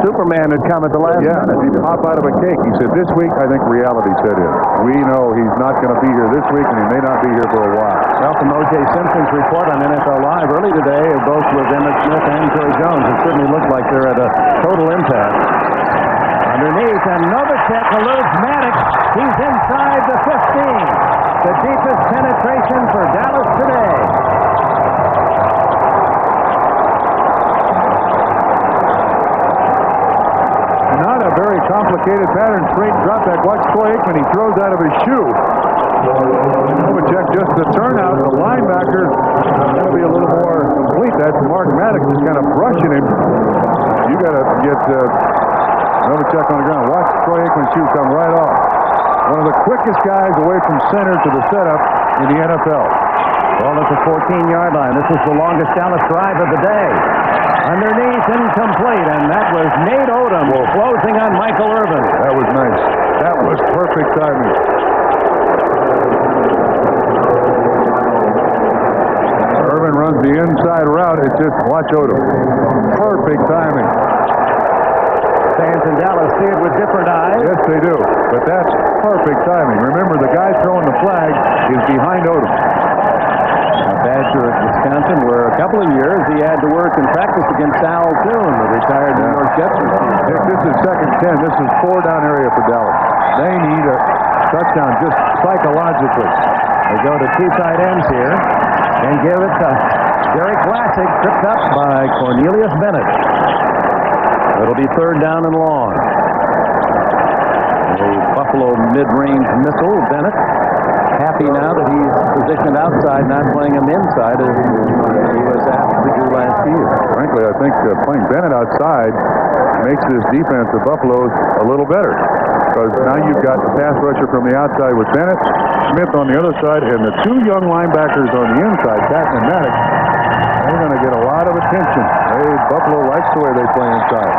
Superman had come at the last minute.
He'd pop out of a cake. He said, this week, I think reality set in. We know he's not going to be here this week, and he may not be here for a while.
Well, from O.J. Simpson's report on NFL Live early today, both with Emmitt Smith and Troy Jones, it certainly looked like they're at a total impact. Underneath, and Novacek eludes Maddox. He's inside the 15. The deepest penetration for Dallas today.
Not a very complicated pattern. Straight drop back. Watch Troy Aikman. He throws out of his shoe. Novacek just the turnout. The linebacker going to be a little more complete. That's Mark Maddox just kind of brushing him. You got to get Novacek on the ground. Watch Troy Aikman's shoe come right off. One of the quickest guys away from center to the setup in the NFL.
Ball at the 14-yard line. This was the longest Dallas drive of the day. Underneath, incomplete, and that was Nate Odom closing on Michael Irvin.
That was nice. That was perfect timing. Irvin runs the inside route. It's just watch Odom. Perfect timing.
Fans in Dallas see it with different eyes.
Yes, they do. But that's perfect timing. Remember, the guy throwing the flag is behind Odom.
Badger at Wisconsin, where a couple of years he had to work and practice against Al Toon, the retired New York Jets receiver.
This is second 10. This is 4-down area for Dallas. They need a touchdown just psychologically.
They go to two tight ends here and give it to Derek Lassick, tripped up by Cornelius Bennett. It'll be third down and long. A Buffalo mid-range missile, Bennett. Happy now that he's positioned outside, not playing him inside as he was asked to do last year.
Frankly, I think playing Bennett outside makes this defense of Buffalo's a little better. Because now you've got the pass rusher from the outside with Bennett, Smith on the other side, and the two young linebackers on the inside, Patton and Maddox. They're going to get a lot of attention. Buffalo likes the way they play inside.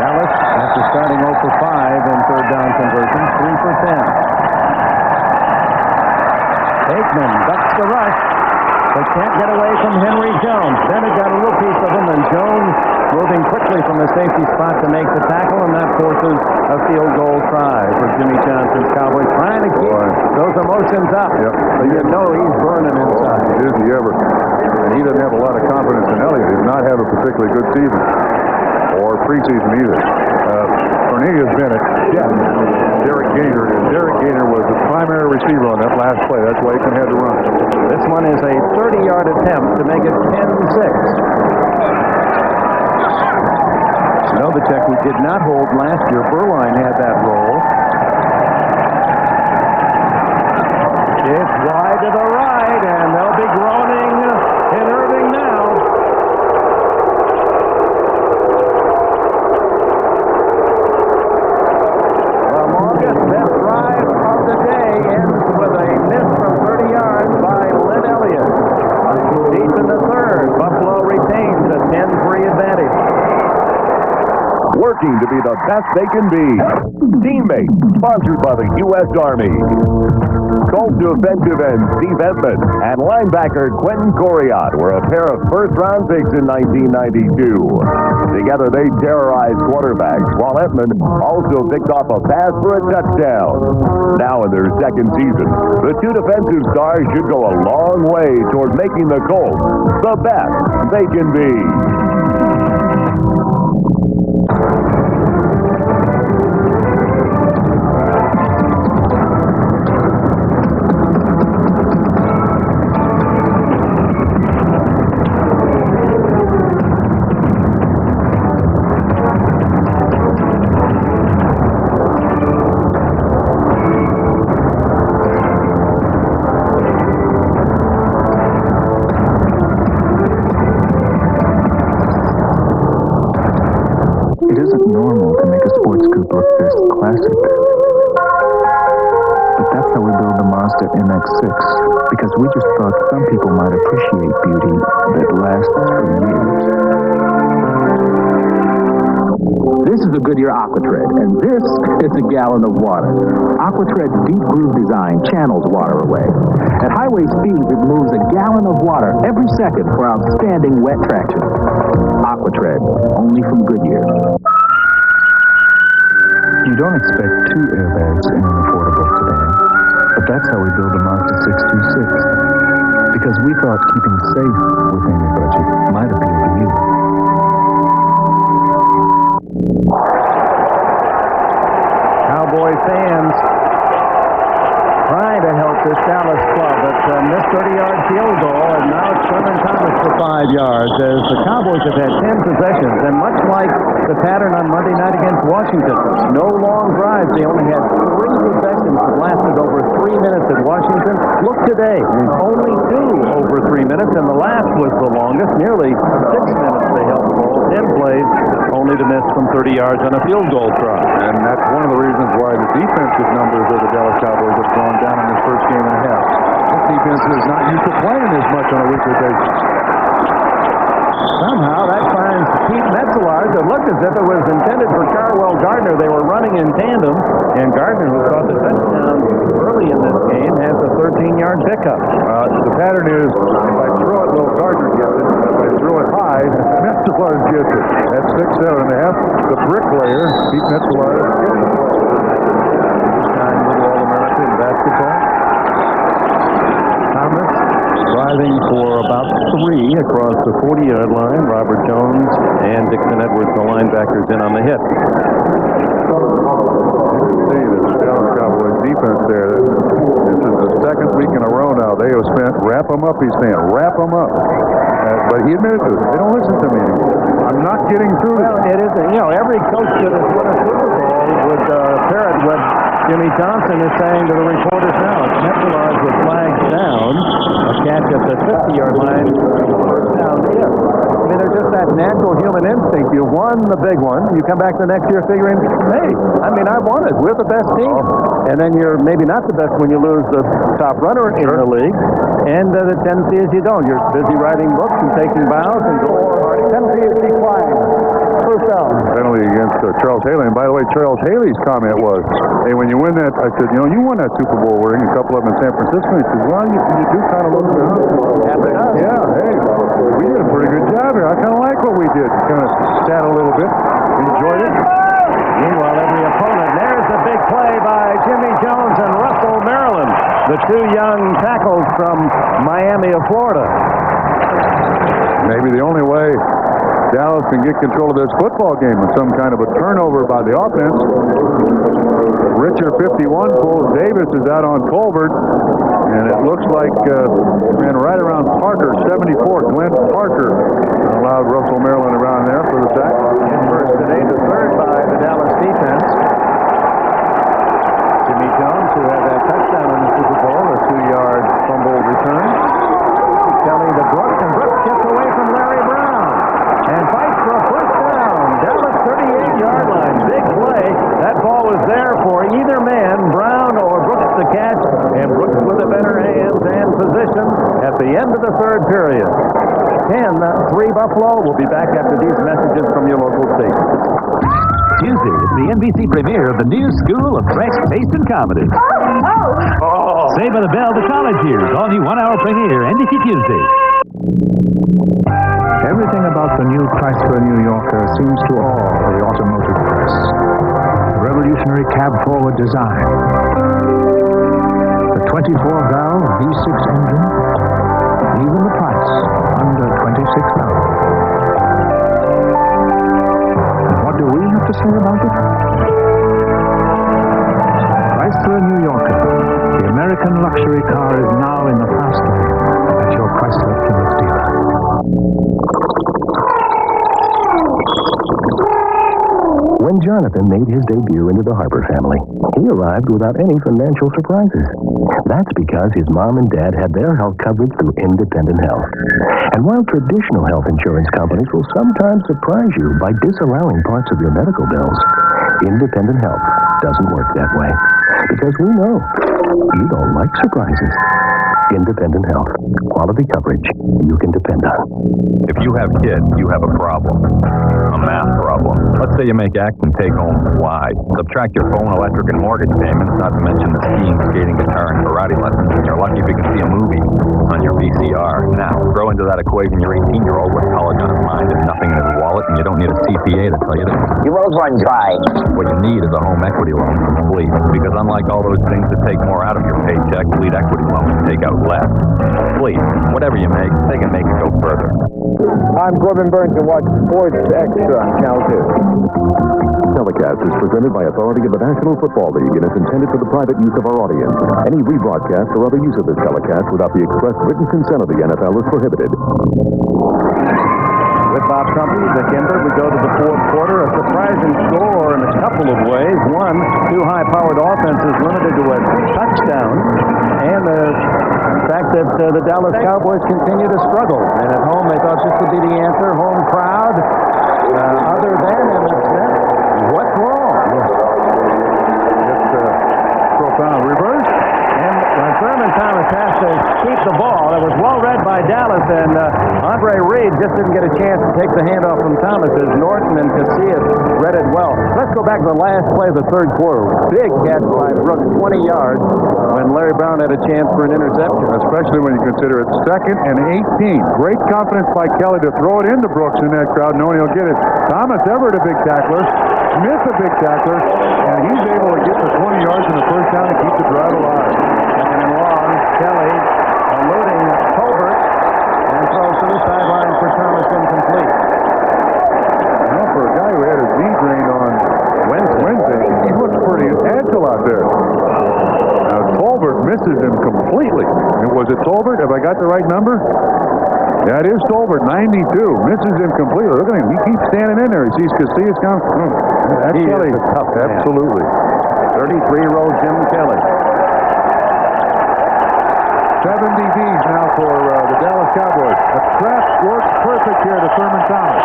Dallas, after starting 0 for 5 in third down conversion, 3 for 10. Aikman ducks the rush, but can't get away from Henry Jones. Bennett got a little piece of him, and Jones moving quickly from the safety spot to make the tackle, and that forces a field goal try for Jimmy Johnson's Cowboys, trying to keep those emotions up.
Yep.
But you know he's burning inside.
Is he ever? And he doesn't have a lot of confidence in Elliott. He did not have a particularly good season, or preseason either. Cornelius Bennett, Derek Gainer was the primary receiver on that last play. That's why Aikman had to run.
This one is a 30-yard attempt to make it 10-6. Novacek, who did not hold last year, Berline had that role. It's wide to the right, and they'll be groaning in Irving now.
working to be the best they can be. Teammates, sponsored by the U.S. Army. Colts defensive end Steve Edmond and linebacker Quentin Coriat were a pair of first-round picks in 1992. Together, they terrorized quarterbacks, while Edmond also picked off a pass for a touchdown. Now in their second season, the two defensive stars should go a long way toward making the Colts the best they can be.
It isn't normal to make a sports scoop look this classic. But that's how we build the Mazda MX-6, because we just thought some people might appreciate beauty that lasts for years.
This is a Goodyear Aquatred, and this is a gallon of water. Aquatred's deep groove design channels water away. At highway speeds, it moves a gallon of water every second for outstanding wet traction. Aquatred, only from Goodyear.
You don't expect 2 airbags in an affordable sedan, but that's how we build the Mazda 626, because we thought keeping safe within your budget might appeal to you.
Cowboy fans trying to help this Dallas club. It's a missed 30-yard field goal, and now it's Sherman Thomas for 5 yards, as the Cowboys have had 10 possessions, and much like the pattern on Monday night against Washington, no long drives. They only had 3 possessions that lasted over 3 minutes at Washington. Look today, only 2 over 3 minutes, and the last was the longest, nearly 6 minutes they held the ball, 10 plays, only to miss from 30 yards on a field goal try.
And that's one of the reasons why the defensive numbers of the Dallas Cowboys have gone down in this first game and a half. This defense is not used to playing as much on a weekly basis.
Somehow that finds Pete Metzelaars. It looked as if it was intended for Carwell Gardner. They were running in tandem, and Gardner, who caught the touchdown early in this game, has a 13-yard pickup.
The pattern is, if I throw it low, Gardner gets it. If I throw it high, Metzelaars gets it. At 6'7.5", the bricklayer, Pete Metzelaars, gets it. This-time little All-America in basketball.
Thomas driving for about 3 across the 40-yard line. Robert Jones and Dixon Edwards, the linebackers, in on the hit.
See the Dallas Cowboys defense there. This is the second week in a row now. They have spent, wrap them up, he's saying, wrap them up. But he admitted to it. They don't listen to me anymore. I'm not getting through this.
Well, it isn't. You know, every coach that has won a Super Bowl would parrot what Jimmy Johnson is saying to the reporters now. Metzelaars was flagged down. A catch at the 50-yard line. First down hit. I mean, they're just that natural human instinct. You won the big one. You come back the next year figuring, hey, I mean, I won it. We're the best team. And then you're maybe not the best when you lose the top runner in the league. And the tendency is you don't. You're busy writing books and taking bows and going hard.
Tendency is to keep flying. First down.
Penalty against Charles Haley. And by the way, Charles Haley's comment was, hey, when you win that, I said, you won that Super Bowl ring, a couple of them in San Francisco. He said, well, you do kind of look good. Yeah, hey, we did a pretty good job here. I kind of like what we did. Kind of sat a little bit, enjoyed it.
Meanwhile, every opponent, there's a big play by Jimmy Jones and Russell Maryland, the 2 young tackles from Miami of Florida.
Maybe the only way Dallas can get control of this football game with some kind of a turnover by the offense. Richard 51 pulls Davis is out on Colbert, and it looks like ran right around Parker, 74, Glenn Parker, allowed Russell Maryland around there for the sack.
His first today, the third by the Dallas defense. Jimmy Jones, who had that touchdown in the Super Bowl, a 2-yard fumble return. Kelly to Brooks, and Brooks gets away from Larry Brown and fights for a first down. Dallas 38-yard line. Big play. That ball was there for either man, Brown or Brooks, to catch, and Brooks with the better hands and position at the end of the third period. 10-3 Buffalo. We'll be back after these messages from your local station.
Tuesday is the NBC premiere of the new School of Fresh Taste and Comedy. Saved by the Bell, The College Years, all new 1-hour premiere, NBC Tuesday.
Everything about the new Chrysler New Yorker seems to awe the automotive press. Revolutionary cab-forward design. The 24-valve V6 engine. Even the price, under $26,000. And what do we have to say about it? Chrysler New Yorker. The American luxury car is now in the fast lane at your Chrysler Plymouth dealer.
When Jonathan made his debut into the Harper family, he arrived without any financial surprises. That's because his mom and dad had their health coverage through Independent Health. And while traditional health insurance companies will sometimes surprise you by disallowing parts of your medical bills, Independent Health doesn't work that way. Because we know you don't like surprises. Independent Health. Quality coverage you can depend on.
If you have kids, you have a problem. A math problem. Let's say you make X and take home Y. Subtract your phone, electric, and mortgage payments, not to mention the skiing, skating, guitar, and karate lessons. And you're lucky if you can see a movie on your VCR. Now, throw into that equation your 18-year-old with college on his mind and nothing in his wallet, and you don't need a CPA to tell you that.
Your roads run dry.
What you need is a home equity loan from Fleet. Because unlike all those things that take more out of your paycheck, Fleet equity loans take out less. Fleet, whatever you make, they can make it go further.
I'm Corbin Burns to watch Sports Extra on Cal 2.
Telecast is presented by authority of the National Football League and is intended for the private use of our audience. Any rebroadcast or other use of this telecast without the express written consent of the NFL is prohibited.
With Bob Trumpy, Dick Enberg, we go to the fourth quarter. A surprising score in a couple of ways. One, two high-powered offenses limited to a touchdown. And the fact that the Dallas Cowboys continue to struggle. And at home, they thought this would be the answer. Home crowd. Other than Emmett Smith, what's wrong?
It's profound reverse.
And Thurman Thomas has to keep the ball. It was well read by Dallas, and Andre Reed just didn't get a chance to take the handoff from Thomas as Norton and Casillas read it well. Let's go back to the last play of the third quarter. Big catch by Brooks, 20 yards, when Larry Brown had a chance for an interception.
Especially when you consider it's 2nd and 18. Great confidence by Kelly to throw it into Brooks in that crowd, knowing he'll get it. Thomas Everett, a big tackler. Smith, a big tackler. And he's able to get the 20 yards in the first down to keep the drive alive.
Second and long, Kelly eluding Colbert and throws to the sideline for Thomas incomplete.
Well, for a guy who had his knee drained on Wednesday, he looks pretty agile out there. Now, Tolbert misses him completely. Was it Tolbert? Have I got the right number? Yeah, it is Tolbert, 92. Misses him completely. Look at him. He keeps standing in there. He sees Casillas come. That's Kelly.
Tough man.
Absolutely.
33-year-old Jim Kelly.
7 DBs now for the Dallas Cowboys. A trap works perfect here to Thurman Thomas.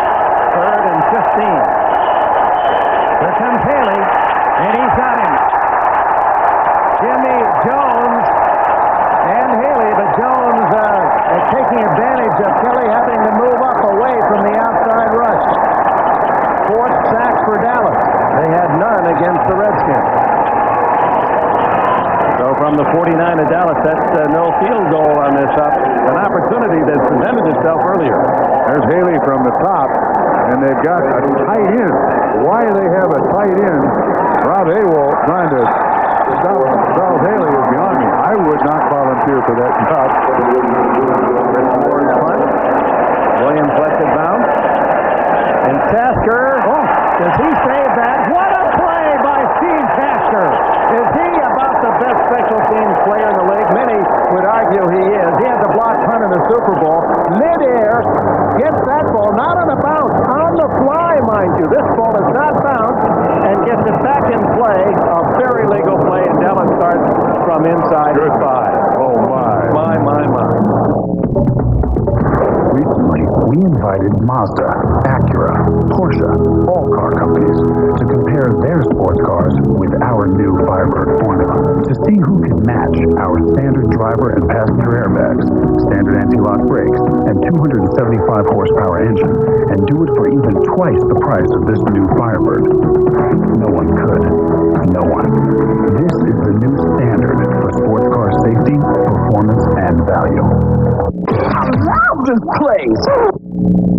3rd and 15. Here comes Haley, and he's got him. Jimmy Jones and Haley, but Jones taking advantage of Kelly having to move up away from the outside rush. 4th sack for Dallas. They had none against the Redskins. So from the 49 of Dallas, that's no field goal on this up. An opportunity that presented itself earlier.
There's Haley from the top, and they've got a tight end. Why they have a tight end? Rob Awol trying to stop Charles Haley is beyond me. I would not volunteer for that job.
Williams left it bound. And Tasker, does he save that? What a play by Steve Tasker. Is he about the best special teams player in the league? Many would argue he is. He had the block punt in the Super Bowl. Mid-air, gets that ball, not on a bounce, on the fly, mind you. This ball is not bounced, and gets it back in play. A very legal play, and Dallas starts from inside the 5.
Oh, my.
My.
Recently, we invited Mazda, Acura, Porsche, all car companies to compare their sports cars with our new Firebird formula to
see who can match our standard driver and passenger airbags, standard anti-lock brakes, and 275 horsepower engine, and do it for even twice the price of this new Firebird. No one could. No one. This is the new standard for sports car safety, performance, and value.
I love this place!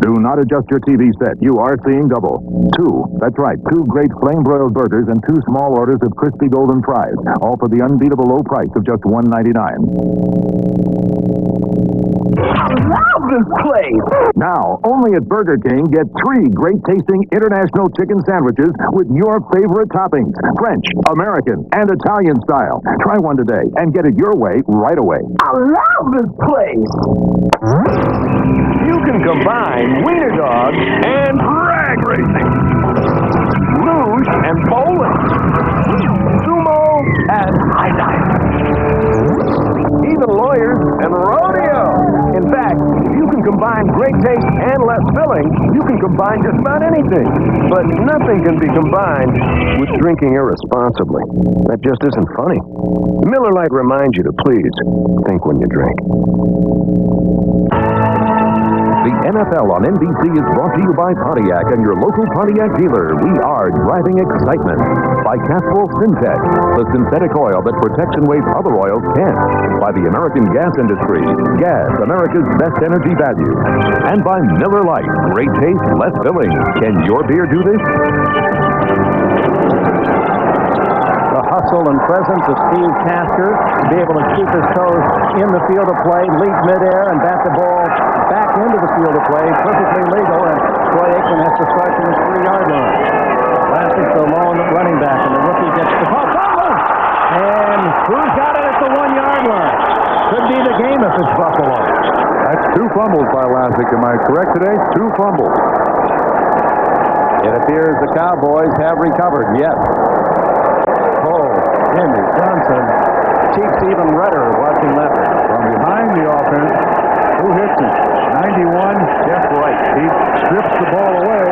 Do not adjust your TV set. You are seeing double. Two. That's right. Two great flame-broiled burgers and two small orders of crispy golden fries. All for the unbeatable low price of just $1.99.
I love this place!
Now, only at Burger King, get 3 great-tasting international chicken sandwiches with your favorite toppings. French, American, and Italian style. Try one today and get it your way right away.
I love this place!
You can combine wiener dogs and drag racing, luge and bowling, sumo and high diving, even lawyers and rodeo. In fact, if you can combine great taste and less filling, you can combine just about anything. But nothing can be combined with drinking irresponsibly. That just isn't funny. Miller Lite reminds you to please think when you drink.
The NFL on NBC is brought to you by Pontiac and your local Pontiac dealer. We are driving excitement. By Castrol Syntex, the synthetic oil that protects and weighs other oils can't. By the American gas industry. Gas, America's best energy value. And by Miller Lite. Great taste, less filling. Can your beer do this?
The hustle and presence of Steve Tasker to be able to keep his toes in the field of play, leap midair, and bat the ball back into the field of play, perfectly legal, and Troy Aikman has to start from his 3-yard line. Classic, the lone running back, and the rookie gets the ball. And who's got it at the 1-yard line? Could be the game if it's Buffalo.
That's 2 fumbles by Lassick. Am I correct today? 2 fumbles.
It appears the Cowboys have recovered, yes. Andy Johnson, cheeks even redder watching that one.
From behind the offense, who hits him? 91, Jeff Wright. He strips the ball away.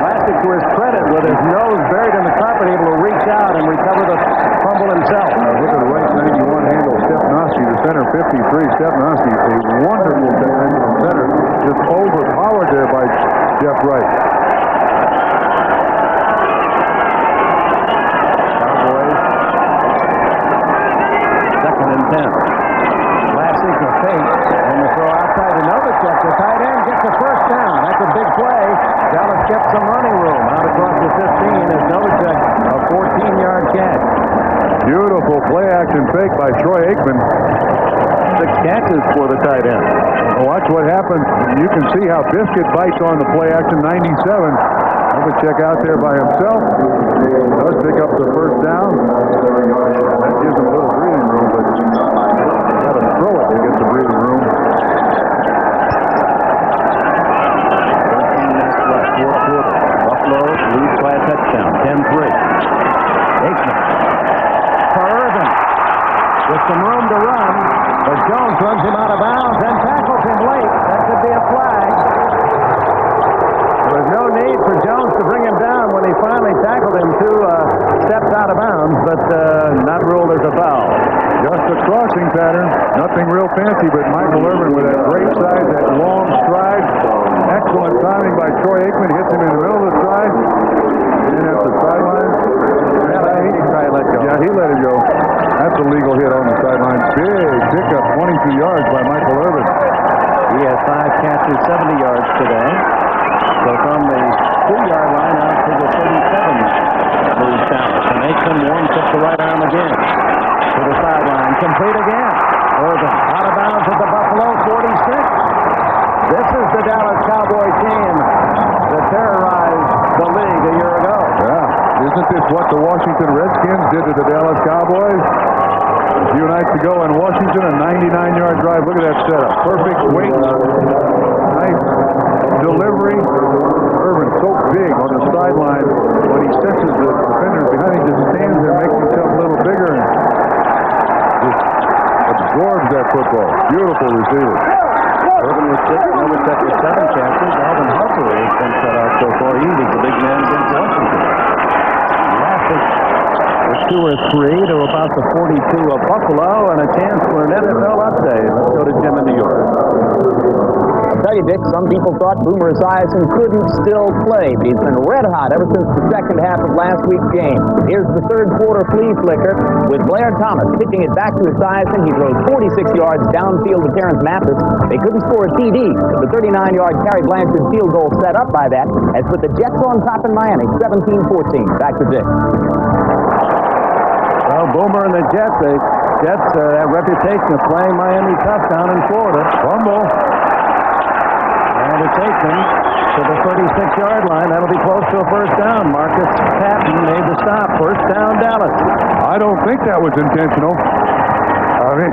Lassick, to his credit, with his nose buried in the carpet, able to reach out and recover the fumble himself.
Look at the right 91 handle, Stepnoski, the center, 53. Stepnoski, a wonderful defensive center, just overpowered there by Jeff Wright.
Lassick a fake, and the throw outside to Novacek. The tight end gets the first down. That's a big play. Dallas gets some running room out across the 15 as Novacek a 14-yard catch.
Beautiful play action fake by Troy Aikman.
6 catches for the tight end.
Watch what happens. You can see how Biscuit bites on the play action. 97. Novacek out there by himself. Does pick up the first down. That gives him a little breathing room, but got to throw it to get the breathing room.
13 minutes left, fourth quarter. Buffalo leads by a touchdown, 10-3. Aikman for Irvin with some room to run, but Jones runs him out of bounds and tackles him late. That could be a flag. There was no need for Jones to bring him down when he finally tackled him 2 steps out of bounds, but not ruled as a foul.
Just a crossing pattern. Nothing real fancy, but Michael Irvin with that great size, that long stride. Excellent timing by Troy Aikman. Hits him in the middle of the stride. And then at the sideline. Yeah, he let it go. That's a legal hit on the sideline. Big pickup, 22 yards by Michael Irvin.
He has 5 catches, 70 yards today. So from the 2-yard line out to the 37 moves Dallas. And Aikman warms up the right arm again. To the sideline, complete again. Irvin out of bounds at the Buffalo 46. This is the Dallas Cowboy team that terrorized the league a year ago.
Yeah, isn't this what the Washington Redskins did to the Dallas Cowboys a few nights ago in Washington? A 99-yard drive. Look at that setup. Perfect weight. Nice delivery. Irvin so big on the sideline. When he senses the defenders behind him, just stands there, makes himself a little bigger, and just absorbs that football. Beautiful receiver.
Irvin was 6, Novacek with 7 catches. Alvin Harper has been shut out so far. He was the big man against Washington. Lassick with 2 or 3 to about the 42 of Buffalo, and a chance for an NFL update. Let's go to Jim in New York.
I'll tell you, Dick, some people thought Boomer Esiason couldn't still play, but he's been red hot ever since the second half of last week's game. Here's the third quarter flea flicker with Blair Thomas pitching it back to Esiason. He throws 46 yards downfield to Terrence Mathis. They couldn't score a TD. The 39-yard Cary Blanchard field goal set up by that has put the Jets on top in Miami, 17-14. Back to Dick.
Well, Boomer and the Jets, have reputation of playing Miami tough down in Florida. Fumble. And it takes him to the 36-yard line. That'll be close to a first down. Marcus Patton made the stop. First down, Dallas.
I don't think that was intentional. I mean,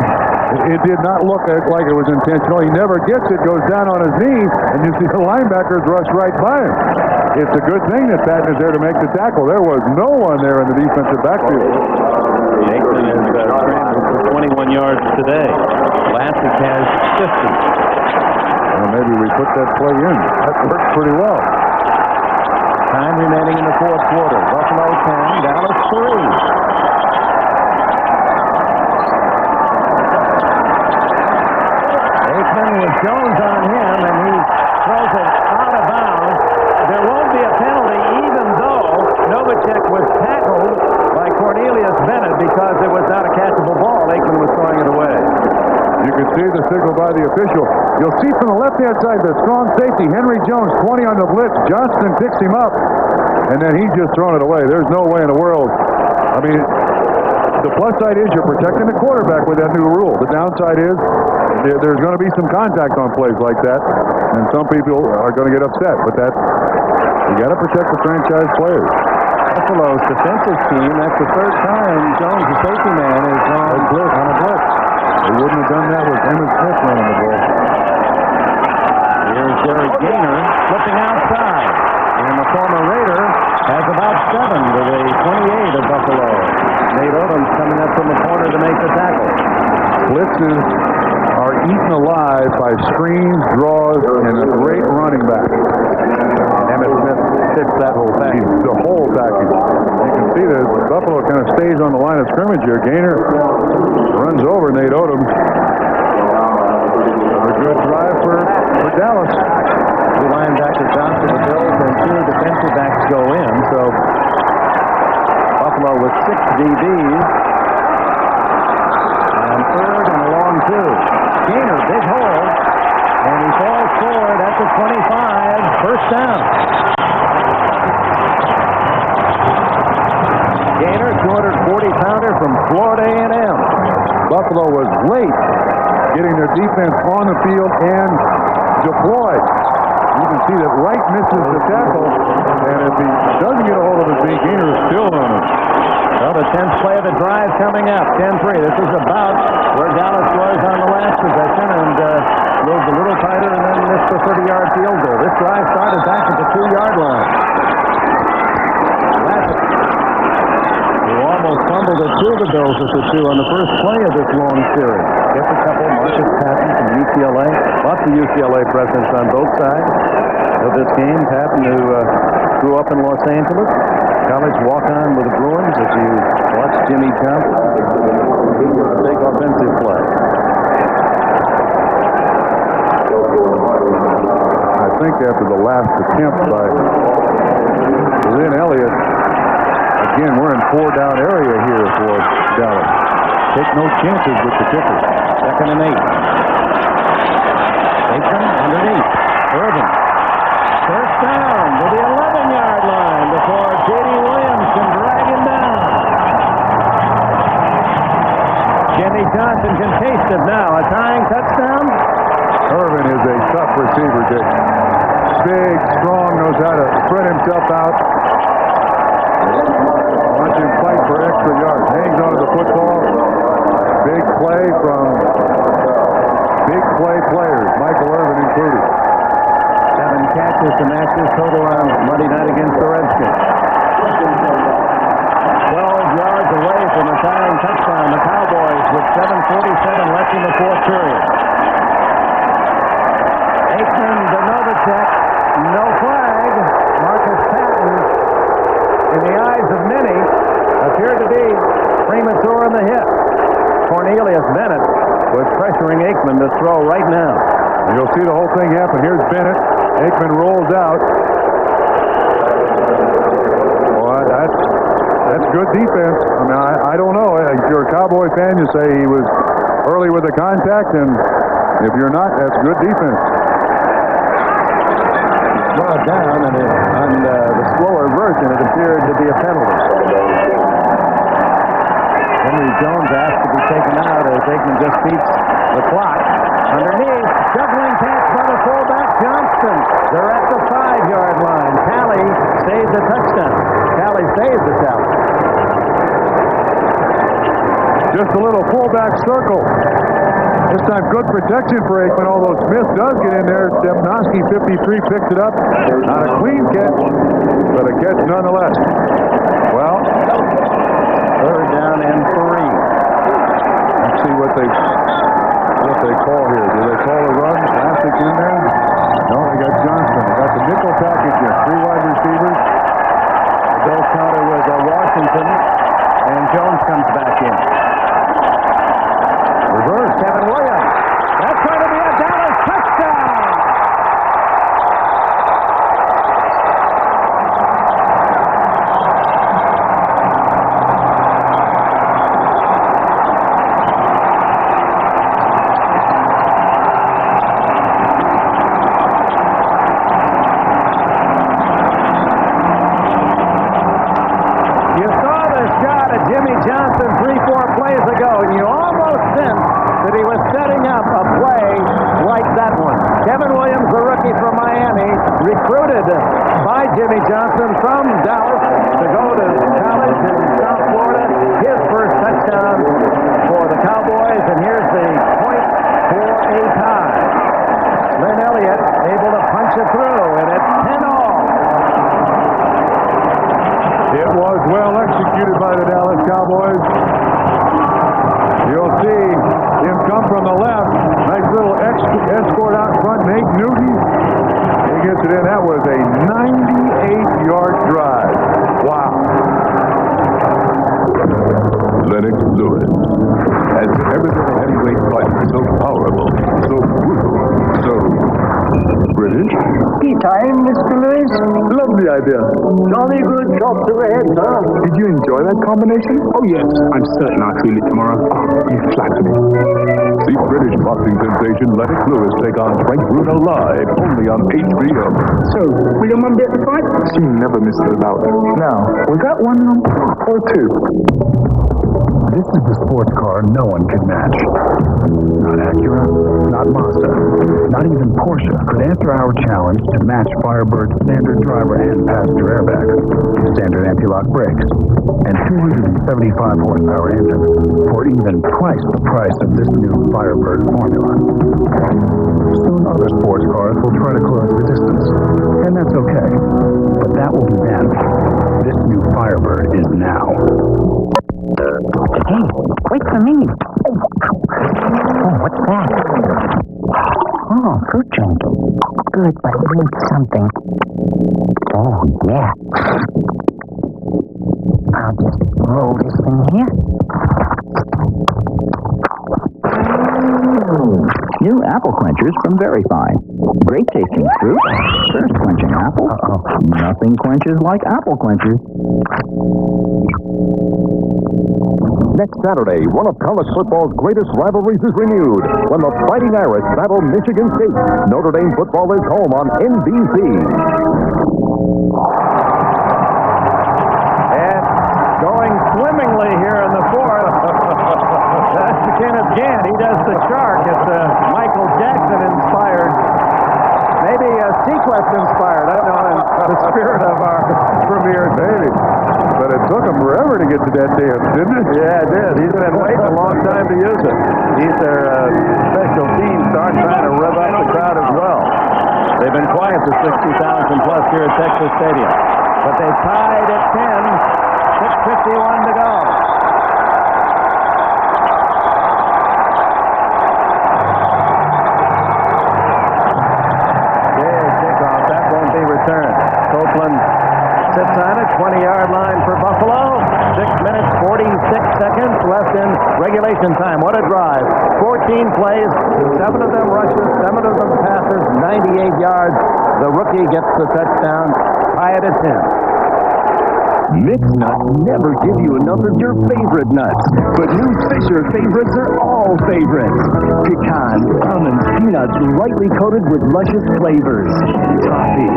it did not look like it was intentional. He never gets it, goes down on his knee, and you see the linebackers rush right by him. It's a good thing that Patton is there to make the tackle. There was no one there in the defensive backfield.
Aikman is scrambled for 21 yards today. Lassick has 50.
Well, maybe we put that play in. That worked pretty well.
Time remaining in the fourth quarter. Buffalo 10, Dallas 3. Aikman with Jones on him, and he throws it out of bounds. There won't be a penalty, even though Novacek was tackled by Cornelius Bennett because it was not a catchable ball. Aikman was throwing it away.
You can see the signal by the official. You'll see from the left-hand side the strong safety, Henry Jones, 20 on the blitz. Johnston picks him up, and then he's just throwing it away. There's no way in the world. I mean, the plus side is you're protecting the quarterback with that new rule. The downside is there's going to be some contact on plays like that, and some people are going to get upset. But you got to protect the franchise players.
Buffalo's defensive team, that's the third time Jones, the safety man, is on a blitz.
They wouldn't have done that with Emmitt Smith running the ball.
Here's Derek Gainer flipping outside. And the former Raider has about 7 to the 28 of Buffalo. Nate Odom's coming up from the corner to make the tackle.
Blitzes are eaten alive by screens, draws, and a great running back.
Emmitt Smith fits that whole package.
The whole package. You can see that Buffalo kind of stays on the line of scrimmage here. Gainer runs over Nate Odom. A good drive for Dallas.
2 linebackers out for the Bills and 2 defensive backs go in. So Buffalo with 6 DBs. And third and a long 2. Gainer, big hole. And he falls forward at the 25. First down. Gainer, 240-pounder from Florida A&M.
Buffalo was late getting their defense on the field and deployed. You can see that Wright misses the tackle, and if he doesn't get a hold of his knee, Gainer is still running.
Well, the 10th play of the drive coming up, 10-3. This is about where Dallas was on the last possession, and moved a little tighter and then missed the 30-yard field goal. This drive started back at the 2-yard line. Who almost fumbled at 2 of the Bills at the 2 on the first play of this long series. Gets a couple. Marcus Patton from UCLA. Lots of UCLA presence on both sides of this game. Patton, who grew up in Los Angeles. College walk-on with the Bruins. If you watch Jimmy Johnson, big offensive play.
I think after the last attempt by Lynn Elliott, again, we're in 4-down area here for Dallas. Take no chances with the kicker.
2nd and 8. Aikman underneath. Irvin. First down to the 11-yard line before J.D. Williams can drag him down. Jimmy Johnson can taste it now. A tying touchdown.
Irvin is a tough receiver, Dick. Big, strong, knows how to spread himself out. Watch him fight for extra yards. Hangs onto the football. Big play from big play players, Michael Irvin included.
7 catches to match his total on Monday night against the Redskins. 12 yards away from a tying touchdown. The Cowboys with 7:47 left in the fourth period. Aikman to Novacek. No flag. Marcus Patton, in the eyes of many, appeared to be ordering Aikman to throw right now.
You'll see the whole thing happen. Here's Bennett. Aikman rolls out. Boy, that's good defense. I mean, I don't know. If you're a Cowboy fan, you say he was early with the contact, and if you're not, that's good defense.
Brought down, and on the slower version, it appeared to be a penalty. Henry Jones asked to be taken out as Aikman just beats the clock. Underneath, juggling catch by the fullback Johnston. They're at the 5-yard line. Talley saves a touchdown. Talley saves the tally.
Just a little fullback circle. This time good protection for Aikman, although Smith does get in there. Stepnoski, 53, picks it up. Not a clean catch, but a catch nonetheless. Well,
third down and 3.
Let's see what they call here. Do they call a run? Classic in there? No, they got Johnston. They got the nickel package here. 3 wide receivers.
The Bills counter was Washington, and Jones comes back in.
Reverse.
Kevin Williams. That's going to be a Dallas touchdown. You saw the shot of Jimmy Johnson 3-4 plays ago, and you almost sensed that he was setting up a play like that one. Kevin Williams, the rookie from Miami, recruited by Jimmy Johnson from Dallas to go to college in South Florida. His first touchdown for the Cowboys, and here's the point for a tie. Lynn Elliott able to punch it through, and it's 10-all.
It was well executed by the Dallas Cowboys. You'll see him come from the left. Nice little escort out front. Nate Newton. He gets it in. That was a 98-yard drive. Wow.
Lennox Lewis has ever been a heavyweight fighter, so powerful, so brutal, so British.
Tea time, Mr. Lewis.
Lovely idea.
Jolly good chop to the head, sir.
Did you enjoy that combination?
Oh, yes. I'm certain I'll feel it tomorrow. You flatter me.
See British boxing sensation Lennox Lewis take on Frank Bruno live only on HBO.
So, will your mum be at the fight?
She never misses a bout.
No. Was that one room?
Or 2.
This is the sports car no one can match. Not Acura, not Mazda, not even Porsche could answer our challenge to match Firebird's standard driver and passenger airbag, standard anti-lock brakes, and 275 horsepower engine for even twice the price of this new Firebird formula. Soon other sports cars will try to close the distance, and that's okay. But that will be then. This new Firebird is now.
Hey, wait for me. Oh, what's that? Oh, fruit drink. Good, but it needs something. Oh, yeah. I'll just roll this thing here.
New apple quenchers from Very Fine. Great tasting fruit, thirst quenching apple. Nothing quenches like apple quenchers.
Next Saturday, one of college football's greatest rivalries is renewed when the Fighting Irish battle Michigan State. Notre Dame football is home on NBC.
And going swimmingly here in the fourth. That's Kenneth Gant. He does the shark. It's Michael Jackson inspired. Maybe Sequest inspired. I don't know, in the spirit of our premiere.
Maybe. But it took him forever to get to that dance, didn't it?
Yeah, it did. He's been waiting a long time to use it. He's their special team star, trying to rev up the crowd as well. They've been quiet to 60,000 plus here at Texas Stadium. But they tied at 10, 6:51 to go. Big kickoff. That won't be returned. Copeland Sits on it, 20-yard line for Buffalo. 6 minutes, 46 seconds left in regulation time. What a drive. 14 plays, 7 of them rushes, 7 of them passes, 98 yards. The rookie gets the touchdown. Tie it at 10.
Mixed nuts never give you enough of your favorite nuts, but new Fisher favorites are all favorites. Pecan, almonds, peanuts, lightly coated with luscious flavors. Toffee,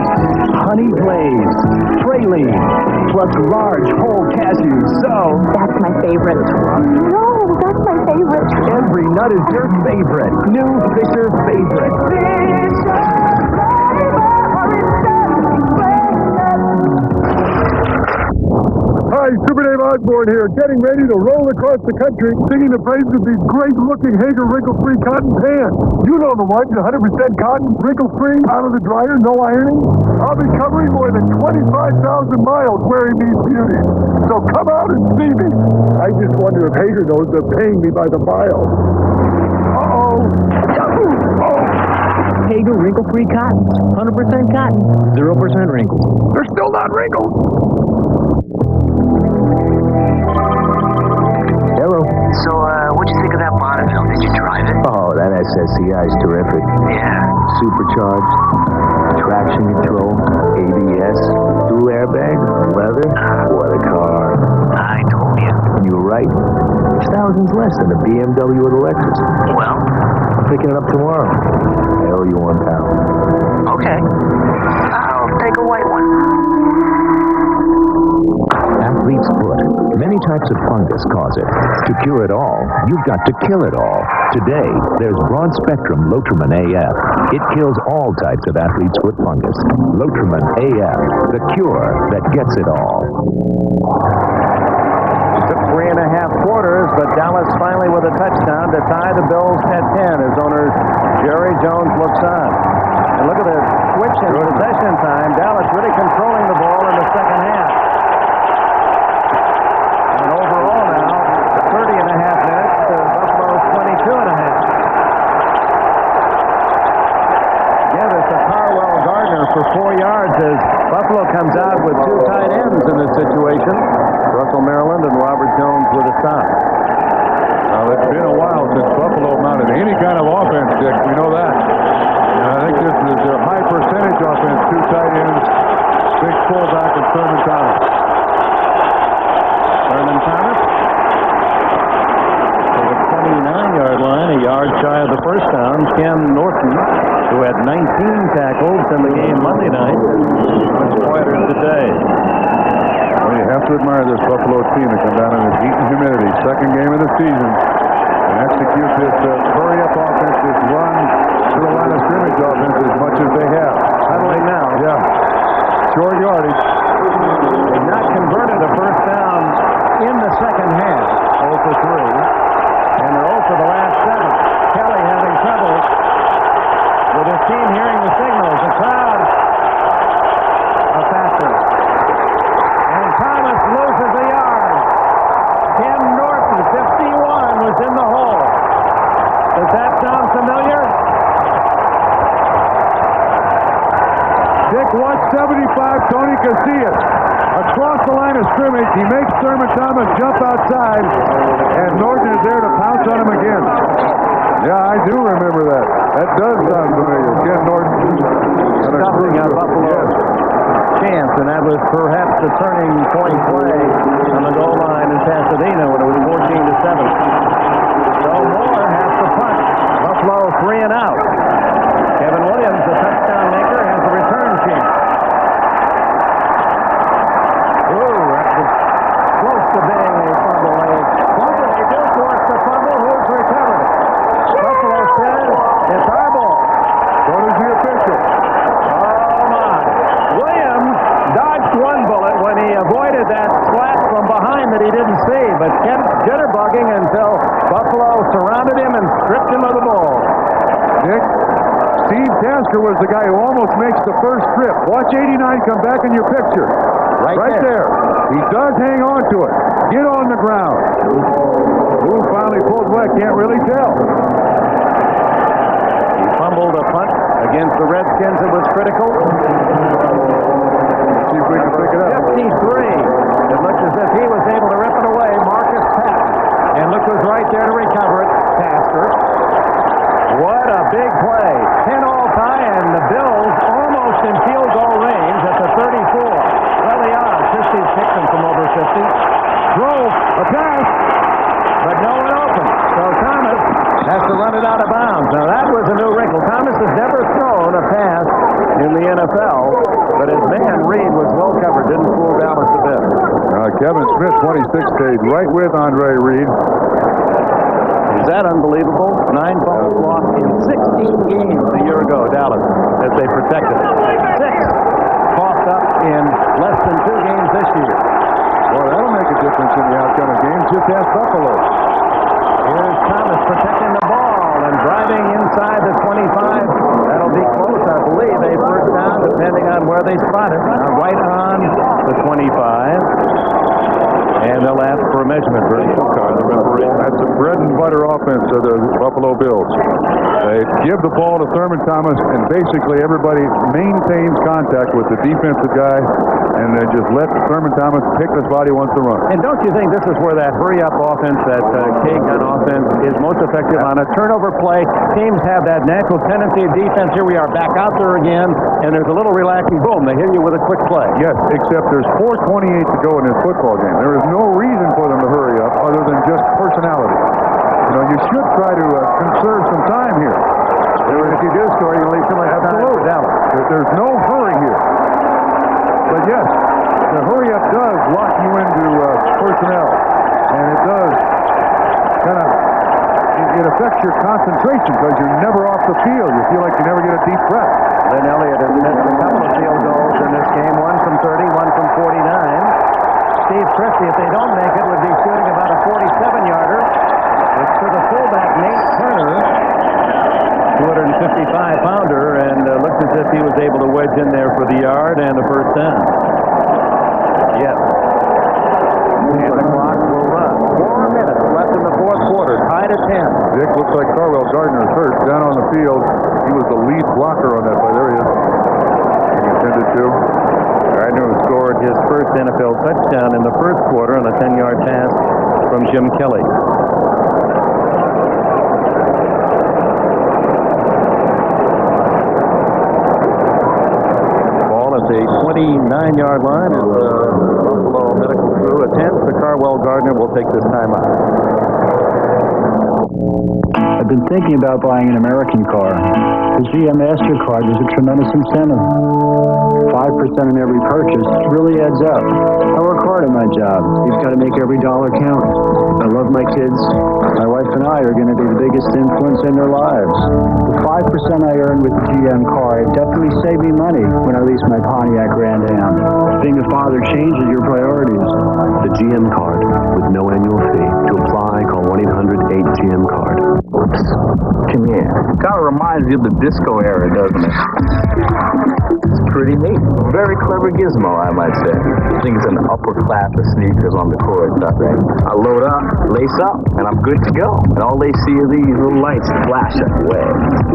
honey glazed, praline, plus large whole cashews. So
that's my favorite. No, that's my favorite.
Every nut is your favorite. New Fisher favorite.
Hi, Super Dave Osborne here, getting ready to roll across the country, singing the praises of these great-looking Hager wrinkle-free cotton pants. You know the ones, 100% cotton, wrinkle-free, out of the dryer, no ironing. I'll be covering more than 25,000 miles wearing these beauties. So come out and see me. I just wonder if Hager knows they're paying me by the mile. Uh-oh.
Hager wrinkle-free cotton. 100% cotton. 0% wrinkles.
They're still not wrinkled.
Hello.
So, what'd you think of that Bonneville? Did you drive it?
Oh, that SSCI is terrific.
Yeah.
Supercharged, traction control, ABS, dual airbags, leather. What a car.
I told you.
You were right. It's thousands less than a BMW or the Lexus.
Well?
I'm picking it up tomorrow. I owe you £1.
Okay. I'll take a white one.
Athlete's foot. Many types of fungus cause it. To cure it all, you've got to kill it all. Today, there's broad-spectrum Lotramin AF. It kills all types of athlete's foot fungus. Lotramin AF, the cure that gets it all.
It took 3.5 quarters, but Dallas finally with a touchdown to tie the Bills at 10 as owner Jerry Jones looks on. And look at the switch in possession time. Dallas really controlling the ball in the second half. And overall now, 30.5 minutes to Buffalo's 22.5. Give us a Carwell Gardner for 4 yards as Buffalo comes out with 2 tight ends in this situation. Russell Maryland and Robert Jones with a stop.
Well, it's been a while since Buffalo mounted any kind of offense, Dick. We know that. And I think this is a high percentage offense. 2 tight ends, big fullback, and Thurman Thomas.
Thurman Thomas to the 29-yard line, a yard shy of the first down. Ken Norton, who had 19 tackles in the game Monday night, was quieter today.
Well, you have to admire this Buffalo team to come down in this heat and humidity. Second game of the season. And execute this hurry-up offense, this run to the line of scrimmage offense as much as they have.
Huddling now.
Yeah. Short yardage.
They've not converted a first down in the second half. 0 for 3. And they're 0 for the last 7. Kelly having trouble with his team hearing the signals. The crowd are faster. And Thomas loses a yard. Ken Norton, 51, was in the hole. Does that sound familiar?
Dick, 175, Tony Casillas. Across the line of scrimmage, he makes Thurman Thomas jump outside, and Norton is there to pounce on him again. Yeah, I do remember that. That does sound familiar. Ken Norton.
Stuffing on Buffalo's chance, and that was perhaps the turning point play on the goal line in Pasadena when it was 14-7. So Moore has to punt. Buffalo 3 and out. Kevin Williams, the touchdown maker, has a return chance. Ooh, that was close to being a fumble. They do force the fumble. Who's recovered it? Buffalo says it's our ball.
So does the official.
Oh, my. Williams dodged one bullet when he avoided that slap from behind that he didn't see, but kept jitterbugging until Buffalo surrounded him and stripped him of the ball.
Dick, Steve Tasker was the guy who almost makes the first trip. Watch 89 come back in your picture. Right there. He does hang on to it. Get on the ground. Who finally pulled away? Can't really tell.
He fumbled a punt against the Redskins. It was critical.
See if we can pick it up.
Yep, But his man, Reed, was well covered. Didn't fool Dallas a bit.
Kevin Smith, 26, stayed right with Andre Reed.
Is that unbelievable? 9 fumbles lost in 16 games a year ago, Dallas, as they protected it. 6 coughed up in less than 2 games this year.
Well, that'll make a difference in the outcome of games. Just ask Buffalo.
Here's Thomas protecting the ball and driving inside the 25. That'll be close, I believe. A first down, depending on where they spot it. Right on the 25. And they'll ask for a measurement, Bernie Shukar, the referee.
That's a bread and butter offense of the Buffalo Bills. They give the ball to Thurman Thomas, and basically everybody maintains contact with the defensive guy, and they just let Thurman Thomas pick the spot he wants to run.
And don't you think this is where that hurry-up offense, that K-gun offense, is most effective on a turnover play? Teams have that natural tendency of defense. Here we are back out there again, and there's a little relaxing. Boom, they hit you with a quick play.
Yes, except there's 4:28 to go in this football game. There is no reason for them to hurry up other than just personality. You know, you should try to conserve some time here.
If you do score, you leave too much time for Dallas.
There's no hurry here. But yes, the hurry up does lock you into personnel, and it does kind of it affects your concentration because you're never off the field. You feel like you never get a deep breath.
Lynn Elliott has missed a couple of field goals in this game, one from 30, one from 49. Steve Christie, if they don't make it, would be shooting about a 47-yarder. It's to the fullback, Nate Turner, 255-pounder, and looks as if he was able to wedge in there for the yard and a first down. Yes. And the clock will run. 4 minutes left in the fourth quarter, tied at 10.
Dick, looks like Carwell Gardner is hurt. Down on the field, he was the lead blocker on that play. There he is. He intended to.
Gardner scored his first NFL touchdown in the first quarter on a 10-yard pass from Jim Kelly. Ball at the 29-yard line. Buffalo medical crew attends to Carwell Gardner. Will take this time out.
I've been thinking about buying an American car. The GM MasterCard is a tremendous incentive. 5% on every purchase really adds up. I work hard at my job. You've got to make every dollar count. I love my kids. My wife and I are going to be the biggest influence in their lives. The 5% I earn with the GM card definitely saved me money when I leased my Pontiac Grand Am. Being a father changes your priorities.
The GM card with no annual fee. To apply, call 1-800-8GM-CARD. Oops. Come here.
Kind of reminds you of the disco era, doesn't it? It's pretty neat. Very clever gizmo, I might say. I think it's an upper class of sneakers on the court, I think. I load up, lace up, and I'm good to go. And all they see are these little lights flash up the way.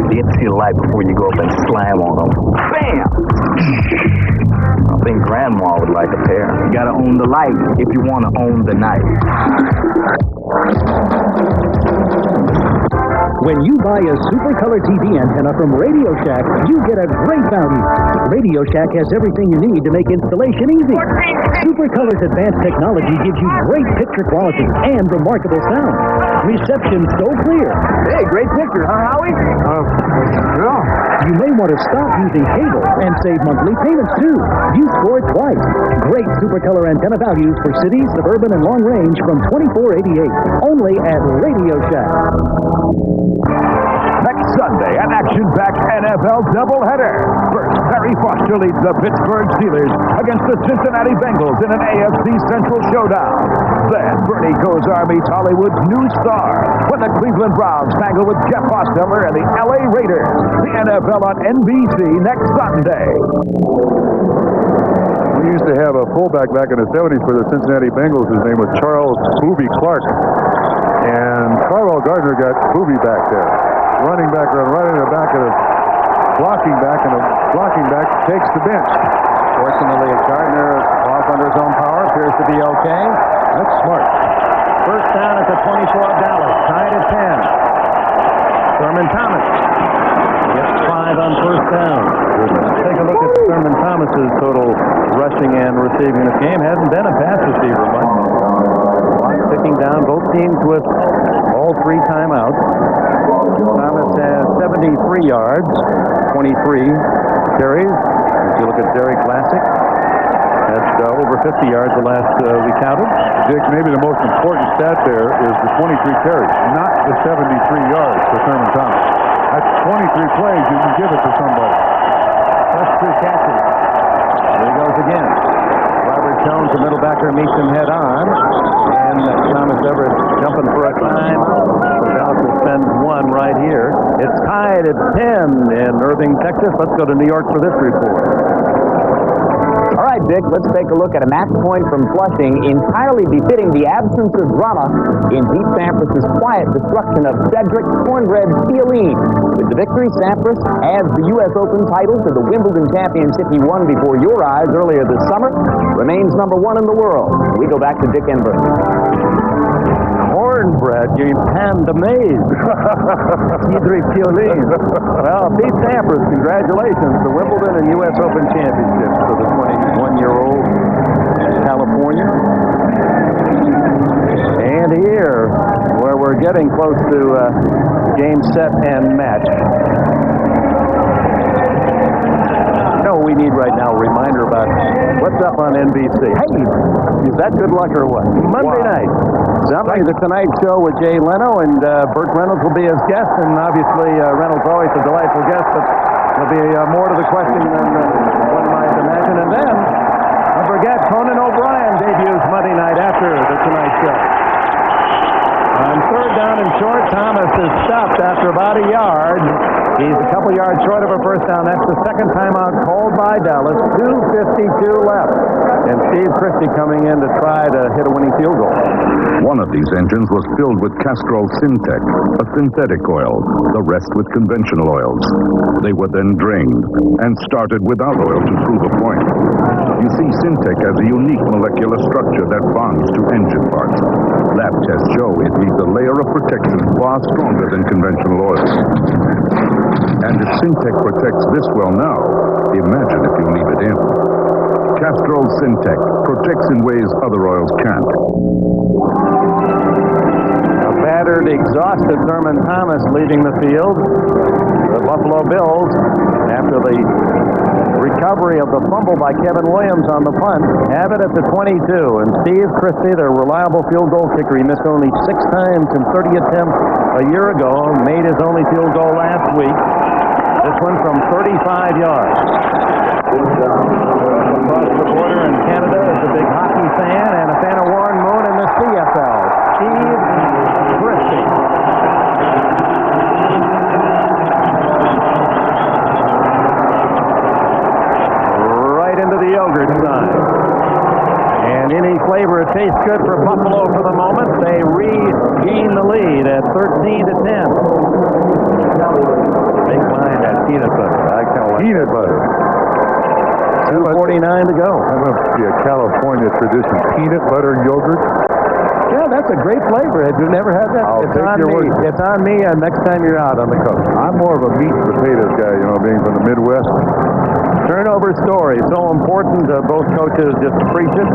You get to see the light before you go up and slam on them. Bam! I think Grandma would like a pair. You gotta own the light if you want to own the night.
When you buy a Super Color TV antenna from Radio Shack, you get a great value. Radio Shack has everything you need to make installation easy. Super Color's advanced technology gives you great picture quality and remarkable sound. Reception so clear.
Hey, great picture, huh, Howie?
Yeah. You may want to stop using cable and save monthly payments, too. You score twice. Great Super Color antenna values for cities, suburban, and long range from $24.88. Only at Radio Shack.
Next Sunday, an action-packed NFL doubleheader. First, Barry Foster leads the Pittsburgh Steelers against the Cincinnati Bengals in an AFC Central showdown. Then, Bernie Kosar meets Hollywood's new star when the Cleveland Browns tangle with Jeff Hostetler and the LA Raiders. The NFL on NBC next Sunday.
We used to have a fullback back in the 70s for the Cincinnati Bengals. His name was Charles Boobie Clark. And Carwell Gardner got Boobie back there. Running back, right in the back of the blocking back, and the blocking back takes the bench.
Fortunately, Gardner off under his own power. Appears to be okay. That's smart. First down at the 24 of Dallas. Tied at 10. Thurman Thomas gets 5 on first down. Let's take a look at Thurman Thomas's total rushing and receiving this game. Hasn't been a pass receiver much. 6 checking down. Both teams with all 3 timeouts. Thomas has 73 yards, 23 carries. If you look at Derek Classic, that's over 50 yards the last we counted.
Dick, maybe the most important stat there is the 23 carries, not the 73 yards for Thurman Thomas. That's 23 plays. You can give it to somebody.
That's 2 catches. There he goes again. Robert Jones, the middle backer, meets him head on. And Thomas Everett jumping for a timeout. Dallas will spend 1 right here. It's tied at 10 in Irving, Texas. Let's go to New York for this report.
All right, Dick, let's take a look at a match point from Flushing entirely befitting the absence of drama in Deep Sampras's quiet destruction of Cedric Cornbread Fielding. With the victory, Sampras adds the U.S. Open title to the Wimbledon championship he won before your eyes earlier this summer, remains #1 in the world. We go back to Dick Enberg.
Cornbread, you pan de maze. Cedric Fielding. Well, Pete Sampras, congratulations. The Wimbledon and U.S. Open championships for the 21-year-old California. And here, where we're getting close to game, set, and match. We need right now a reminder about what's up on NBC. Hey, is that good luck or what? Monday night. Something The Tonight Show with Jay Leno, and Burt Reynolds will be his guest, and obviously Reynolds always a delightful guest, but there'll be more to the question than one might imagine. And then, don't forget, Conan O'Brien debuts Monday night after The Tonight Show. On 3rd down and short, Thomas is stopped after about a yard. He's a couple yards short of a first down. That's the second timeout called by Dallas. 2:52 left. And Steve Christie coming in to try to hit a winning field goal.
One of these engines was filled with Castrol Syntec, a synthetic oil, the rest with conventional oils. They were then drained and started without oil to prove a point. You see, Syntec has a unique molecular structure that bonds to engine parts. Lab tests show it needs a layer of protection far stronger than conventional oils. And if Syntec protects this well now, imagine if you leave it in. Castrol Syntec protects in ways other oils can't.
A battered, exhausted Thurman Thomas leaving the field. The Buffalo Bills, after the recovery of the fumble by Kevin Williams on the punt, have it at the 22. And Steve Christie, their reliable field goal kicker, he missed only 6 times in 30 attempts a year ago, made his only field goal last week. This one from 35 yards. Across the border in Canada is a big hockey fan and a fan of Warren Moon in the CFL. Steve Christie. Right into the yogurt sign. And any flavor, it tastes good for Buffalo for the moment. They regain the lead at 13-10. Big line at peanut butter. I kind of like
peanut butter.
2:49 to go.
That must be a California tradition. Peanut butter yogurt.
Yeah, that's a great flavor. Have you never had that?
I'll
It's
take
on
your
me.
word.
It's on me next time you're out on the coast.
I'm more of a meat and potatoes guy, being from the Midwest.
Turnover story. So important. Both coaches just preach it.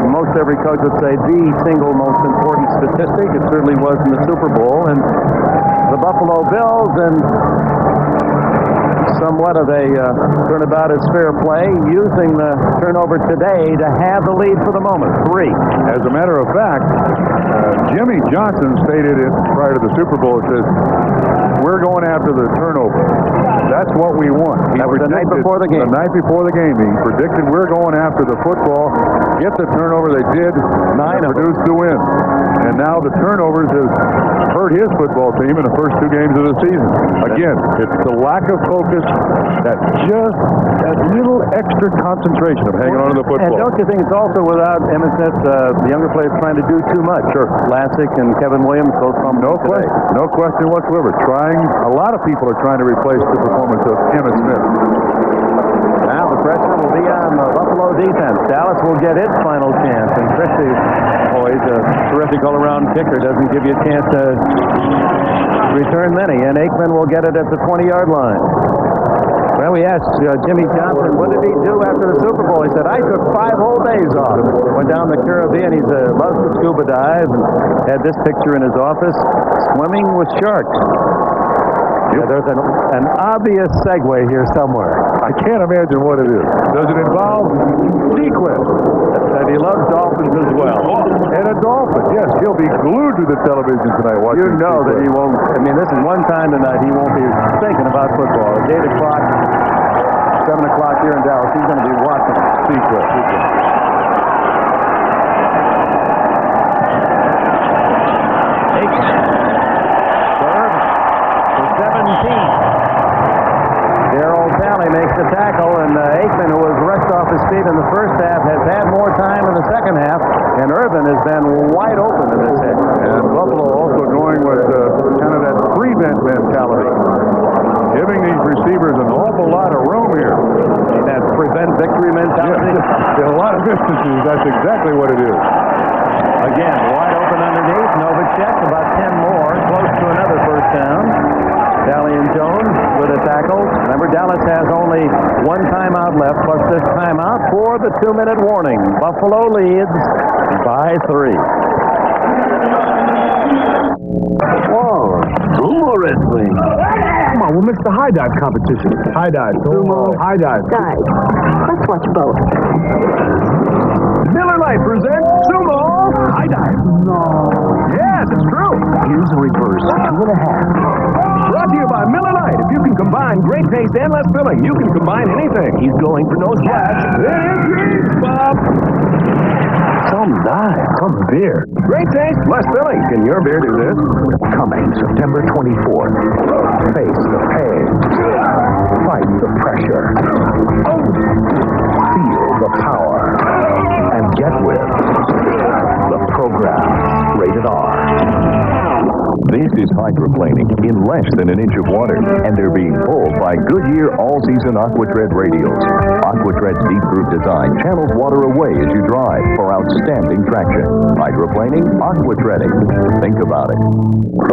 Most every coach would say the single most important statistic. It certainly was in the Super Bowl. And the Buffalo Bills and somewhat of a turnabout as fair play, using the turnover today to have the lead for the moment. 3.
As a matter of fact, Jimmy Johnson stated it prior to the Super Bowl. It says, we're going after the turnover. That's what we want.
That was the night before the game.
The night before the game. He predicted we're going after the football, get the turnover. They did.
9 of
produced the win. And now the turnovers have hurt his football team in the first 2 games of the season. Again, it's the lack of focus, that little extra concentration of hanging on to the football.
And don't you think it's also without Emmett, the younger players trying to do too much? Sure. Lassick and Kevin Williams both from
no question whatsoever. A lot of people are trying to replace the performance of Emmitt Smith.
Now the pressure will be on the Buffalo defense. Dallas will get its final chance. And Christie, he's a terrific all-around kicker. Doesn't give you a chance to return many. And Aikman will get it at the 20-yard line. Well, we asked Jimmy Johnson, what did he do after the Super Bowl? He said, I took 5 whole days off. Went down the Caribbean. He loves to scuba dive and had this picture in his office, swimming with sharks. Yeah, there's an obvious segue here somewhere.
I can't imagine what it is. Does it involve sequence?
And he loves dolphins as well.
And a dolphin, yes. He'll be glued to the television tonight watching.
You know that he won't. I mean, this is one time tonight he won't be thinking about football. At 8 o'clock, 7 o'clock here in Dallas, he's going to be watching sequence. Makes the tackle, and Aikman, who was rushed off his feet in the first half, has had more time in the second half, and Urban has been wide open in this hit.
And Buffalo also going with kind of that prevent mentality, giving these receivers an awful lot of room here.
That prevent victory mentality?
Yeah, in a lot of instances, that's exactly what it is.
Again, wide open underneath. Novacek, about 10 more, close to another first down. Dalian Jones with a tackle. Remember, Dallas has only 1 timeout left, plus this timeout for the 2-minute warning. Buffalo leads by 3.
Whoa, sumo wrestling.
Come on, we'll mix the high dive competition. High dive, sumo, high dive.
Guys, let's watch both.
Miller Lite presents Sumo High Dive.
No.
Yes, it's true.
Here's the reverse 2.5.
Brought to you by Miller Lite. If you can combine great taste and less filling, you can combine anything. He's going for no splash. It is grease, Bob.
Some dive, some beer.
Great taste, less filling. Can your beer do this?
Coming September 24th. Face the pain. Fight the pressure. Feel the power. And get with the program. Rated R.
This is hydroplaning in less than an inch of water, and they're being pulled by Goodyear all-season AquaTread radials. AquaTread's deep groove design channels water away as you drive for outstanding traction. Hydroplaning, AquaTreading. Think about it.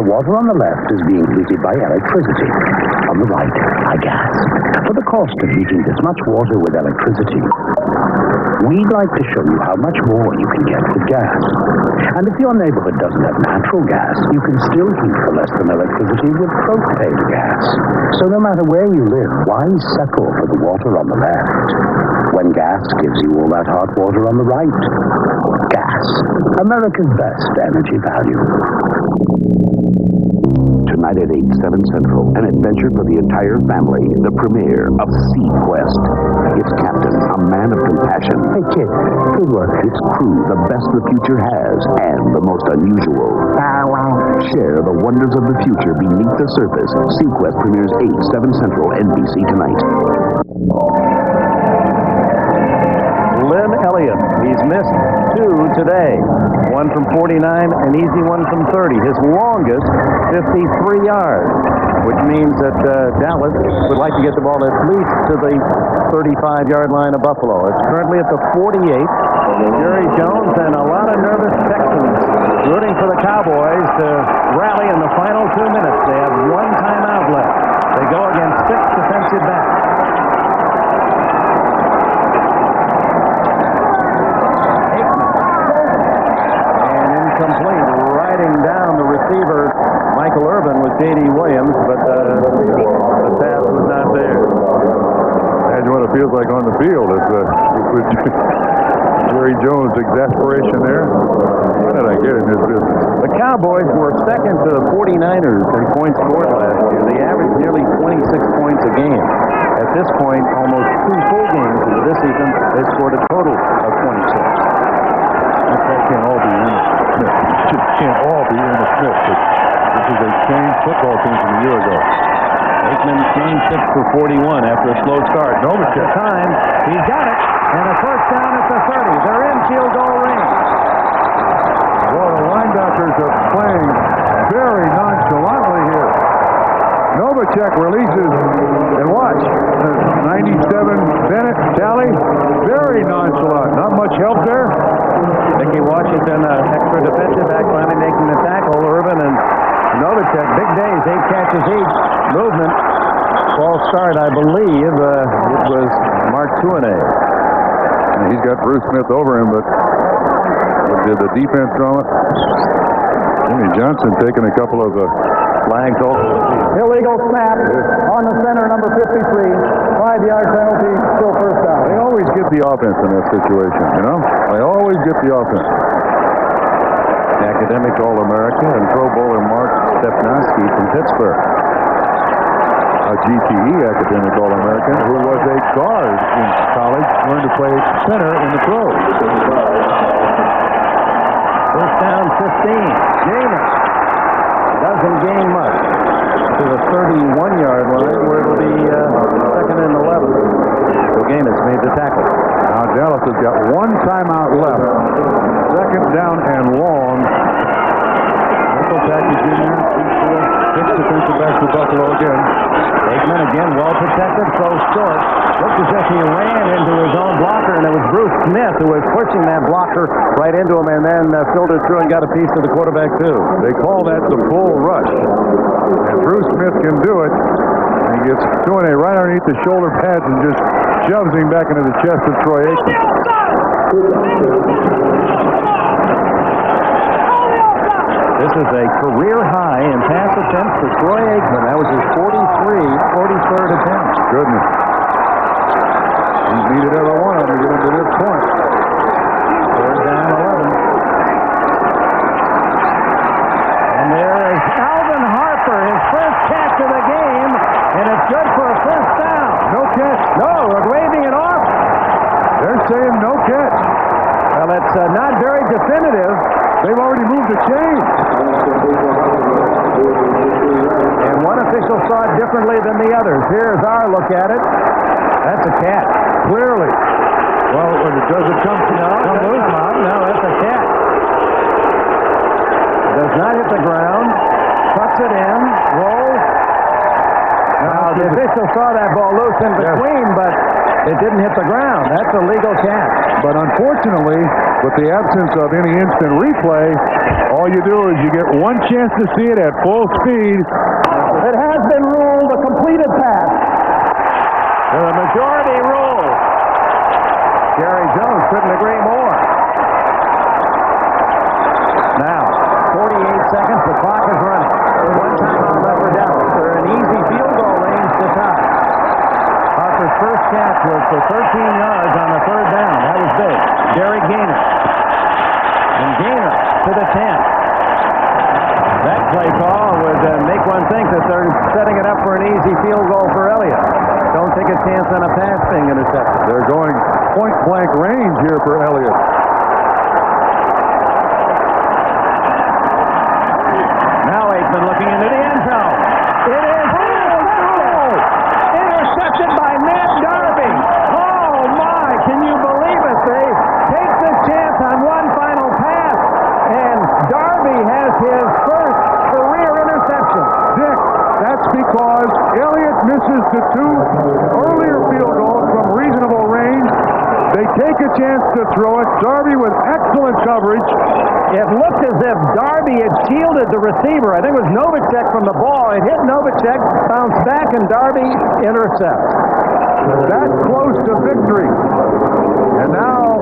The water on the left is being heated by electricity. On the right, by gas. For the cost of heating this much water with electricity, we'd like to show you how much more you can get with gas. And if your neighborhood doesn't have natural gas, you can still heat for less than electricity with propane gas. So no matter where you live, why settle for the water on the left when gas gives you all that hot water on the right? Gas, America's best energy value. Tonight at 8/7 Central, an adventure for the entire family, the premiere of Sea Quest. Its captain, a man of compassion. Hey kid, good work. Its crew, the best the future has, and the most unusual. Share the wonders of the future beneath the surface. Sea Quest premieres 8/7 Central, NBC tonight.
Lynn Elliott, he's missed 2 today. One from 49, an easy one from 30. His longest, 53 yards, which means that Dallas would like to get the ball at least to the 35-yard line of Buffalo. It's currently at the 48. Jerry Jones and a lot of nervous Texans rooting for the Cowboys to rally in the final 2 minutes. They have 1 timeout left. They go against 6 defensive backs. Complete, riding down the receiver, Michael Irvin with J.D. Williams, but the pass was not there.
Imagine what it feels like on the field. With Jerry Jones' exasperation there. How did I get in this business?
The Cowboys were second to the 49ers in points scored last year. They averaged nearly 26 points a game. At this point, almost 2 full games into this season, they scored a total of 26.
That can't all be Ernest Smith. It just can't all be Ernest Smith. But this is a changed football team from a year ago.
Aikman changed 6 for 41 after a slow start. Novacek time. He's got it. And a first down at the 30. They're in field goal range.
Well, the linebackers are playing very nonchalantly here. Novacek releases, and watch, 97 Bennett tally, very nonchalant. Not much help there.
Mickey Washington, extra defensive back, finally making the tackle. Urban and Novacek, big days, 8 catches each. Movement. false start, I believe. It was Mark Tuanay.
He's got Bruce Smith over him, but did the defense throw it? Jimmy Johnson taking a couple of flags off.
Illegal snap on the center, number 53. 5-yard penalty, still first down.
They always get the offense in that situation, you know? They always get the offense.
Academic All-America and Pro Bowler Mark Stepnoski from Pittsburgh.
A GTE academic All-American who was a guard in college, learned to play center in the pros.
First down, 15. Gainer doesn't gain much to the 31-yard line, where it'll be second and 11. So Gaines made the tackle.
Now Dallas has got one timeout left. Second down and long. Michael Tackey Jr. Six defensive backs for Buffalo again.
Aikman again, well protected, throws short. Looked as if he ran into his own blocker, and it was Bruce Smith who was pushing that blocker right into him, and then filtered through and got a piece to the quarterback too.
They call that the bull rush. And Bruce Smith can do it. He gets Tuanay right underneath the shoulder pads and just shoves him back into the chest of Troy Aikman.
This is a career high in pass attempts for Troy Aikman. That was his 43rd attempt.
Goodness. He's needed every one of them to get him to this point.
Third down, 11. And there is Alvin Harper, his first catch of the game, and it's good for a first down.
No catch.
No, we're waving it off.
They're saying no catch.
Well, it's not very definitive.
They've already moved the chain.
And one official saw it differently than the others. Here's our look at it. That's a catch.
Clearly. Well, does it come loose?
No, that's a catch. Does not hit the ground. Puts it in. Rolls. Now, the official saw that ball loose in between, but it didn't hit the ground. That's a legal catch.
But unfortunately, with the absence of any instant replay, all you do is you get one chance to see it at full speed.
It has been ruled a completed pass. The majority rule. Jerry Jones couldn't agree more. Now, 48 seconds, the clock is running. One timeout left for Dallas. They're in easy field goal range to tie. Harper's first catch was for 13 yards on the third down. That was big. Derek Gainer. And Gainer to the 10. That play call would make one think that they're setting it up for an easy field goal for Elliott. Don't take a chance on a pass being intercepted.
They're going point-blank range here for Elliott.
Now Aikman looking into the end zone. It is intercepted by Matt Darby. Oh, my. Can you believe it? They take the chance on one final pass, and Darby has his first career interception.
Dick, that's because Elliott misses the two earlier field goals from reasonable range. They take a chance to throw it. Darby with excellent coverage.
It looked as if Darby had shielded the receiver. I think it was Novacek from the ball. It hit Novacek, bounced back, and Darby intercepts.
That's close to victory. And now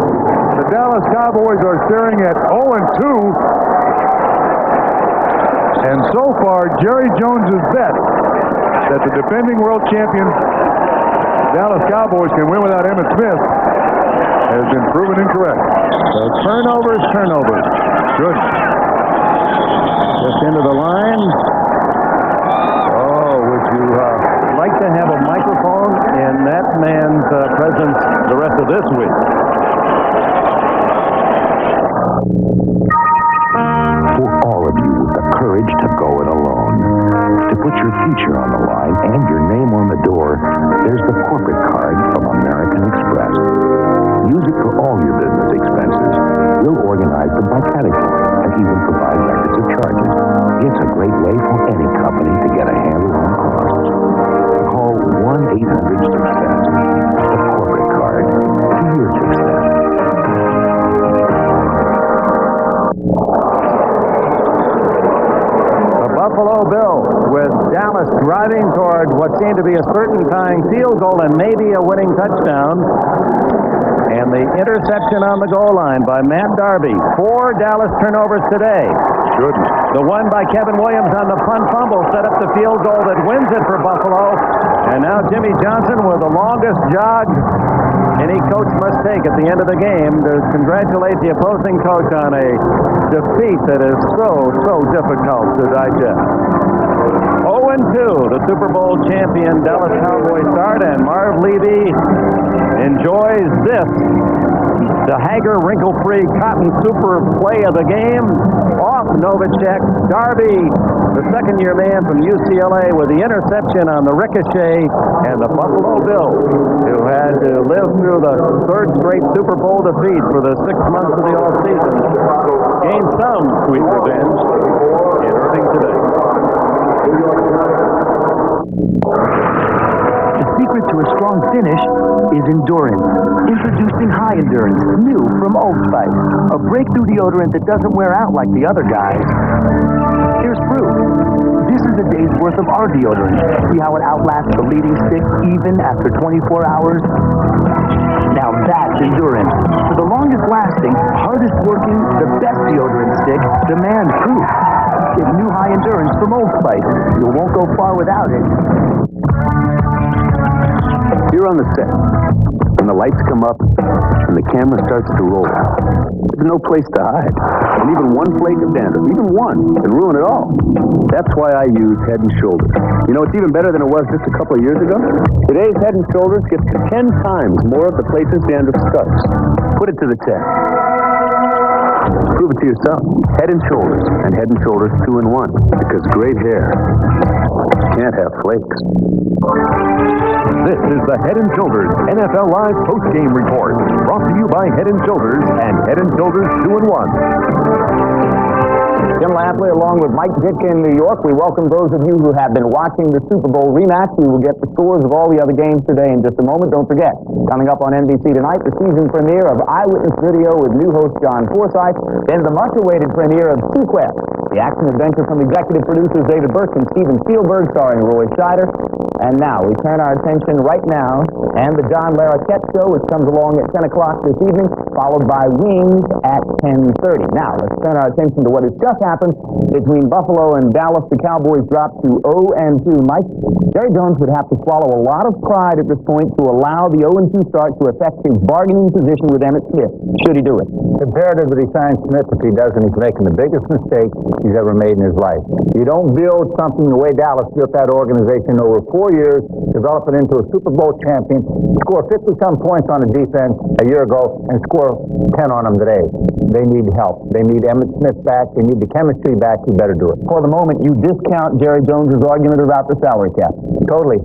the Dallas Cowboys are staring at 0-2. And so far, Jerry Jones's bet that the defending world champion Dallas Cowboys can win without Emmitt Smith has been proven incorrect.
So turnovers.
Good.
Just into the line. Oh, would you like to have a microphone in that man's presence the rest of this week?
For all of you with the courage to go it alone, to put your future on the line and your name on the door, there's the corporate card from American Express. Use it for all your business expenses. We'll organize them by category and even provide records of charges. It's a great way for any company to get a handle on costs. Call 1-800-SUCCESS. The corporate card to your success.
The Buffalo Bills with Dallas Dallas driving toward what seemed to be a certain tying field goal and maybe a winning touchdown. And the interception on the goal line by Matt Darby. 4 Dallas turnovers today.
Goodness.
The one by Kevin Williams on the punt fumble set up the field goal that wins it for Buffalo. And now Jimmy Johnson with the longest jog any coach must take at the end of the game to congratulate the opposing coach on a defeat that is so difficult to digest. 0-2, the Super Bowl champion Dallas Cowboys start, and Marv Levy enjoys this. The Hager wrinkle-free cotton super play of the game. Off Novacek. Darby, the second-year man from UCLA, with the interception on the ricochet, and the Buffalo Bills, who had to live through the third straight Super Bowl defeat for the 6 months of the offseason, gained some sweet revenge in Irving today.
The secret to a strong finish is endurance. Introducing High Endurance, new from Old Spice. A breakthrough deodorant that doesn't wear out like the other guys. Here's proof. This is a day's worth of our deodorant. See how it outlasts the leading stick even after 24 hours? Now that's endurance. For the longest lasting, hardest working, the best deodorant stick, demand proof. Get new High Endurance from Old Spice. You won't go far without it.
You're on the set, and the lights come up, and the camera starts to roll. There's no place to hide. And even one flake of dandruff, even one, can ruin it all. That's why I use Head & Shoulders. You know, it's even better than it was just a couple of years ago. Today's Head & Shoulders gets to 10 times more of the places dandruff starts. Put it to the test. Prove it to yourself. Head & Shoulders, and Head & Shoulders 2-in-1. Because great hair can't have flakes.
This is the Head & Shoulders NFL Live post-game report, brought to you by Head & Shoulders and Head & Shoulders 2-in-1.
Jim Lampley along with Mike Ditka in New York. We welcome those of you who have been watching the Super Bowl rematch. We will get the scores of all the other games today in just a moment. Don't forget, coming up on NBC tonight, the season premiere of Eyewitness Video with new host John Forsythe, then the much-awaited premiere of Sequest, the action-adventure from executive producers David Burke and Steven Spielberg, starring Roy Scheider. And now, we turn our attention right now, and the John Larroquette Show, which comes along at 10 o'clock this evening, followed by Wings at 10:30. Now, let's turn our attention to what has just happened between Buffalo and Dallas. The Cowboys dropped to 0-2. Mike, Jerry Jones would have to swallow a lot of pride at this point to allow the 0-2 start to affect his bargaining position with Emmitt Smith. Should he do it?
Comparatively, sign Smith. If he doesn't, he's making the biggest mistake he's ever made in his life. You don't build something the way Dallas built that organization over 4 years, develop it into a Super Bowl champion, score 50-some points on the defense a year ago, and score 10 on them today. They need help. They need Emmitt Smith back. They need the chemistry back. You better do it.
For the moment, you discount Jerry Jones's argument about the salary cap.
Totally.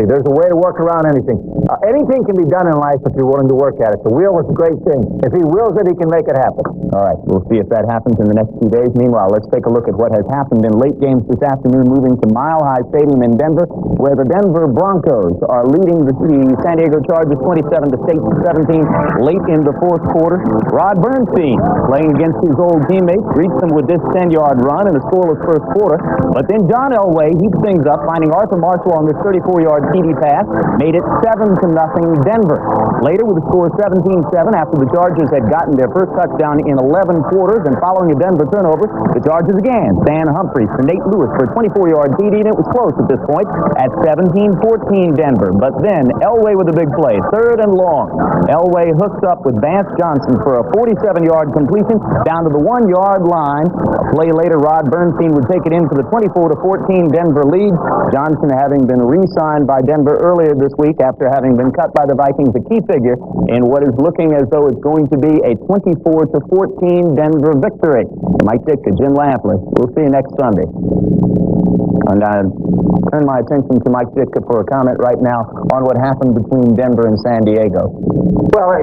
There's a way to work around anything. Anything can be done in life if you're willing to work at it. The wheel is a great thing. If he wills it, he can make it happen.
All right, we'll see if that happens in the next few days. Meanwhile, let's take a look at what has happened in late games this afternoon, moving to Mile High Stadium in Denver, where the Denver Broncos are leading the San Diego Chargers 27-17 late in the fourth quarter. Rod Bernstein, playing against his old teammates, reached them with this 10-yard run in a scoreless first quarter. But then John Elway heaped things up, finding Arthur Marshall on this 34-yard TD pass, made it 7-0 Denver. Later, with the score 17-7, after the Chargers had gotten their first touchdown in 11 quarters and following a Denver turnover, the Chargers again Stan Humphries to Nate Lewis for a 24-yard TD, and it was close at this point at 17-14 Denver. But then Elway with a big play, third and long. Elway hooks up with Vance Johnson for a 47-yard completion down to the 1-yard line. A play later, Rod Bernstein would take it in for the 24-14 Denver lead. Johnson having been re-signed by Denver earlier this week after having been cut by the Vikings, a key figure in what is looking as though it's going to be a 24-14 Denver victory. Mike Ditka, Jim Lampley. We'll see you next Sunday. And I turn my attention to Mike Ditka for a comment right now on what happened between Denver and San Diego.
Well,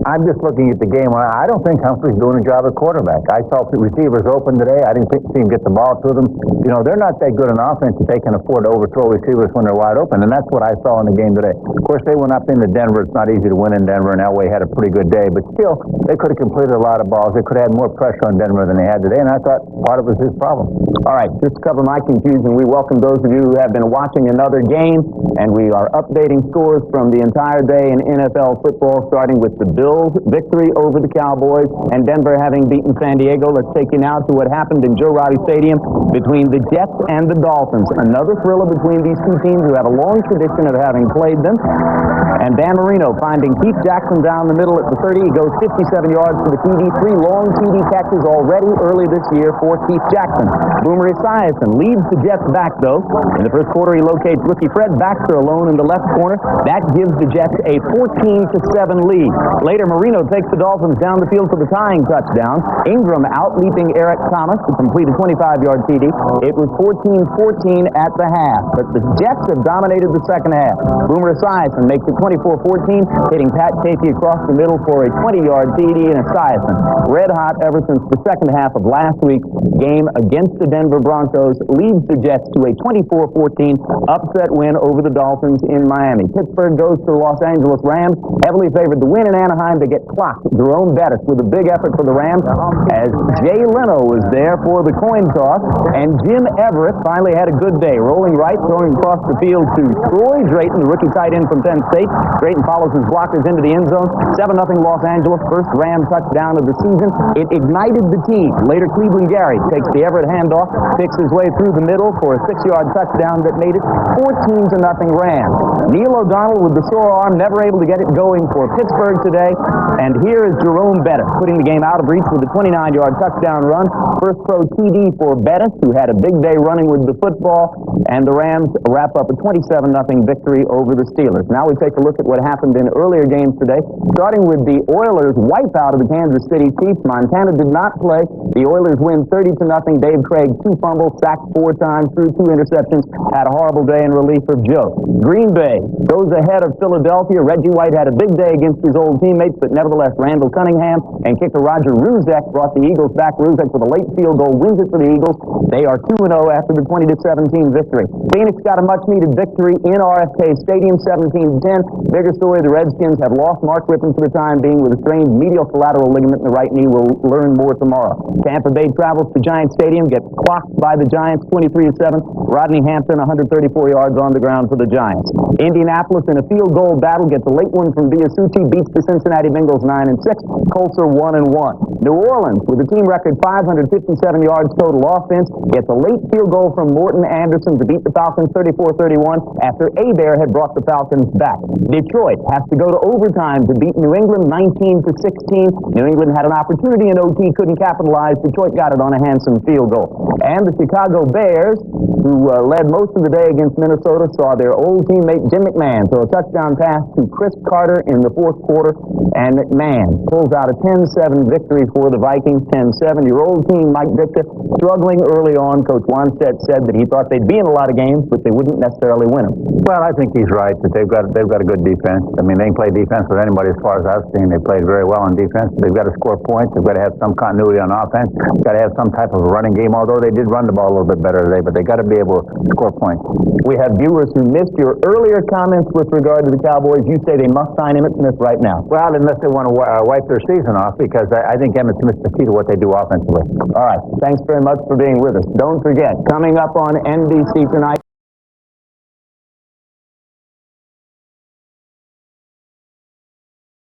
I'm just looking at the game. I don't think Humphrey's doing a job at quarterback. I saw the receivers open today. I didn't see him get the ball to them. You know, they're not that good an offense that they can afford to overthrow receivers when they're wide open, and that's what I saw in the game today. Of course, they went up into Denver. It's not easy to win in Denver, and Elway had a pretty good day, but still, they could have completed a lot of balls. They could have had more pressure on Denver than they had today, and I thought part of it was his problem.
All right, just to cover my confusion, we welcome those of you who have been watching another game, and we are updating scores from the entire day in NFL football, starting with the Bills' victory over the Cowboys and Denver having beaten San Diego. Let's take you now to what happened in Joe Robbie Stadium between the Jets and the Dolphins. Another thriller between these two teams who have a long tradition of having played them. And Dan Marino finding Keith Jackson down the middle at the 30. He goes 57 yards to the TD. 3 long TD catches already early this year for Keith Jackson. Boomer Esiason leads the Jets back, though. In the first quarter, he locates rookie Fred Baxter alone in the left corner. That gives the Jets a 14-7 lead. Later, Marino takes the Dolphins down the field for the tying touchdown. Ingram out-leaping Eric Thomas to complete a 25-yard TD. It was 14-14 at the half, but the Jets have dominated the second half. Boomer Esiason makes it 24-14, hitting Pat Chafee across the middle for a 20-yard TD, and Esiason, red hot ever since the second half of last week's game against the Denver Broncos, leads the Jets to a 24-14 upset win over the Dolphins in Miami. Pittsburgh goes to the Los Angeles Rams, heavily favored to win in Anaheim. They get clocked. Jerome Bettis with a big effort for the Rams, as Jay Leno was there for the coin toss, and Jim Everett finally had a good day, rolling right, throwing across the field to Troy Drayton, the rookie tight end from Penn State. Drayton follows his blockers into the end zone. 7-0 Los Angeles, first Ram touchdown of the season. It ignited the team. Later, Cleveland Gary takes the Everett handoff, picks his way through the middle for a 6-yard touchdown that made it 14-0 Rams. Neil O'Donnell with the sore arm, never able to get it going for Pittsburgh today. And here is Jerome Bettis putting the game out of reach with a 29-yard touchdown run. First pro TD for Bettis, who had a big day running with the football. And the Rams wrap up a 27-0 victory over the Steelers. Now we take a look at what happened in earlier games today, starting with the Oilers' wipeout of the Kansas City Chiefs. Montana did not play. The Oilers win 30-0. Dave Craig, 2 fumbles, sacked 4 times, threw 2 interceptions, had a horrible day in relief of Joe. Green Bay goes ahead of Philadelphia. Reggie White had a big day against his old teammates, but nevertheless, Randall Cunningham and kicker Roger Ruzek brought the Eagles back. Ruzek with a late field goal wins it for the Eagles. They are 2-0 after the 20-17 victory. Phoenix got a much-needed victory in RFK Stadium, 17-10. Bigger story, the Redskins have lost Mark Rippon for the time being with a strained medial collateral ligament in the right knee. We'll learn more tomorrow. Tampa Bay travels to Giants Stadium, gets clocked by the Giants 23-7. Rodney Hampton, 134 yards on the ground for the Giants. Indianapolis in a field goal battle gets a late one from Biasucci, beats the Cincinnati Bengals 9-6. Colts are 1-1. New Orleans, with a team record 557 yards total offense, gets a late field goal from Morton Anderson to beat the Falcons 34-31 after Hebert had brought the Falcons back. Detroit has to go to overtime to beat New England 19-16. New England had an opportunity in OT, couldn't capitalize. Detroit got it on a handsome field goal. And the Chicago Bears, who led most of the day against Minnesota, saw their old teammate Jim McMahon throw a touchdown pass to Chris Carter in the fourth quarter, and McMahon pulls out a 10-7 victory for the Vikings. 10-7. Your old team, Mike Ditka, struggling early on. Coach Wanstead said that he thought they'd be in a lot of games, but they wouldn't necessarily win them.
Well, I think he's right that they've got a good defense. I mean, they can play defense with anybody as far as I've seen. They played very well on defense. They've got to score points. They've got to have some continuity on offense. They've got to have some type of running game, although they did run the ball a little bit better today, but they got to be able to score points.
We have viewers who missed your earlier comments with regard to the Cowboys. You say they must sign Emmitt Smith right now.
Well, unless they want to wipe their season off, because I think Emmitt Smith's the key to what they do offensively.
All right. Thanks very much for being with us. Don't forget, coming up on NBC tonight,